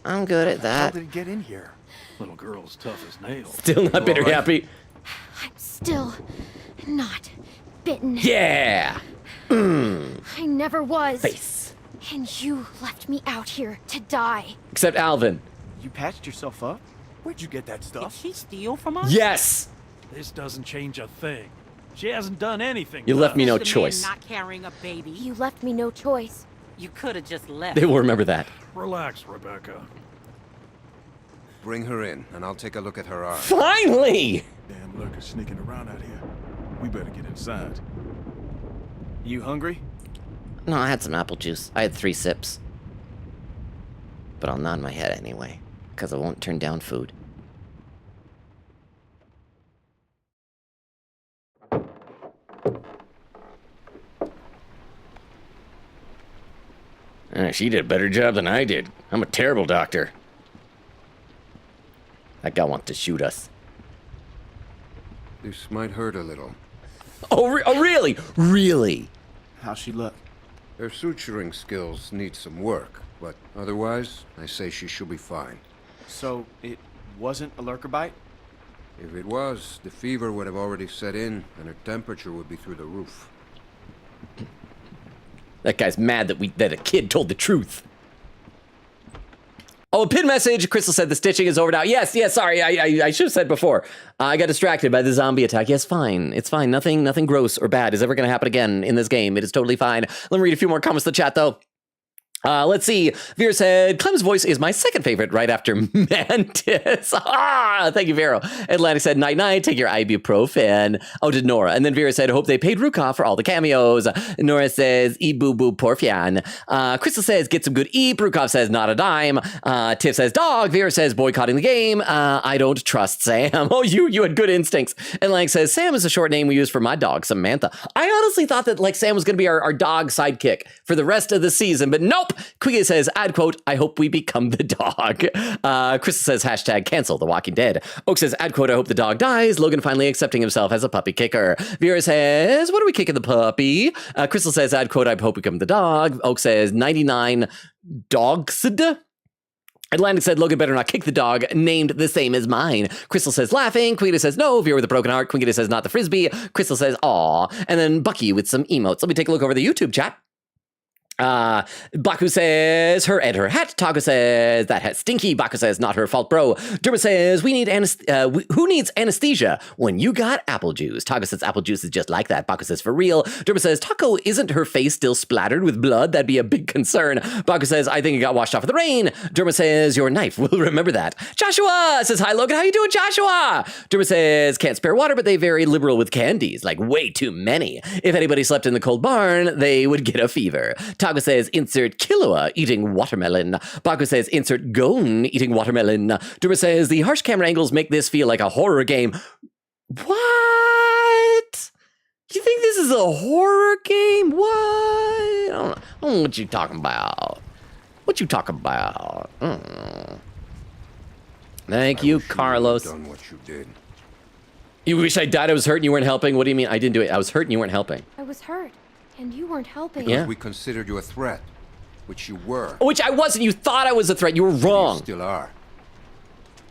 I'm good at that. How did it get in here? Little girl's tough as nails. Still not bitter happy. I'm still not bitten. Yeah. I never was. Face. And you left me out here to die. Except Alvin. You patched yourself up? Where'd you get that Did stuff? she steal from us? Yes. This doesn't change a thing. She hasn't done anything. You left me no The man choice. not carrying a baby. You left me no choice. You could have just left. They will remember that. Relax, Rebecca. Bring her in, and I'll take a look at her eye. Finally! Damn lurkers sneaking around out here. We better get inside. You hungry? No, I had some apple juice. I had 3 sips. But I'll nod my head anyway, because I won't turn down food. She did a better job than I did. I'm a terrible doctor. That guy wants to shoot us. This might hurt a little. Oh, really? Really? How's she look? Her suturing skills need some work, but otherwise, I say she should be fine. So, it wasn't a lurker bite? If it was, the fever would have already set in, and her temperature would be through the roof. That guy's mad that a kid told the truth. Oh, a pin message. Crystal said the stitching is over now. Yes, sorry. I should have said before. I got distracted by the zombie attack. Yes, fine. It's fine. Nothing gross or bad is ever going to happen again in this game. It is totally fine. Let me read a few more comments in the chat, though. Let's see. Vera said, Clem's voice is my second favorite right after Mantis. Thank you, Vero. Atlantic said, night, night, take your ibuprofen. Oh, did Nora. And then Vera said, hope they paid Ruka for all the cameos. Nora says, boo boo porfian. Crystal says, get some good eat. Brukov says, not a dime. Tiff says, dog. Vera says, boycotting the game. I don't trust Sam. Oh, you had good instincts. Atlantic says, Sam is a short name we use for my dog, Samantha. I honestly thought that like Sam was going to be our dog sidekick for the rest of the season, but nope. Quiggy says, ad quote, I hope we become the dog. Krista says, hashtag cancel The Walking Dead. Oak says, ad quote, I hope the dog dies. Logan finally accepting himself as a puppy kicker. Vera says, what are we kicking the puppy? Crystal says, ad quote, I hope we become the dog. Oak says, 99 dogs. Atlantic said, Logan better not kick the dog, named the same as mine. Crystal says, laughing. Quita says, no. Vera with a broken heart. Quita says, not the frisbee. Crystal says, aw. And then Bucky with some emotes. Let me take a look over the YouTube chat. Baku says her and her hat. Taco says that hat's stinky. Baku says not her fault, bro. Derma says we need who needs anesthesia when you got apple juice? Taco says apple juice is just like that. Baku says for real. Derma says Taco, isn't her face still splattered with blood? That'd be a big concern. Baku says I think it got washed off with the rain. Derma says your knife will remember that. Joshua says hi Logan, how you doing, Joshua? Derma says can't spare water, but they very liberal with candies, like way too many. If anybody slept in the cold barn, they would get a fever. Taco says, insert Killua eating watermelon. Baku says, insert Gon eating watermelon. Dura says, the harsh camera angles make this feel like a horror game. What? You think this is a horror game? What? I don't know what you talking about. What you talking about? Thank you, Carlos. You done what you did. You wish I died, I was hurt and you weren't helping? What do you mean? I didn't do it. I was hurt and you weren't helping. I was hurt. And you weren't helping. Because we considered you a threat, which you were. Which I wasn't. You thought I was a threat. You were wrong. You still are.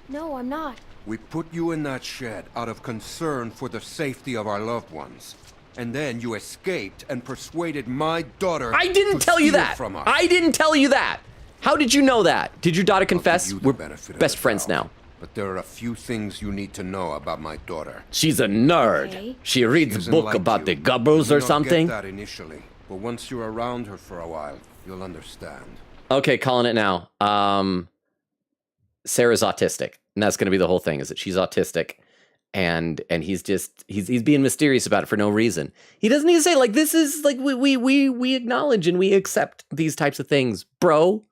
No, I'm not. We put you in that shed out of concern for the safety of our loved ones. And then you escaped and persuaded my daughter I didn't tell you that. From us. I didn't tell you that. How did you know that? Did your daughter confess? We're best friends now. But there are a few things you need to know about my daughter. She's a nerd. Okay. She reads a book like about the Gubbos or something. Get that initially, but once you're around her for a while, you'll understand. Okay, calling it now. Sarah's autistic, and that's going to be the whole thing. Is that she's autistic, and he's being mysterious about it for no reason. He doesn't need to say like this is like we acknowledge and we accept these types of things, bro.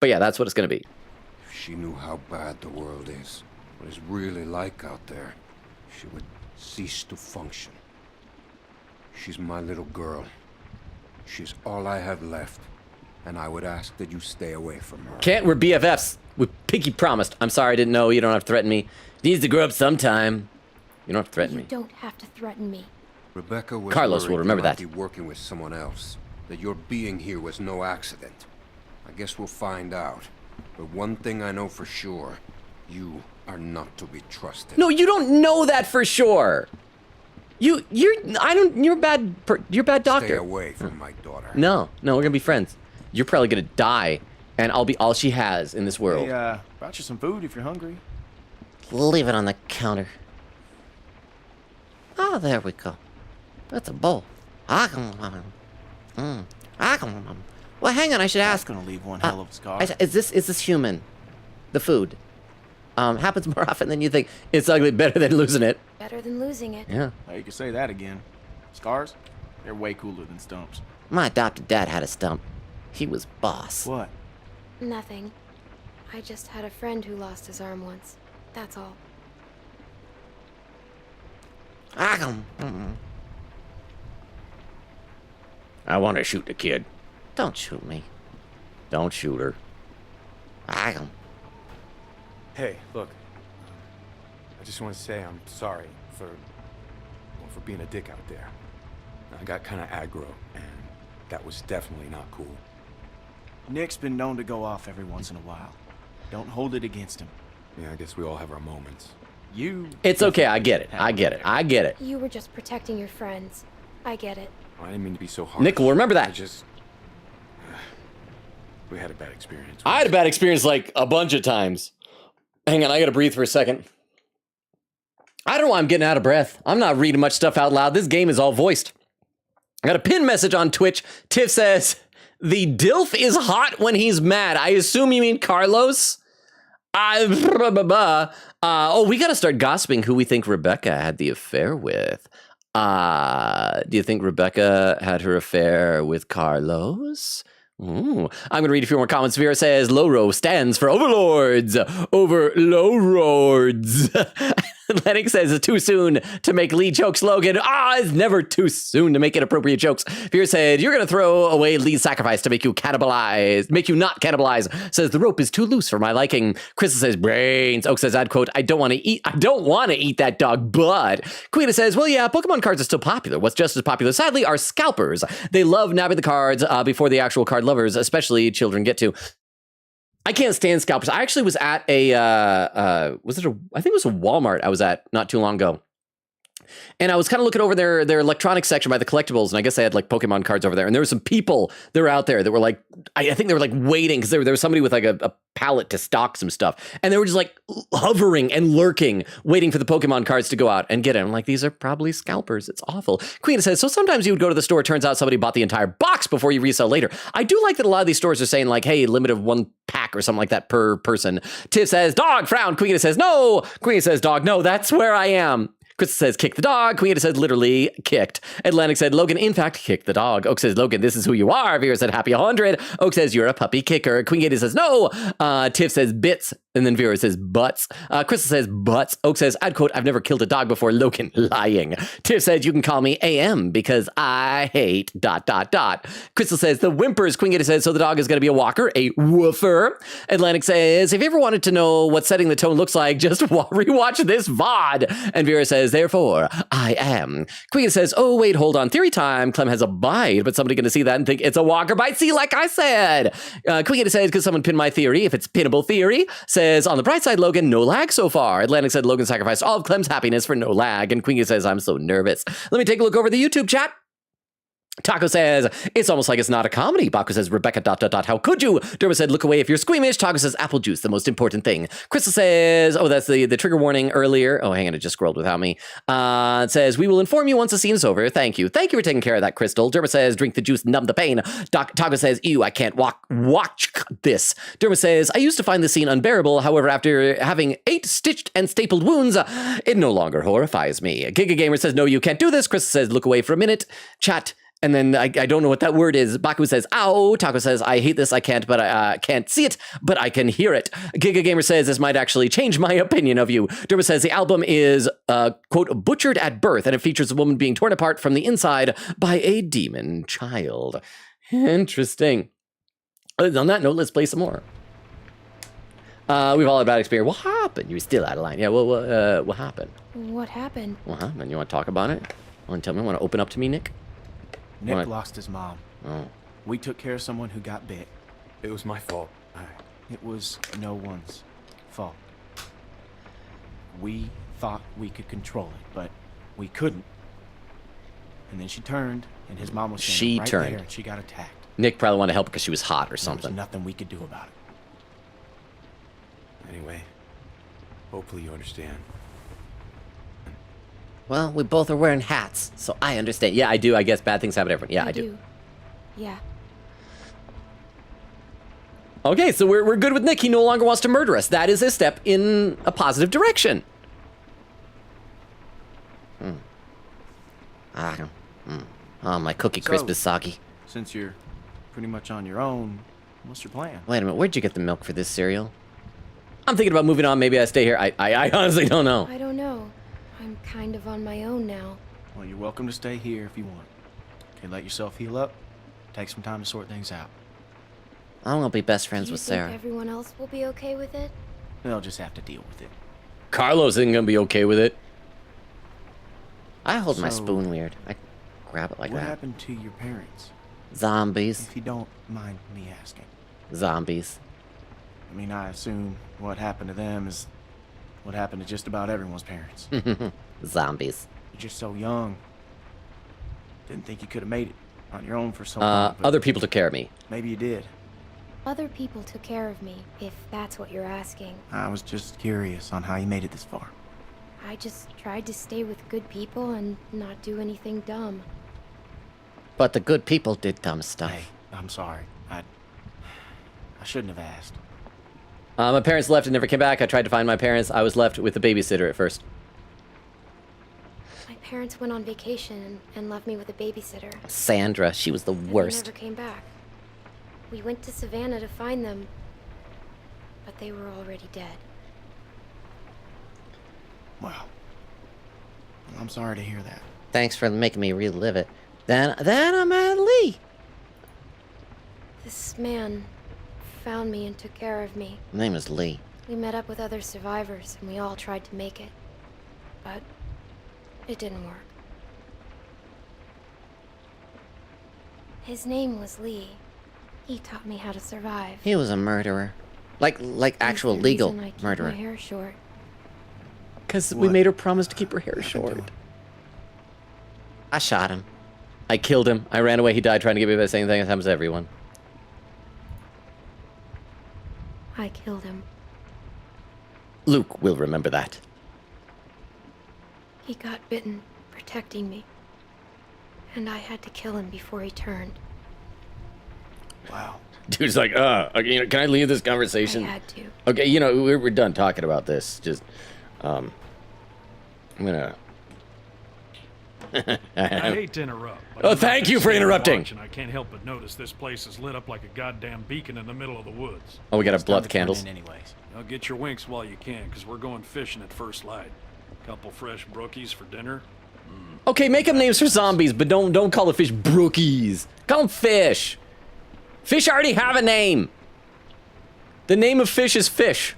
But yeah, that's what it's going to be. She knew how bad the world is, what it's really like out there, she would cease to function. She's my little girl. She's all I have left, and I would ask that you stay away from her. Can't, we're BFFs. We Pinky promised. I'm sorry I didn't know. You don't have to threaten me. Needs to grow up sometime. You don't have to threaten me. You don't have to threaten me. Rebecca was Carlos will remember that. You might be working with someone else, that your being here was no accident. I guess we'll find out. But one thing I know for sure, you are not to be trusted. No, you don't know that for sure. You're a bad doctor. Stay away from my daughter. No, we're gonna be friends. You're probably gonna die, and I'll be all she has in this world. Hey, brought you some food if you're hungry. Leave it on the counter. Oh, there we go. That's a bowl. Well, hang on, I should ask. That's gonna leave one hell of a scar. Is this human? The food? Happens more often than you think. It's ugly, better than losing it. Better than losing it. Yeah. Well, you can say that again. Scars? They're way cooler than stumps. My adopted dad had a stump. He was boss. What? Nothing. I just had a friend who lost his arm once. That's all. I want to shoot the kid. Don't shoot me. Don't shoot her. Hey, look. I just want to say I'm sorry for being a dick out there. I got kind of aggro, and that was definitely not cool. Nick's been known to go off every once in a while. Don't hold it against him. Yeah, I guess we all have our moments. It's okay, I get it. You were just protecting your friends. I get it. I didn't mean to be so harsh. Nick will remember that. We had a bad experience. I had a bad experience like a bunch of times. Hang on, I gotta breathe for a second. I don't know why I'm getting out of breath. I'm not reading much stuff out loud. This game is all voiced. I got a pin message on Twitch. Tiff says, The DILF is hot when he's mad. I assume you mean Carlos? Oh, we got to start gossiping who we think Rebecca had the affair with. Do you think Rebecca had her affair with Carlos? Ooh. I'm going to read a few more comments. Vera says, Loro stands for overlords over lowroads. Lennox says, it's too soon to make Lee jokes, Logan. It's never too soon to make inappropriate jokes. Vera said, you're going to throw away Lee's sacrifice to make you not cannibalize. Says, the rope is too loose for my liking. Krista says, brains. Oak says, I'd quote, I don't want to eat that dog, but. Quita says, well, yeah, Pokemon cards are still popular. What's just as popular, sadly, are scalpers. They love nabbing the cards before the actual card lovers, especially children, get to. I can't stand scalpers. I actually was at I think it was a Walmart I was at not too long ago. And I was kind of looking over their electronics section by the collectibles, and I guess they had like Pokemon cards over there. And there were some people that were out there that were like, I think they were like waiting because there was somebody with like a pallet to stock some stuff. And they were just like hovering and lurking, waiting for the Pokemon cards to go out and get it. I'm like, these are probably scalpers. It's awful. Queen says, so sometimes you would go to the store, it turns out somebody bought the entire box before you resell later. I do like that a lot of these stores are saying like, hey, limit of 1 pack or something like that per person. Tiff says, dog, frown. Queen says, no. Queen says, dog, no, that's where I am. Krista says, kick the dog. Queen says, literally kicked. Atlantic said, Logan, in fact, kicked the dog. Oak says, Logan, this is who you are. Vera said, happy 100. Oak says, you're a puppy kicker. Queen Gator says, no. Tiff says, bits. And then Vera says, butts. Krista says, butts. Oak says, I'd quote, I've never killed a dog before. Logan, lying. Tiff says, you can call me AM because I hate ... Crystal says, the whimpers. Queen Gator says, so the dog is going to be a walker, a woofer. Atlantic says, if you ever wanted to know what setting the tone looks like, just rewatch this VOD. And Vera says, therefore, I am. Queen says, oh, wait, hold on. Theory time. Clem has a bite, but somebody going to see that and think it's a walker bite. See, like I said. Queen says, because someone pinned my theory. If it's pinnable theory, says, on the bright side, Logan, no lag so far. Atlantic said, Logan sacrificed all of Clem's happiness for no lag. And Queen says, I'm so nervous. Let me take a look over the YouTube chat. Taco says, it's almost like it's not a comedy. Baku says, Rebecca ... How could you? Derma said, look away if you're squeamish. Taco says, apple juice, the most important thing. Crystal says, oh, that's the trigger warning earlier. Oh, hang on, it just scrolled without me. It says, we will inform you once the scene is over. Thank you. Thank you for taking care of that, Crystal. Derma says, drink the juice, numb the pain. Taco says, ew, I can't watch this. Derma says, I used to find the scene unbearable. However, after having 8 stitched and stapled wounds, it no longer horrifies me. Giga Gamer says, no, you can't do this. Crystal says, look away for a minute. Chat. And then I don't know what that word is. Baku says, ow. Taco says, I hate this. I can't, but I can't see it, but I can hear it. Giga Gamer says, this might actually change my opinion of you. Derma says, the album is, quote, butchered at birth, and it features a woman being torn apart from the inside by a demon child. Interesting. On that note, let's play some more. We've all had bad experience. What happened? You're still out of line. Yeah, well, what happened? What happened? What happened? You want to talk about it? Want to tell me? Want to open up to me, Nick? Nick lost his mom. Oh. We took care of someone who got bit. It was my fault. It was no one's fault. We thought we could control it, but we couldn't. And then she turned, and his mom was standing right there, and she got attacked. Nick probably wanted to help because she was hot or something. There was nothing we could do about it. Anyway, hopefully you understand. Well, we both are wearing hats, so I understand. Yeah, I do. I guess bad things happen to everyone. Yeah, I do. Yeah. Okay, so we're good with Nick. He no longer wants to murder us. That is a step in a positive direction. Oh, my cookie crisp is soggy. Since you're pretty much on your own, what's your plan? Wait a minute, where'd you get the milk for this cereal? I'm thinking about moving on. Maybe I stay here. I honestly don't know. I don't know. I'm kind of on my own now. Well, you're welcome to stay here if you want. Okay, let yourself heal up. Take some time to sort things out. I'm gonna be best friends with Sarah. Do you think everyone else will be okay with it? They'll just have to deal with it. Carlos isn't gonna be okay with it. I hold my spoon weird. I grab it like that. What happened to your parents? Zombies. If you don't mind me asking. Zombies. I mean, I assume what happened to them is what happened to just about everyone's parents. Zombies. You're just so young. Didn't think you could have made it on your own for so long. Other people took care of me. Maybe you did. Other people took care of me, if that's what you're asking. I was just curious on how you made it this far. I just tried to stay with good people and not do anything dumb. But the good people did dumb stuff. Hey, I'm sorry. I shouldn't have asked. My parents left and never came back. I tried to find my parents. I was left with a babysitter at first. My parents went on vacation and left me with a babysitter. Sandra, she was the worst. They never came back. We went to Savannah to find them, but they were already dead. Wow. I'm sorry to hear that. Thanks for making me relive it. Then I met Lee. This man found me and took care of me. His name is Lee. We met up with other survivors and we all tried to make it, but it didn't work. His name was Lee. He taught me how to survive. He was a murderer. Like actual legal I keep murderer. my hair short. Because we made her promise to keep her hair short. I shot him. I killed him. I ran away. He died trying to get me by the same thing that happens to everyone. I killed him. Luke will remember that. He got bitten, protecting me. And I had to kill him before he turned. Wow. Dude's like, okay, can I leave this conversation? I had to. Okay, we're done talking about this. Just, I'm gonna... I hate to interrupt. Oh, thank you for interrupting. I can't help but notice this place is lit up like a goddamn beacon in the middle of the woods. Oh, we gotta blow out the candles. Anyways. Now get your winks while you can, because we're going fishing at first light. Couple fresh brookies for dinner. Okay, make up names for zombies, but don't call the fish brookies. Call them fish. Fish already have a name. The name of fish is fish.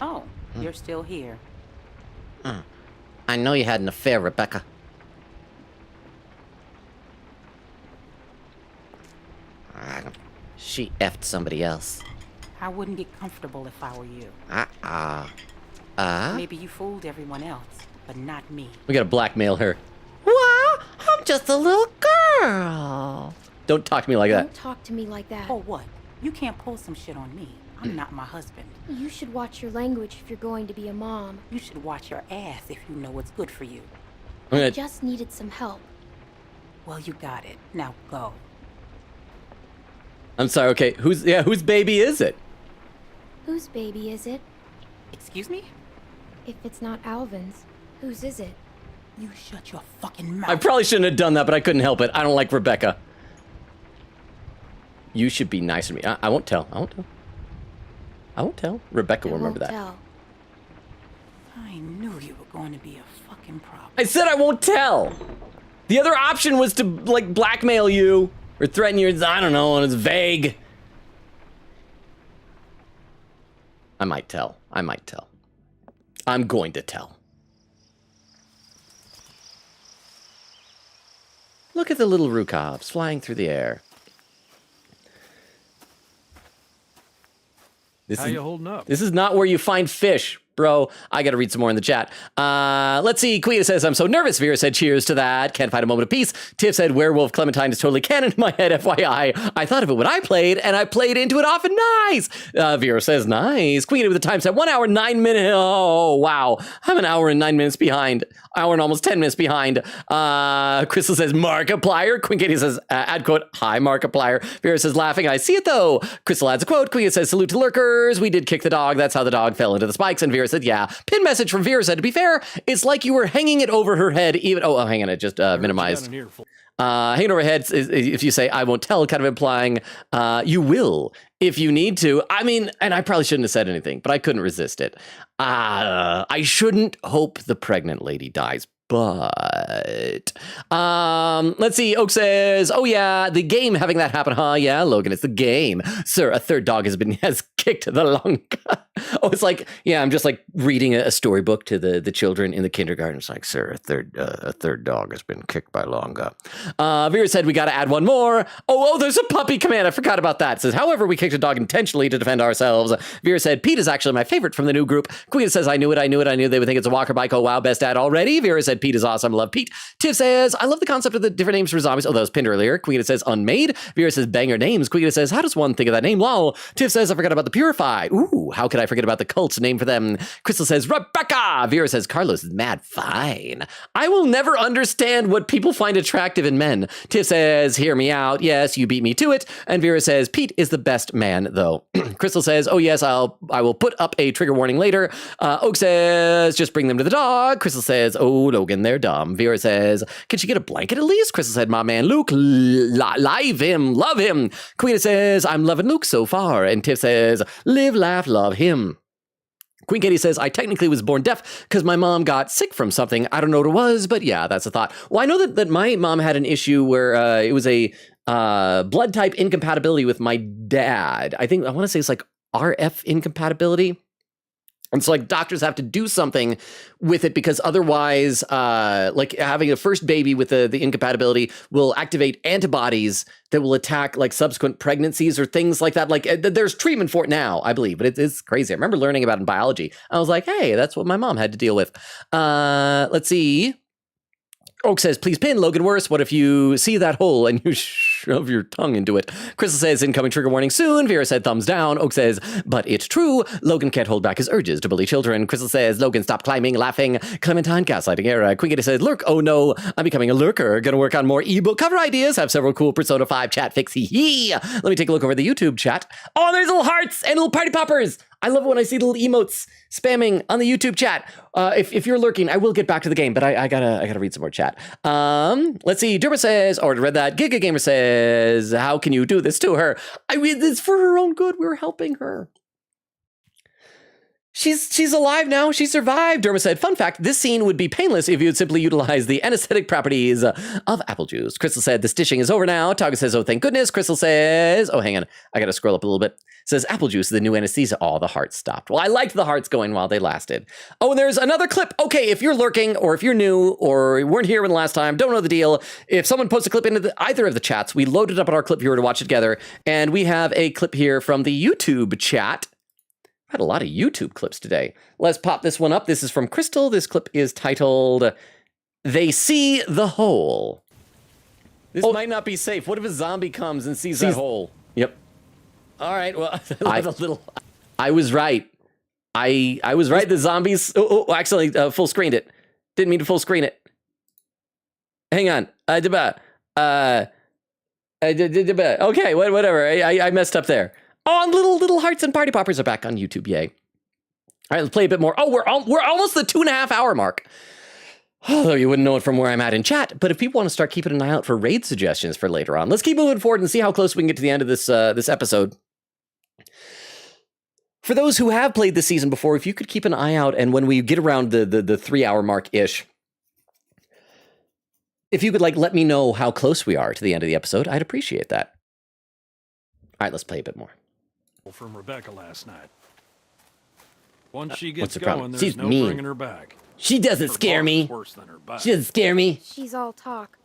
Oh, you're still here. I know you had an affair, Rebecca. She effed somebody else. I wouldn't get comfortable if I were you. Maybe you fooled everyone else, but not me. We gotta blackmail her. Well, I'm just a little girl. Don't talk to me like that. Don't talk to me like that. Oh, what? You can't pull some shit on me. I'm not my husband. You should watch your language if you're going to be a mom. You should watch your ass if you know what's good for you. I just needed some help. Well, you got it. Now go. I'm sorry, okay, whose baby is it? Whose baby is it? Excuse me? If it's not Alvin's, whose is it? You shut your fucking mouth. I probably shouldn't have done that, but I couldn't help it. I don't like Rebecca. You should be nicer to me. I won't tell. I won't tell. I won't tell. Rebecca will remember that. Tell. I knew you were going to be a fucking problem. I said I won't tell. The other option was to, like, blackmail you or threaten you. I don't know, and it's vague. I might tell. I might tell. I'm going to tell. Look at the little Rukovs flying through the air. How you holding up? This is not where you find fish, bro. I gotta read some more in the chat. Let's see. Quia says, I'm so nervous. Vera said, cheers to that. Can't find a moment of peace. Tiff said, Werewolf Clementine is totally canon in my head, FYI. I thought of it when I played, and I played into it often. Nice. Vera says, nice. Quia with the time set, 1 hour, 9 minutes. Oh, wow. I'm an hour and 9 minutes behind. Hour and almost 10 minutes behind. Crystal says, Markiplier. Queen Katie says, add quote, hi, Markiplier. Vera says, laughing. I see it, though. Crystal adds a quote. Queen says, salute to lurkers. We did kick the dog. That's how the dog fell into the spikes. And Vera said, yeah. Pin message from Vera said, to be fair, it's like you were hanging it over her head. Even hang on, it just minimized. Hanging over her head, if you say, I won't tell, kind of implying you will if you need to. I mean, and I probably shouldn't have said anything, but I couldn't resist it. I shouldn't hope the pregnant lady dies. But let's see. Oak says, oh yeah, the game having that happen, huh? Yeah, Logan, it's the game. Sir, a third dog has kicked the long. Oh, it's like, yeah, I'm just like reading a storybook to the children in the kindergarten. It's like, sir, a third dog has been kicked by Longa. Vera said we got to add one more. Oh, there's a puppy command. I forgot about that. It says, however, we kicked a dog intentionally to defend ourselves. Vera said, Pete is actually my favorite from the new group. Queen says, I knew it. They would think it's a walker bike. Oh, wow, best dad already. Vera said, Pete is awesome. Love Pete. Tiff says, I love the concept of the different names for zombies. Oh, that was pinned earlier. Queen says, unmade. Vera says, banger names. Queen says, how does one think of that name? Lol. Tiff says, I forgot about the purified. Ooh, how could I forget about the cult's name for them? Crystal says, Rebecca. Vera says, Carlos is mad fine. I will never understand what people find attractive in men. Tiff says, hear me out. Yes, you beat me to it. And Vera says, Pete is the best man, though. Crystal says, oh yes, I will put up a trigger warning later. Oak says, just bring them to the dog. Crystal says, oh, Logan, they're dumb. Vera says, can she get a blanket at least? Crystal said, my man Luke, live him, love him. Queen says, I'm loving Luke so far. And Tiff says, live, laugh, love him. Queen Katie says, I technically was born deaf because my mom got sick from something. I don't know what it was, but yeah, that's a thought. Well, I know that my mom had an issue where it was a blood type incompatibility with my dad. I want to say it's like RF incompatibility. And so like doctors have to do something with it because otherwise like having a first baby with the incompatibility will activate antibodies that will attack like subsequent pregnancies or things like that. Like there's treatment for it now, I believe, but it's crazy. I remember learning about it in biology. I was like, hey, that's what my mom had to deal with. Let's see. Oak says, please pin Logan worse. What if you see that hole and you shove your tongue into it? Crystal says, incoming trigger warning soon. Vera said, thumbs down. Oak says, but it's true. Logan can't hold back his urges to bully children. Crystal says, Logan, stop climbing, laughing. Clementine, gaslighting era. Queen Kitty says, lurk. Oh no, I'm becoming a lurker. Gonna work on more ebook cover ideas. Have several cool Persona 5 chat fix. Hee. Let me take a look over the YouTube chat. Oh, there's little hearts and little party poppers. I love it when I see little emotes spamming on the YouTube chat. If you're lurking, I will get back to the game, but I gotta read some more chat. Let's see. Derma says, already read that. Giga Gamer says, how can you do this to her? I mean, it's for her own good. We were helping her. She's alive now. She survived. Derma said, fun fact, this scene would be painless if you would simply utilize the anesthetic properties of apple juice. Crystal said, the stitching is over now. Taga says, oh, thank goodness. Crystal says, oh, hang on. I got to scroll up a little bit. Says, apple juice is the new anesthesia. Oh, the hearts stopped. Well, I liked the hearts going while they lasted. Oh, and there's another clip. Okay, if you're lurking or if you're new or you weren't here when the last time, don't know the deal. If someone posts a clip into either of the chats, we load it up on our clip viewer to watch it together. And we have a clip here from the YouTube chat. Had a lot of YouTube clips today. Let's pop this one up. This is from Crystal. This clip is titled, They See the Hole. This might not be safe. What if a zombie comes and sees that hole? Yep. All right. Well, I was right. I was right. The zombies. Actually, full screened it. Didn't mean to full screen it. Hang on. Okay, whatever. I messed up there. Oh, and little hearts and party poppers are back on YouTube. Yay. All right, let's play a bit more. Oh, we're almost the 2.5 hour mark. Although you wouldn't know it from where I'm at in chat, but if people want to start keeping an eye out for raid suggestions for later on, let's keep moving forward and see how close we can get to the end of this episode. For those who have played this season before, if you could keep an eye out, and when we get around the 3 hour mark-ish, if you could let me know how close we are to the end of the episode, I'd appreciate that. All right, let's play a bit more. From Rebecca last night. Once she gets what's the going, problem? there's She's no mean. bringing her back. She doesn't scare me. Worse than her bite. She doesn't scare me. She's all talk.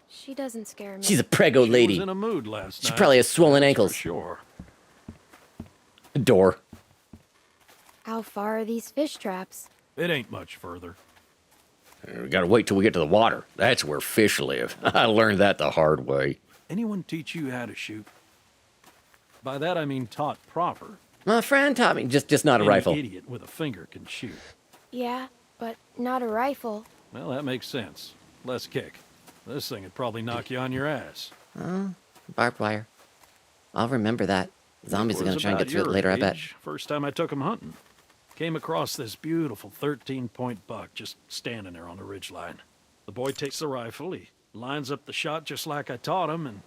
She doesn't scare me. She's a prego lady. She was in a mood last night. She probably has swollen ankles. For sure. Door. How far are these fish traps? It ain't much further. We gotta wait till we get to the water. That's where fish live. I learned that the hard way. Anyone teach you how to shoot? By that I mean taught proper. My friend taught me, just not a Any rifle. idiot with a finger can shoot. Yeah, but not a rifle. Well, that makes sense. Less kick. This thing would probably knock you on your ass. Barbed wire. I'll remember that. Zombies are going to try and get through it later, I bet. First time I took him hunting. Came across this beautiful 13-point buck just standing there on the ridgeline. The boy takes the rifle, he lines up the shot just like I taught him, and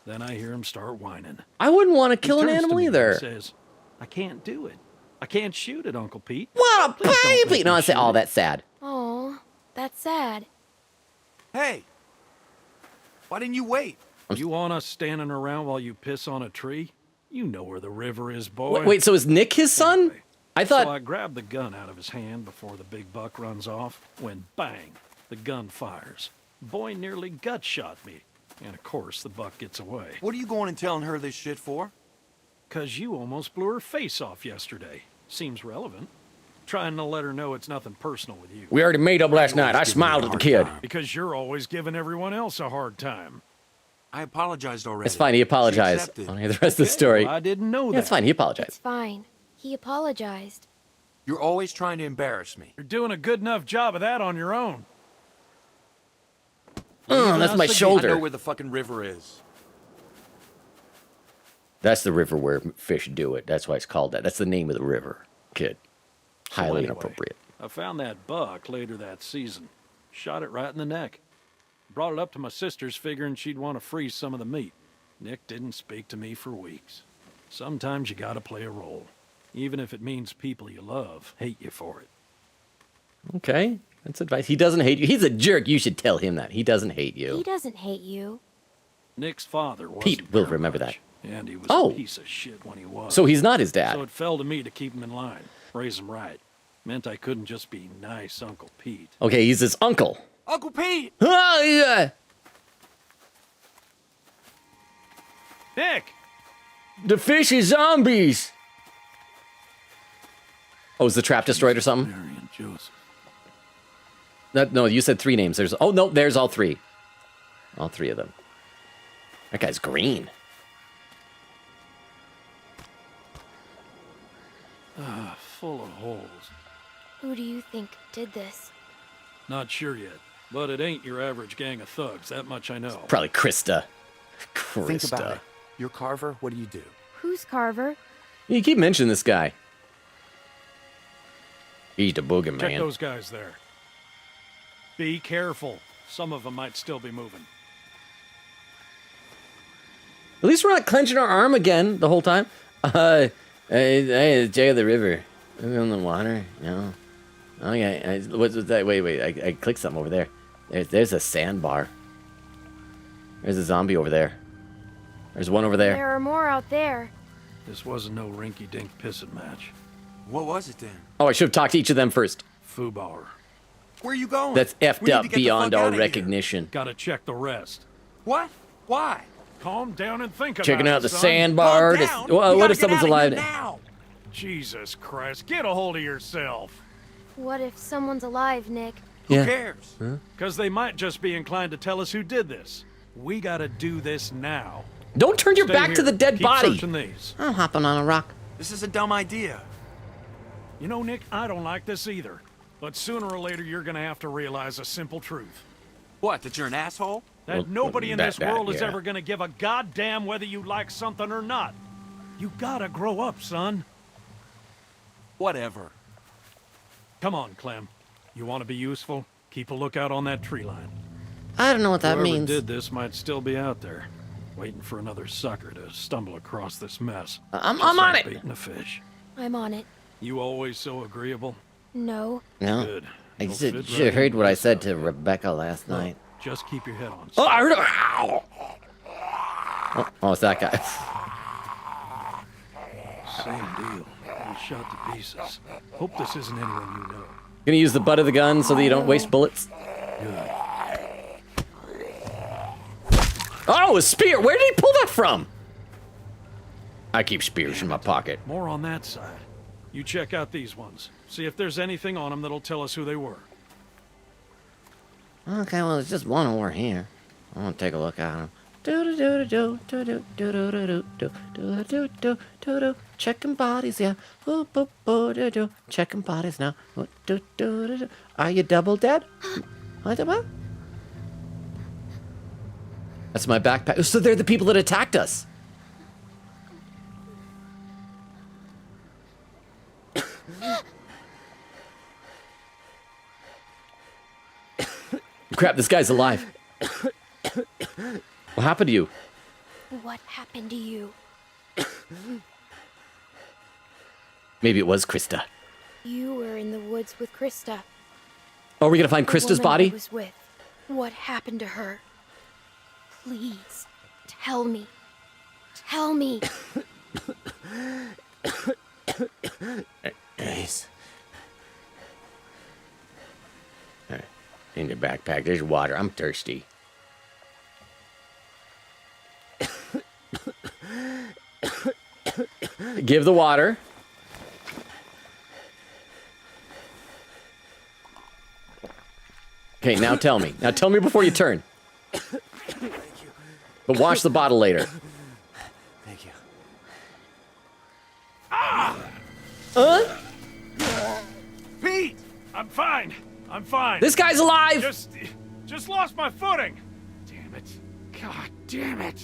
then I hear him start whining. I wouldn't want to kill an He turns to animal me and either. He says, I can't do it. I can't shoot it, Uncle Pete. What a Please don't baby! make No, me I say, shoot oh, it." that's sad. Oh, that's sad. Hey! Why didn't you wait? You want us standing around while you piss on a tree? You know where the river is, boy. Wait, so is Nick his son? Anyway, I thought... So I grabbed the gun out of his hand before the big buck runs off, when bang, the gun fires. Boy nearly gut shot me. And of course, the buck gets away. What are you going and telling her this shit for? 'Cause you almost blew her face off yesterday. Seems relevant. Trying to let her know it's nothing personal with you. We already made up last night. I smiled at the kid. Because you're always giving everyone else a hard time. I apologized already. It's fine. He apologized. I accepted. want to hear the rest of the story. Well, I didn't know Yeah, it's fine. He apologized. It's fine. He apologized. You're always trying to embarrass me. You're doing a good enough job of that on your own. Oh, that's my I know shoulder. where the fucking river is. That's the river where fish do it. That's why it's called that. That's the name of the river, kid. Highly anyway, inappropriate. I found that buck later that season. Shot it right in the neck. Brought it up to my sister's figuring she'd want to freeze some of the meat. Nick didn't speak to me for weeks. Sometimes you gotta play a role. Even if it means people you love hate you for it. Okay, that's advice. He doesn't hate you. He's a jerk. You should tell him that. He doesn't hate you. He doesn't hate you. Nick's father was Pete will remember that. and he was Oh. a piece of shit when he was. So he's not his dad. So it fell to me to keep him in line, raise him right. Meant I couldn't just be nice Uncle Pete. Okay, he's his uncle. Uncle Pete! Oh, yeah. Nick! The fish is zombies. Oh, is the trap destroyed or something? Mary and Joseph. No, you said 3 names. There's no, there's all 3. All 3 of them. That guy's green. Ah, full of holes. Who do you think did this? Not sure yet, but it ain't your average gang of thugs. That much I know. Probably Krista. Think about it. You're Carver. What do you do? Who's Carver? You keep mentioning this guy. He's the boogeyman. Check those guys there. Be careful. Some of them might still be moving. At least we're not clenching our arm again the whole time. Hey, check out the river. Are we on the water? No. Okay, what's that? Wait. I clicked something over there. There's a sandbar. There's a zombie over there. There's one over there. There are more out there. This wasn't no rinky-dink pissing match. What was it then? Oh, I should have talked to each of them first. Foobar. Where are you going? That's We effed need to up get the beyond fuck all outta here. recognition. Gotta check the rest. What? Why? Calm down and think about it, Checking out the son. sandbar. Calm down. Well, We what gotta if get someone's outta here alive? now. Jesus Christ, get a hold of yourself. What if someone's alive, Nick? Yeah. Who cares? Because they might just be inclined to tell us who did this. We gotta do this now. Don't turn your Stay back to here. the dead Keep body. searching these. I'm hopping on a rock. This is a dumb idea. You know, Nick, I don't like this either. But sooner or later, you're gonna have to realize a simple truth. What, that you're an asshole? That Well, nobody in that- this world is yeah. ever gonna give a goddamn whether you like something or not. You gotta grow up, son. Whatever. Come on, Clem. You want to be useful? Keep a lookout on that tree line. I don't know what that Whoever means. did this might still be out there, waiting for another sucker to stumble across this mess. I'm Just on like it. baiting a fish. I'm on it. You always so agreeable. No. No. Good. I You'll should fit have right heard in what I with said this to Rebecca last Look, night. Just keep your head on. Oh, I heard straight. it. Oh, it's that guy. Same deal. He's shot to pieces. Hope this isn't anyone you know. Gonna use the butt of the gun so that you don't waste bullets. Good. Oh, a spear. Where did he pull that from? I keep spears in my pocket. More on that side. You check out these ones. See if there's anything on them that'll tell us who they were. Okay, well, there's just one over here. I want to take a look at him. Checking bodies, yeah. Checking bodies now. Are you double dead? What? That's my backpack. So they're the people that attacked us. Crap, this guy's alive. What happened to you? What happened to you? Maybe it was Krista. You were in the woods with Krista. Oh, are we gonna find The Krista's woman body? I was with. What happened to her? Please, tell me. Tell me. Nice. Alright, in your backpack, there's water. I'm thirsty. Give the water. Okay, now tell me. Now tell me before you turn. But wash the bottle later. Thank you. Pete! I'm fine. I'm fine. This guy's alive! Just lost my footing. Damn it. God damn it.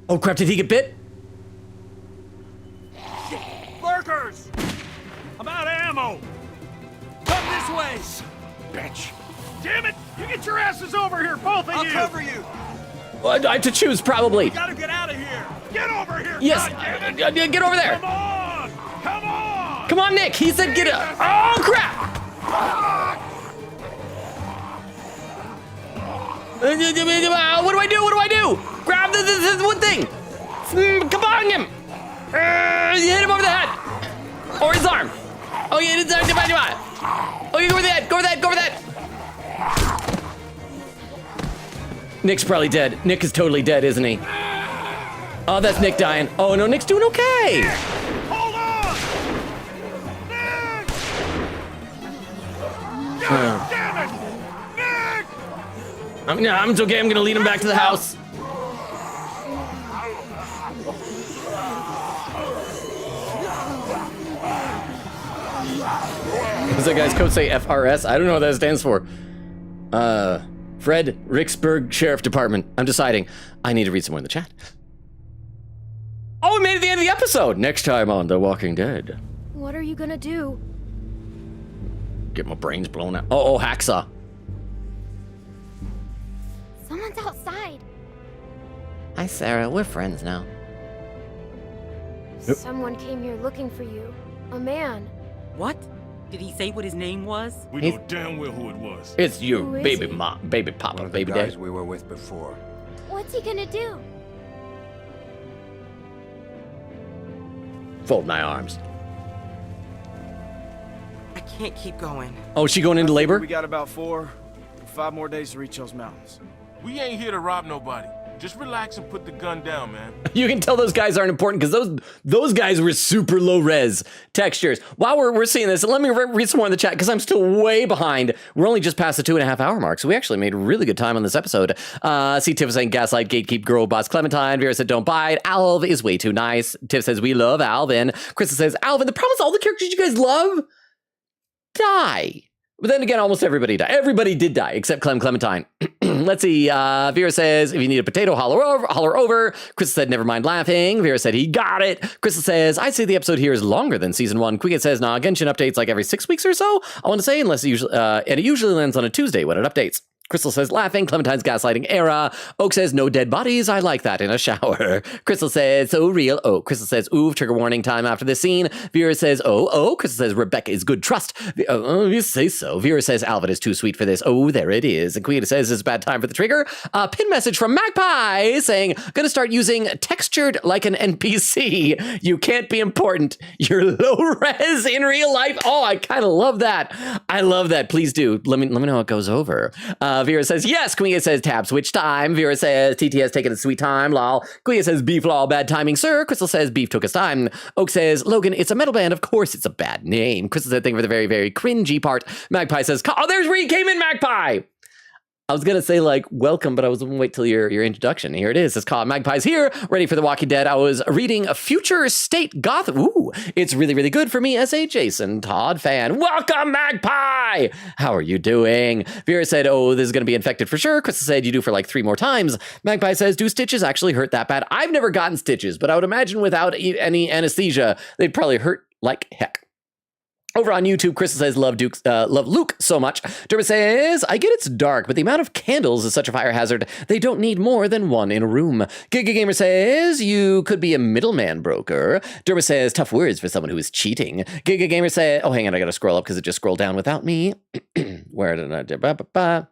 Oh crap, did he get bit? Lurkers! I'm out of ammo. Come this way. Bitch. Damn it! You get your asses over here, both of you! I'll cover you. Well, I have to choose, probably. You gotta get out of here! Get over here! Yes, get over there! Come on! Come on! Come on, Nick! He said get up! Oh, crap! What do I do? What do I do? Grab this one thing! Come on, him! You hit him over the head! Or his arm! Oh, yeah, his arm! Okay, go over the head! Go over that! Go over that! Nick's probably dead. Nick is totally dead, isn't he? Oh, that's Nick dying. Oh, no, Nick's doing okay! Hold on! Nick! God damn it! Nick! It's okay. I'm gonna lead him back to the house. Does that guy's code say FRS? I don't know what that stands for. Fred Ricksburg Sheriff Department. I'm deciding. I need to read some more in the chat. Oh, we made it to the end of the episode. Next time on The Walking Dead. What are you gonna do? Get my brains blown out. Oh, hacksaw. Someone's outside. Hi, Sarah. We're friends now. Someone came here looking for you. A man. What? Did he say what his name was? We know damn well who it was. It's you, Who is baby he? mom, baby papa, One of the baby guys dad. we were with before. What's he gonna do? Fold my arms. I can't keep going. Oh, is she going into labor? We got about 4 or 5 more days to reach those mountains. We ain't here to rob nobody. Just relax and put the gun down, man. You can tell those guys aren't important because those guys were super low res textures. While we're seeing this, let me read some more in the chat because I'm still way behind. We're only just past the 2.5 hour mark, so we actually made really good time on this episode. See Tiff saying Gaslight, Gatekeep, Girl Boss, Clementine. Vera said don't buy it. Alv is way too nice. Tiff says we love Alvin. Krista says Alvin. The problem is all the characters you guys love die. But then again, almost everybody died. Everybody did die except Clementine. Let's see. Vera says, if you need a potato, holler over. Krista said, never mind laughing. Vera said, he got it. Krista says, I'd say the episode here is longer than season 1. Quicket says, nah, Genshin updates like every 6 weeks or so. I want to say, unless it usually, and it usually lands on a Tuesday when it updates. Crystal says, laughing. Clementine's gaslighting era. Oak says, no dead bodies. I like that in a shower. Crystal says, so real. Oh, Crystal says, ooh, trigger warning time after this scene. Vera says, oh. Crystal says, Rebecca is good trust. Oh, you say so. Vera says, Alvin is too sweet for this. Oh, there it is. And Queen says, it's a bad time for the trigger. Pin message from Magpie saying, gonna start using textured like an NPC. You can't be important. You're low res in real life. Oh, I kind of love that. I love that. Please do. Let me know how it goes over. Vera says, yes. Queen says, tab switch time. Vera says, TT has taken a sweet time. Lol. Queen says, beef law, bad timing, sir. Crystal says, beef took his time. Oak says, Logan, it's a metal band. Of course it's a bad name. Crystal said, thank you for the very, very cringy part. Magpie says, oh, there's where you came in, Magpie. I was going to say, like, welcome, but I was going to wait till your introduction. Here it is. It's called Magpie's here, ready for The Walking Dead. I was reading a Future State Gotham. Ooh, it's really, really good for me as a Jason Todd fan. Welcome, Magpie! How are you doing? Vera said, oh, this is going to be infected for sure. Krista said, you do for like 3 more times. Magpie says, do stitches actually hurt that bad? I've never gotten stitches, but I would imagine without any anesthesia, they'd probably hurt like heck. Over on YouTube, Krista says, love Luke so much. Dermot says, I get it's dark, but the amount of candles is such a fire hazard. They don't need more than 1 in a room. Giga Gamer says, you could be a middleman broker. Dermot says, tough words for someone who is cheating. Giga Gamer says, oh, hang on, I gotta scroll up because it just scrolled down without me. Where did I do? Giga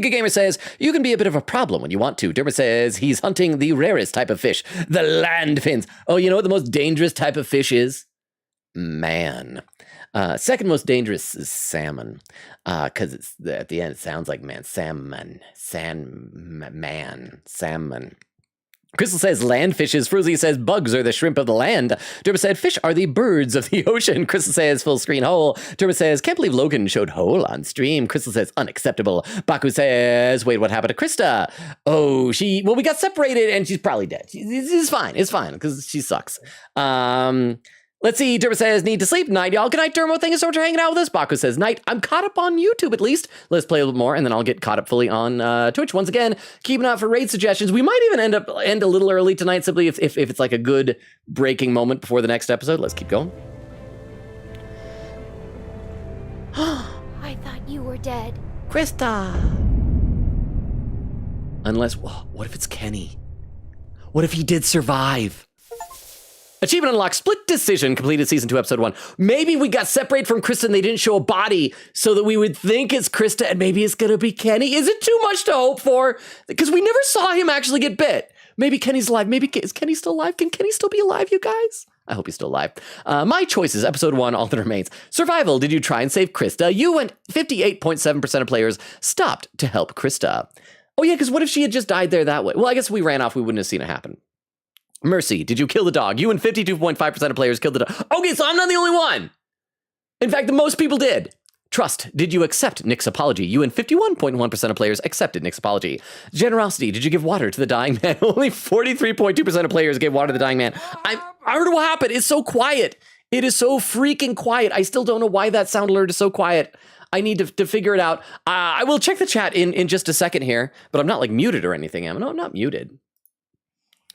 Gamer says, you can be a bit of a problem when you want to. Dermot says, he's hunting the rarest type of fish, the land fins. Oh, you know what the most dangerous type of fish is? Man. Second most dangerous is salmon, because it's at the end it sounds like man. Salmon. Crystal says land fishes. Fruzy says bugs are the shrimp of the land. Derma said fish are the birds of the ocean. Crystal says full screen hole. Derma says can't believe Logan showed hole on stream. Crystal says unacceptable. Baku says wait, what happened to Krista? Oh, we got separated and she's probably dead. It's fine. It's fine because she sucks. Let's see. Derma says, need to sleep. Night, y'all. Good night, Dermo. Thank you so much for hanging out with us. Baku says, night. I'm caught up on YouTube, at least. Let's play a little more, and then I'll get caught up fully on Twitch. Once again, keep an eye out for raid suggestions. We might even end a little early tonight, simply if it's like a good breaking moment before the next episode. Let's keep going. I thought you were dead. Krista! Unless, what if it's Kenny? What if he did survive? Achievement unlocked, split decision, completed season 2, episode 1. Maybe we got separated from Krista and they didn't show a body so that we would think it's Krista and maybe it's gonna be Kenny. Is it too much to hope for? Because we never saw him actually get bit. Maybe Kenny's alive. Is Kenny still alive? Can Kenny still be alive, you guys? I hope he's still alive. My choices, episode 1, all that remains. Survival, did you try and save Krista? You and 58.7% of players stopped to help Krista. Oh yeah, because what if she had just died there that way? Well, I guess if we ran off, we wouldn't have seen it happen. Mercy, did you kill the dog? You and 52.5% of players killed the dog. Okay, so I'm not the only one. In fact, the most people did. Trust, did you accept Nick's apology? You and 51.1% of players accepted Nick's apology. Generosity, did you give water to the dying man? Only 43.2% of players gave water to the dying man. I heard what happened. It's so quiet. It is so freaking quiet. I still don't know why that sound alert is so quiet. I need to figure it out. I will check the chat in just a second here, but I'm not like muted or anything. No, I'm not muted.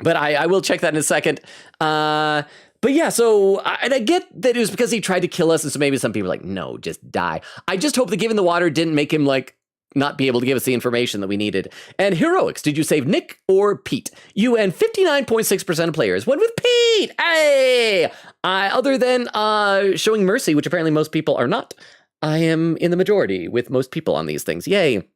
But I will check that in a second. But yeah, so, and I get that it was because he tried to kill us, and so maybe some people are like, no, just die. I just hope that giving the water didn't make him, like, not be able to give us the information that we needed. And heroics, did you save Nick or Pete? You and 59.6% of players went with Pete! Hey! Other than showing mercy, which apparently most people are not, I am in the majority with most people on these things. Yay.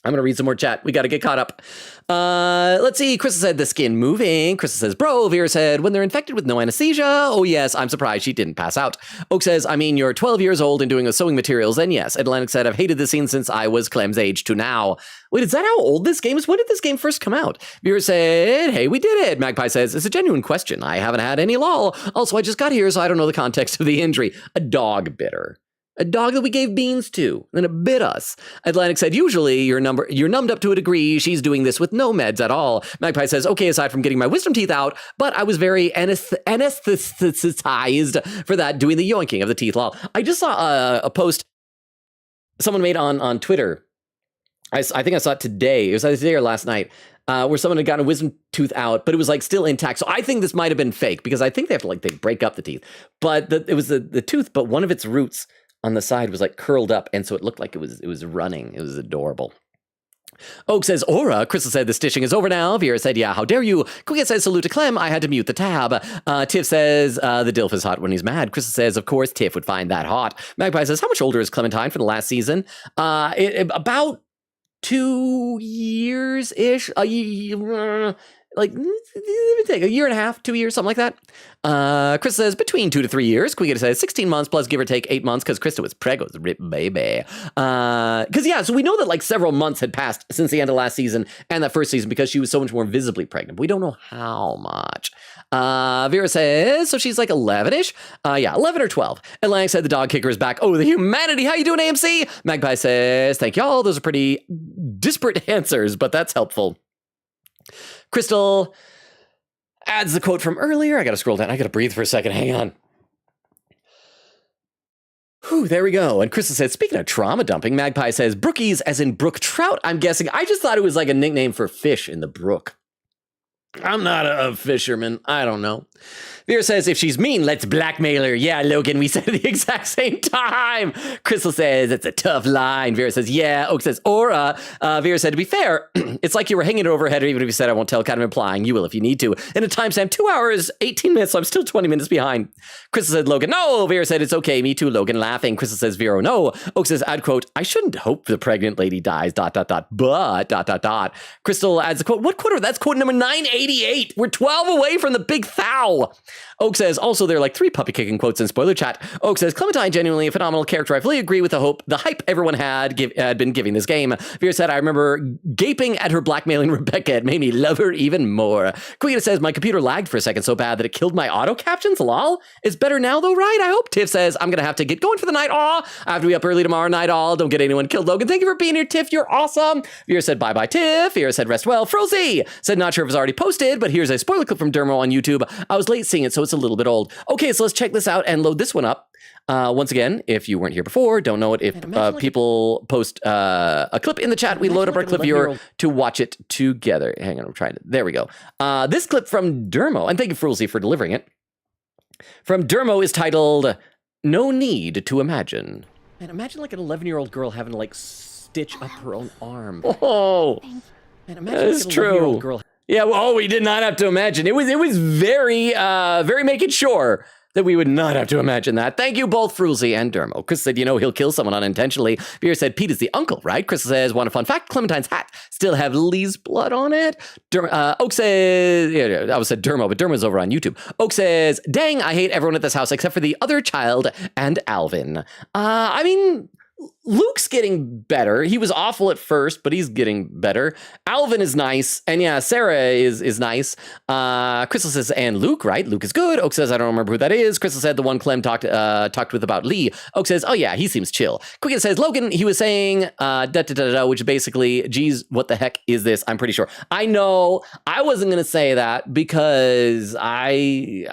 I'm going to read some more chat. We got to get caught up. Let's see. Krista said the skin moving. Krista says, bro. Vera said, when they're infected with no anesthesia. Oh, yes. I'm surprised she didn't pass out. Oak says, I mean, you're 12 years old and doing sewing materials. Then yes. Atlantic said, I've hated this scene since I was Clem's age to now. Wait, is that how old this game is? When did this game first come out? Vera said, hey, we did it. Magpie says, it's a genuine question. I haven't had any lol. Also, I just got here, so I don't know the context of the injury. A dog bit her. A dog that we gave beans to, and it bit us. Atlantic said, usually you're numbed up to a degree. She's doing this with no meds at all. Magpie says, okay, aside from getting my wisdom teeth out, but I was very anesthetized for that, doing the yoinking of the teeth. Lol. I just saw a post someone made on Twitter. I think I saw it today. It was either today or last night. Where someone had gotten a wisdom tooth out, but it was like still intact. So I think this might have been fake because I think they have to they break up the teeth. But it was the tooth, but one of its roots on the side was like curled up, and so it looked like it was running. It was adorable. Oak says, Aura. Crystal said, the stitching is over now. Vera said, yeah, how dare you. Quicket says, salute to Clem. I had to mute the tab. Tiff says, the Dilf is hot when he's mad. Crystal says, of course, Tiff would find that hot. Magpie says, how much older is Clementine from the last season? About 2 years-ish. Like, take a year and a half, 2 years, something like that. Krista says between 2 to 3 years. Quiggita says 16 months plus give or take 8 months because Krista was preggo, rip baby. Because yeah, so we know that like several months had passed since the end of last season and that first season because she was so much more visibly pregnant. We don't know how much. Vera says, so she's like 11-ish? Yeah, 11 or 12. Atlantic said the dog kicker is back. Oh, the humanity. How you doing, AMC? Magpie says, thank y'all. Those are pretty disparate answers, but that's helpful. Crystal adds the quote from earlier. I got to scroll down. I got to breathe for a second. Hang on. Whew, there we go. And Crystal said, speaking of trauma dumping, Magpie says, brookies as in brook trout, I'm guessing. I just thought it was like a nickname for fish in the brook. I'm not a fisherman. I don't know. Vera says, if she's mean, let's blackmail her. Yeah, Logan, we said at the exact same time. Crystal says, it's a tough line. Vera says, yeah. Oak says, Aura. Vera said, to be fair, it's like you were hanging it over her head, even if you said I won't tell, kind of implying you will if you need to. And a timestamp, 2 hours, 18 minutes, so I'm still 20 minutes behind. Crystal said, Logan, no. Vera said, it's okay. Me too, Logan, laughing. Crystal says, Vera, no. Oak says, add quote, I shouldn't hope the pregnant lady dies, ... but ... Crystal adds a quote. What quote? That's quote number 980. 88. We're 12 away from the big thou. Oak says, also, there are like 3 puppy kicking quotes in spoiler chat. Oak says, Clementine, genuinely a phenomenal character. I fully agree with the hype everyone had been giving this game. Vera said, I remember gaping at her blackmailing Rebecca. It made me love her even more. Queen says, my computer lagged for a second so bad that it killed my auto captions. Lol. It's better now though, right? I hope. Tiff says, I'm going to have to get going for the night. Aw, I have to be up early tomorrow night. All. Don't get anyone killed. Logan, thank you for being here, Tiff. You're awesome. Vera said, bye-bye, Tiff. Vera said, rest well. Frozy said, not sure if it's already posted, but here's a spoiler clip from Dermo on YouTube. I was late seeing it, so it's a little bit old. Okay, so let's check this out and load this one up. Once again, if you weren't here before, don't know it, if people post a clip in the chat, we load up our clip viewer to watch it together. Hang on, I'm trying to, there we go. This clip from Dermo, and thank you, Frulzy, for delivering it. From Dermo is titled, No Need to Imagine. And imagine like an 11-year-old girl having to like stitch up her own arm. Oh, man, imagine that's like an 11-year-old girl. Yeah, well, we did not have to imagine. It was very, very making sure that we would not have to imagine that. Thank you both, Frulzy and Dermo. Chris said, he'll kill someone unintentionally. Veer said, Pete is the uncle, right? Chris says, want a fun fact, Clementine's hat still have Lee's blood on it. Oak says, I was said Dermo, but Dermo's over on YouTube. Oak says, dang, I hate everyone at this house except for the other child and Alvin. I mean, Luke's getting better. He was awful at first, but he's getting better. Alvin is nice. And yeah, Sarah is nice. Crystal says, and Luke, right? Luke is good. Oak says, I don't remember who that is. Crystal said the one Clem talked with about Lee. Oak says, oh yeah, he seems chill. Quicken says, Logan, he was saying, which basically, geez, what the heck is this? I'm pretty sure. I know I wasn't going to say that because okay,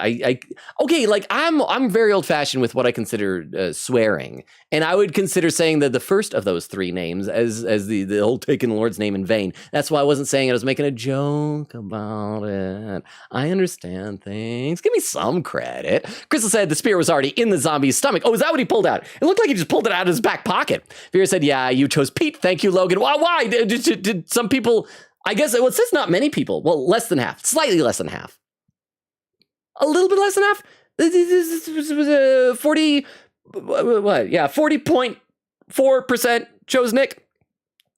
like I'm very old fashioned with what I consider swearing. And I would consider saying that the first of those 3 names as the whole taking the Lord's name in vain. That's why I wasn't saying it. I was making a joke about it. I understand things. Give me some credit. Crystal said the spear was already in the zombie's stomach. Oh, is that what he pulled out? It looked like he just pulled it out of his back pocket. Vera said, yeah, you chose Pete. Thank you, Logan. Why? Did some people, I guess, well, it says not many people. Well, less than half. Slightly less than half. A little bit less than half? This was 40... What? Yeah, 40.4% chose Nick.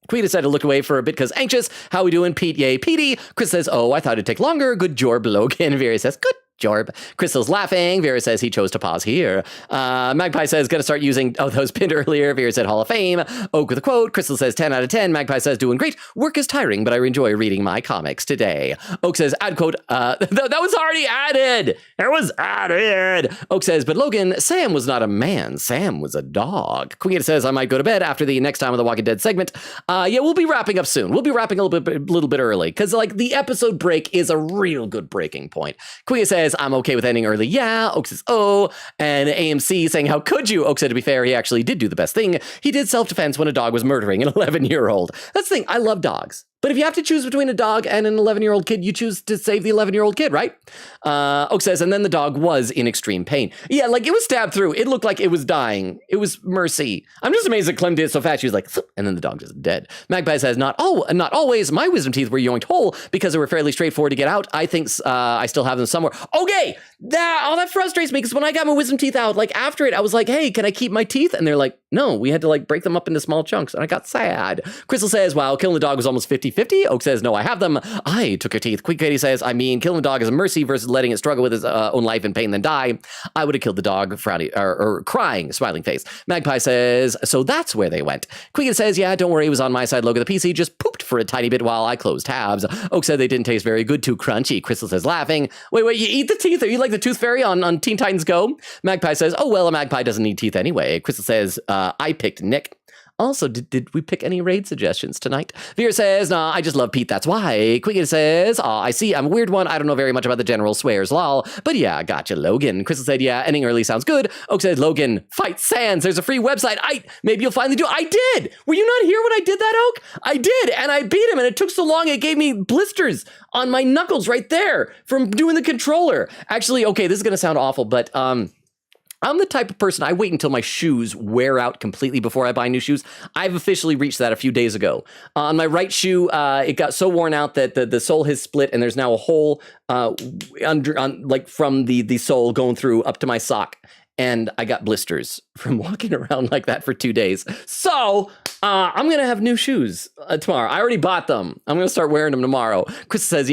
Queen decided to look away for a bit because anxious. How we doing, Pete? Yay, Petey. Chris says, oh, I thought it'd take longer. Good job, Logan. Vera says, good Jorb. Crystal's laughing. Vera says he chose to pause here. Magpie says, gonna start using, those pinned earlier. Vera said Hall of Fame. Oak with a quote. Crystal says 10 out of 10. Magpie says, doing great. Work is tiring, but I enjoy reading my comics today. Oak says, add quote, that was already added. It was added. Oak says, but Logan, Sam was not a man. Sam was a dog. Queen says, I might go to bed after the next time of the Walking Dead segment. Yeah, we'll be wrapping up soon. We'll be wrapping a little bit early because like the episode break is a real good breaking point. Queen says, I'm okay with ending early. Yeah. Oak says, oh. And AMC saying, how could you? Oak said, to be fair, he actually did do the best thing. He did self-defense when a dog was murdering an 11-year-old. That's the thing. I love dogs. But if you have to choose between a dog and an 11-year-old kid, you choose to save the 11-year-old kid, right? Oak says, and then the dog was in extreme pain. Yeah, like it was stabbed through. It looked like it was dying. It was mercy. I'm just amazed that Clem did it so fast. She was like, and then the dog just dead. Magpie says, not always. My wisdom teeth were yoinked whole because they were fairly straightforward to get out. I think I still have them somewhere. Okay, that frustrates me because when I got my wisdom teeth out, like after it, I was like, hey, can I keep my teeth? And they're like, no, we had to like break them up into small chunks. And I got sad. Crystal says, wow, killing the dog was almost 50-50. Oak says, no, I have them. I took your teeth. Quick Katie says, I mean, killing the dog is a mercy versus letting it struggle with its own life and pain then die. I would have killed the dog, frowny or crying, smiling face. Magpie says, so that's where they went. Quick says, yeah, don't worry, it was on my side. Logan, the PC just pooped for a tiny bit while I closed tabs. Oak said they didn't taste very good, too crunchy. Crystal says, laughing. Wait, you eat the teeth? Are you like the Tooth Fairy on Teen Titans Go? Magpie says, oh, well, a magpie doesn't need teeth anyway. Crystal says, I picked Nick. Also, did we pick any raid suggestions tonight? Vera says, nah, I just love Pete, that's why. Quicken says, I see, I'm a weird one. I don't know very much about the general swears, lol. But yeah, gotcha, Logan. Crystal said, yeah, ending early sounds good. Oak said, Logan, fight Sans. There's a free website. Maybe you'll finally do. I did. Were you not here when I did that, Oak? I did, and I beat him, and it took so long, it gave me blisters on my knuckles right there from doing the controller. Actually, okay, this is going to sound awful, but, I'm the type of person, I wait until my shoes wear out completely before I buy new shoes. I've officially reached that a few days ago. On my right shoe, it got so worn out that the sole has split and there's now a hole like from the sole going through up to my sock. And I got blisters from walking around like that for 2 days. So I'm going to have new shoes tomorrow. I already bought them. I'm going to start wearing them tomorrow. Chris says,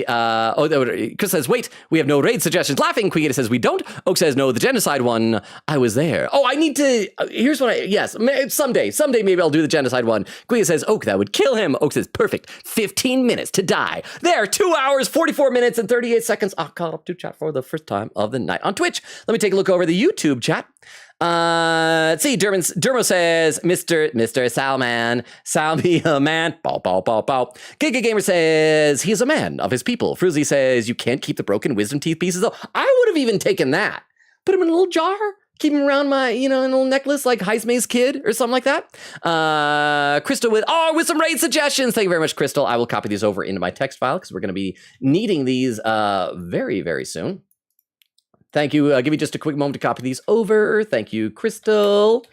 Chris says, wait, we have no raid suggestions. Laughing. Quigata says, we don't. Oak says, no, the genocide one, I was there. Oh, I need to, here's what yes, someday maybe I'll do the genocide one. Quigata says, Oak, that would kill him. Oak says, perfect. 15 minutes to die. There, 2 hours, 44 minutes, and 38 seconds. I caught up to chat for the first time of the night on Twitch. Let me take a look over the YouTube chat. Let's see, Dermo says, Mr. Salman, Salmi a man, bow, bow, bow, bow. Giga Gamer says, he's a man of his people. Fruzy says, you can't keep the broken wisdom teeth pieces though. I would have even taken that. Put him in a little jar, keep him around my, in a little necklace like Heismay's kid or something like that. Crystal with some raid suggestions. Thank you very much, Crystal. I will copy these over into my text file because we're going to be needing these very, very soon. Thank you. Give me just a quick moment to copy these over. Thank you, Crystal.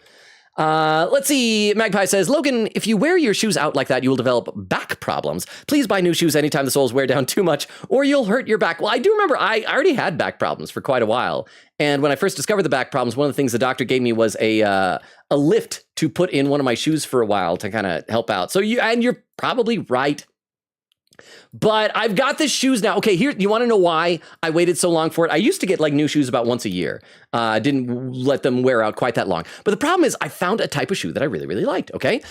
Let's see. Magpie says, Logan, if you wear your shoes out like that, you will develop back problems. Please buy new shoes anytime the soles wear down too much, or you'll hurt your back. Well, I do remember I already had back problems for quite a while. And when I first discovered the back problems, one of the things the doctor gave me was a lift to put in one of my shoes for a while to kind of help out. So you're probably right. But I've got the shoes now. Okay, here, you want to know why I waited so long for it? I used to get like new shoes about once a year. I didn't let them wear out quite that long. But the problem is I found a type of shoe that I really, really liked, okay?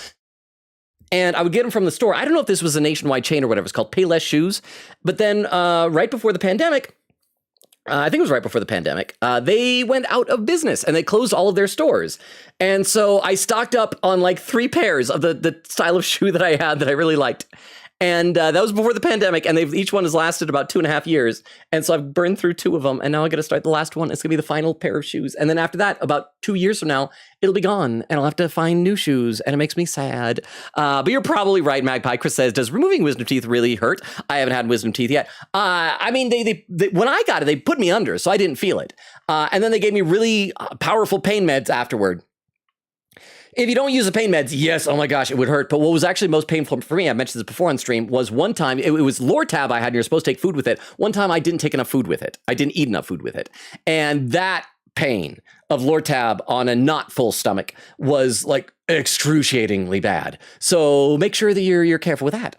And I would get them from the store. I don't know if this was a nationwide chain or whatever. It's called Payless Shoes. But then right before the pandemic, I think it was right before the pandemic, they went out of business and they closed all of their stores. And so I stocked up on like 3 pairs of the style of shoe that I had that I really liked. And that was before the pandemic, and each one has lasted about 2.5 years. And so I've burned through 2 of them, and now I got to start the last one. It's going to be the final pair of shoes. And then after that, about 2 years from now, it'll be gone, and I'll have to find new shoes, and it makes me sad. But you're probably right, Magpie. Chris says, does removing wisdom teeth really hurt? I haven't had wisdom teeth yet. I mean, they when I got it, they put me under, so I didn't feel it. And then they gave me really powerful pain meds afterward. If you don't use the pain meds, yes, oh my gosh, it would hurt. But what was actually most painful for me, I mentioned this before on stream, was one time, it was Lortab I had, and you're supposed to take food with it. One time I didn't take enough food with it. I didn't eat enough food with it. And that pain of Lortab on a not full stomach was like excruciatingly bad. So make sure that you're careful with that.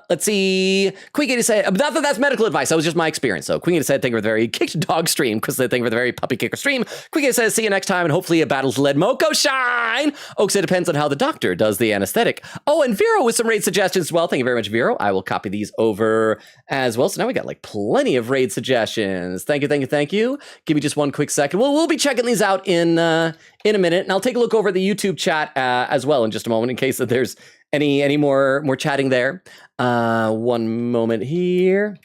Let's see. Queen said, not that that's medical advice. That was just my experience. So Queen said, thank you for the very kicked dog stream, because they thank you for the very puppy kicker stream. Queen says, see you next time, and hopefully a battle's led Moko shine. Oak said, depends on how the doctor does the anesthetic. Oh, and Vero with some raid suggestions as well. Thank you very much, Vero. I will copy these over as well. So now we got like plenty of raid suggestions. Thank you, thank you, thank you. Give me just one quick second. We'll be checking these out in a minute, and I'll take a look over the YouTube chat as well in just a moment in case that there's any more chatting there. One moment here.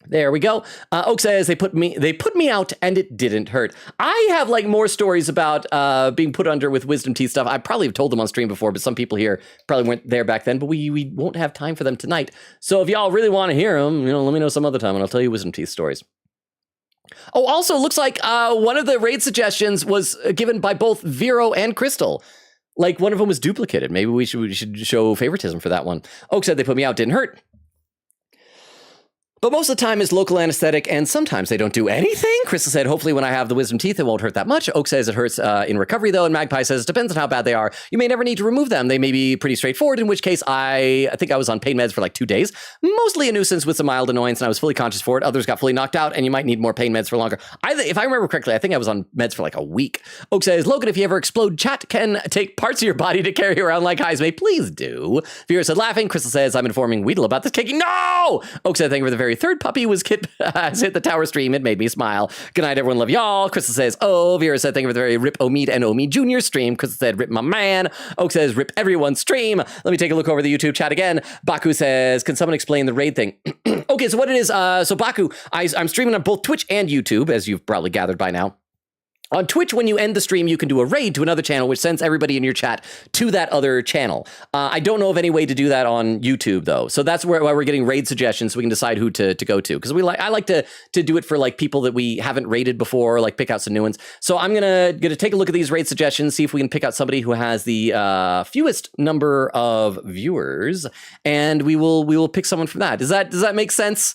There we go. Oak says they put me out and it didn't hurt. I have like more stories about being put under with wisdom teeth stuff. I probably have told them on stream before, but some people here probably weren't there back then. But we won't have time for them tonight. So if y'all really want to hear them, let me know some other time, and I'll tell you wisdom teeth stories. Oh, also, looks like one of the raid suggestions was given by both Vero and Crystal. Like, one of them was duplicated. Maybe we should show favoritism for that one. Oak said they put me out, didn't hurt. But most of the time is local anesthetic, and sometimes they don't do anything. Crystal said, hopefully when I have the wisdom teeth, it won't hurt that much. Oak says it hurts in recovery, though, and Magpie says it depends on how bad they are. You may never need to remove them. They may be pretty straightforward, in which case I think I was on pain meds for like 2 days. Mostly a nuisance with some mild annoyance, and I was fully conscious for it. Others got fully knocked out, and you might need more pain meds for longer. If I remember correctly, I think I was on meds for like a week. Oak says, Logan, if you ever explode, chat can take parts of your body to carry around like Heismay. Please do. Vera said, laughing. Crystal says, I'm informing Weedle about this taking. No! Oak said, thank you for the very third puppy was has hit the tower stream. It made me smile. Good night, everyone. Love y'all. Crystal says, oh. Vera said, thank you for the very rip Omid and Omid Jr. stream. Crystal said, rip my man. Oak says, rip everyone's stream. Let me take a look over the YouTube chat again. Baku says, can someone explain the raid thing? Okay, so what it is, so Baku, I'm streaming on both Twitch and YouTube, as you've probably gathered by now. On Twitch, when you end the stream, you can do a raid to another channel, which sends everybody in your chat to that other channel. I don't know of any way to do that on YouTube, though. So that's why we're getting raid suggestions, so we can decide who to go to. Because I like to do it for like people that we haven't raided before, like pick out some new ones. So I'm gonna take a look at these raid suggestions, see if we can pick out somebody who has the fewest number of viewers, and we will pick someone from that. Does that make sense?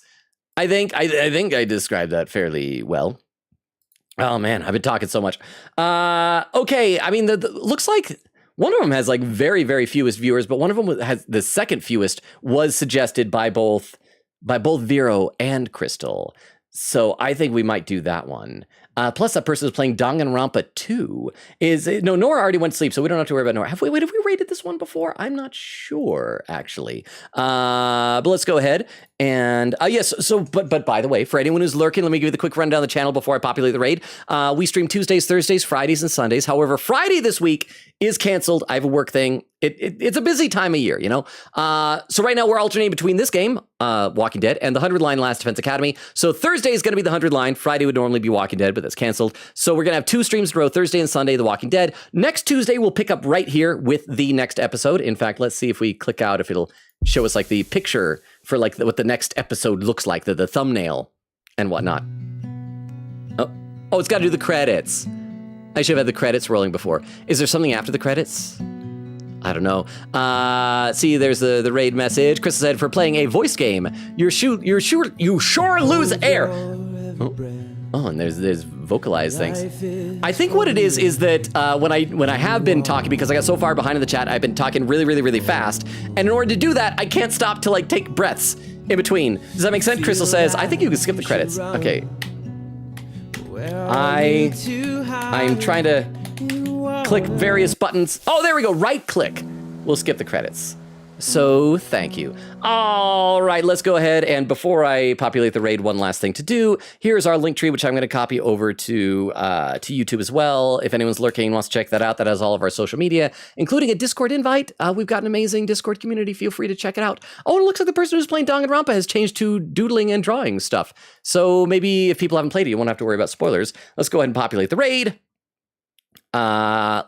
I think I described that fairly well. Oh man, I've been talking so much. Okay, I mean, looks like One of them has like very, very fewest viewers, but one of them has the second fewest was suggested by both Vero and Crystal. So I think we might do that one. Plus, that person is playing Danganronpa 2. Nora already went to sleep, so we don't have to worry about Nora. Have we rated this one before? I'm not sure, actually. But let's go ahead. And yes, but by the way, for anyone who's lurking, let me give you the quick rundown of the channel before I populate the raid. We stream Tuesdays, Thursdays, Fridays, and Sundays. However, Friday this week is canceled. I have a work thing. It's a busy time of year, you know? So right now we're alternating between this game, Walking Dead, and the 100 Line Last Defense Academy. So Thursday is going to be the 100 Line. Friday would normally be Walking Dead, but that's canceled. So we're going to have 2 streams in a row, Thursday and Sunday, The Walking Dead. Next Tuesday, we'll pick up right here with the next episode. In fact, let's see if we click out, if it'll show us like the picture for like what the next episode looks like, the thumbnail and whatnot. Oh, it's got to do the credits. I should have had the credits rolling before. Is there something after the credits? I don't know. See, there's the raid message. Chris said, for playing a voice game, you sure lose air. Oh, and there's vocalized things. I think what it is that when I have been talking, because I got so far behind in the chat, I've been talking really, really, really fast. And in order to do that, I can't stop to like take breaths in between. Does that make sense? Crystal says, I think you can skip the credits. Okay. I'm trying to click various buttons. Oh, there we go. Right click. We'll skip the credits. So thank you. All right, let's go ahead. And before I populate the raid, one last thing to do. Here's our link tree, which I'm going to copy over to YouTube as well. If anyone's lurking and wants to check that out, that has all of our social media, including a Discord invite. We've got an amazing Discord community. Feel free to check it out. Oh, it looks like the person who's playing Danganronpa has changed to doodling and drawing stuff. So maybe if people haven't played it, you won't have to worry about spoilers. Let's go ahead and populate the raid.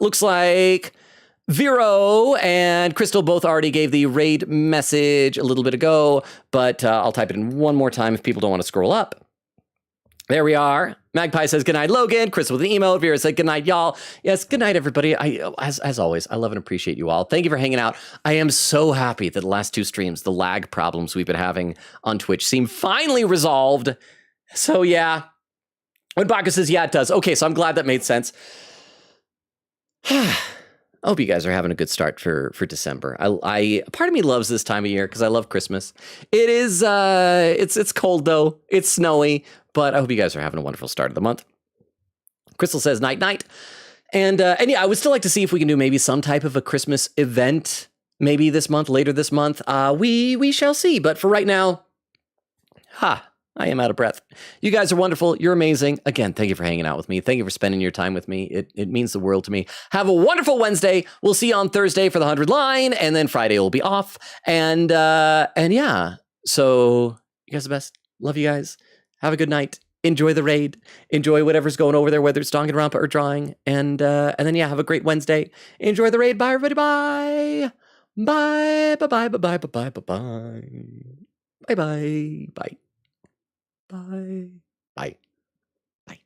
Looks like Vero and Crystal both already gave the raid message a little bit ago, but I'll type it in one more time if people don't want to scroll up. There we are. Magpie says, good night, Logan. Crystal with an email. Vera said, good night, y'all. Yes, good night, everybody. As always, I love and appreciate you all. Thank you for hanging out. I am so happy that the last 2 streams, the lag problems we've been having on Twitch seem finally resolved. So yeah. When Baka says, yeah, it does. Okay, so I'm glad that made sense. I hope you guys are having a good start for December. I part of me loves this time of year because I love Christmas. It is it's cold though. It's snowy, but I hope you guys are having a wonderful start of the month. Crystal says night night. And yeah, I would still like to see if we can do maybe some type of a Christmas event maybe this month, later this month. We shall see, but for right now, I am out of breath. You guys are wonderful. You're amazing. Again, thank you for hanging out with me. Thank you for spending your time with me. It means the world to me. Have a wonderful Wednesday. We'll see you on Thursday for the 100 line, and then Friday will be off. And yeah, so you guys are the best. Love you guys. Have a good night. Enjoy the raid. Enjoy whatever's going over there, whether it's Danganronpa or drawing. And then yeah, have a great Wednesday. Enjoy the raid. Bye, everybody. Bye. Bye. Bye. Bye. Bye. Bye. Bye. Bye. Bye. Bye. Bye. Bye. Bye. Bye. Bye. Bye.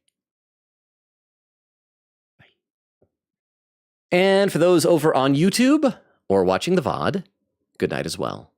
And for those over on YouTube or watching the VOD, good night as well.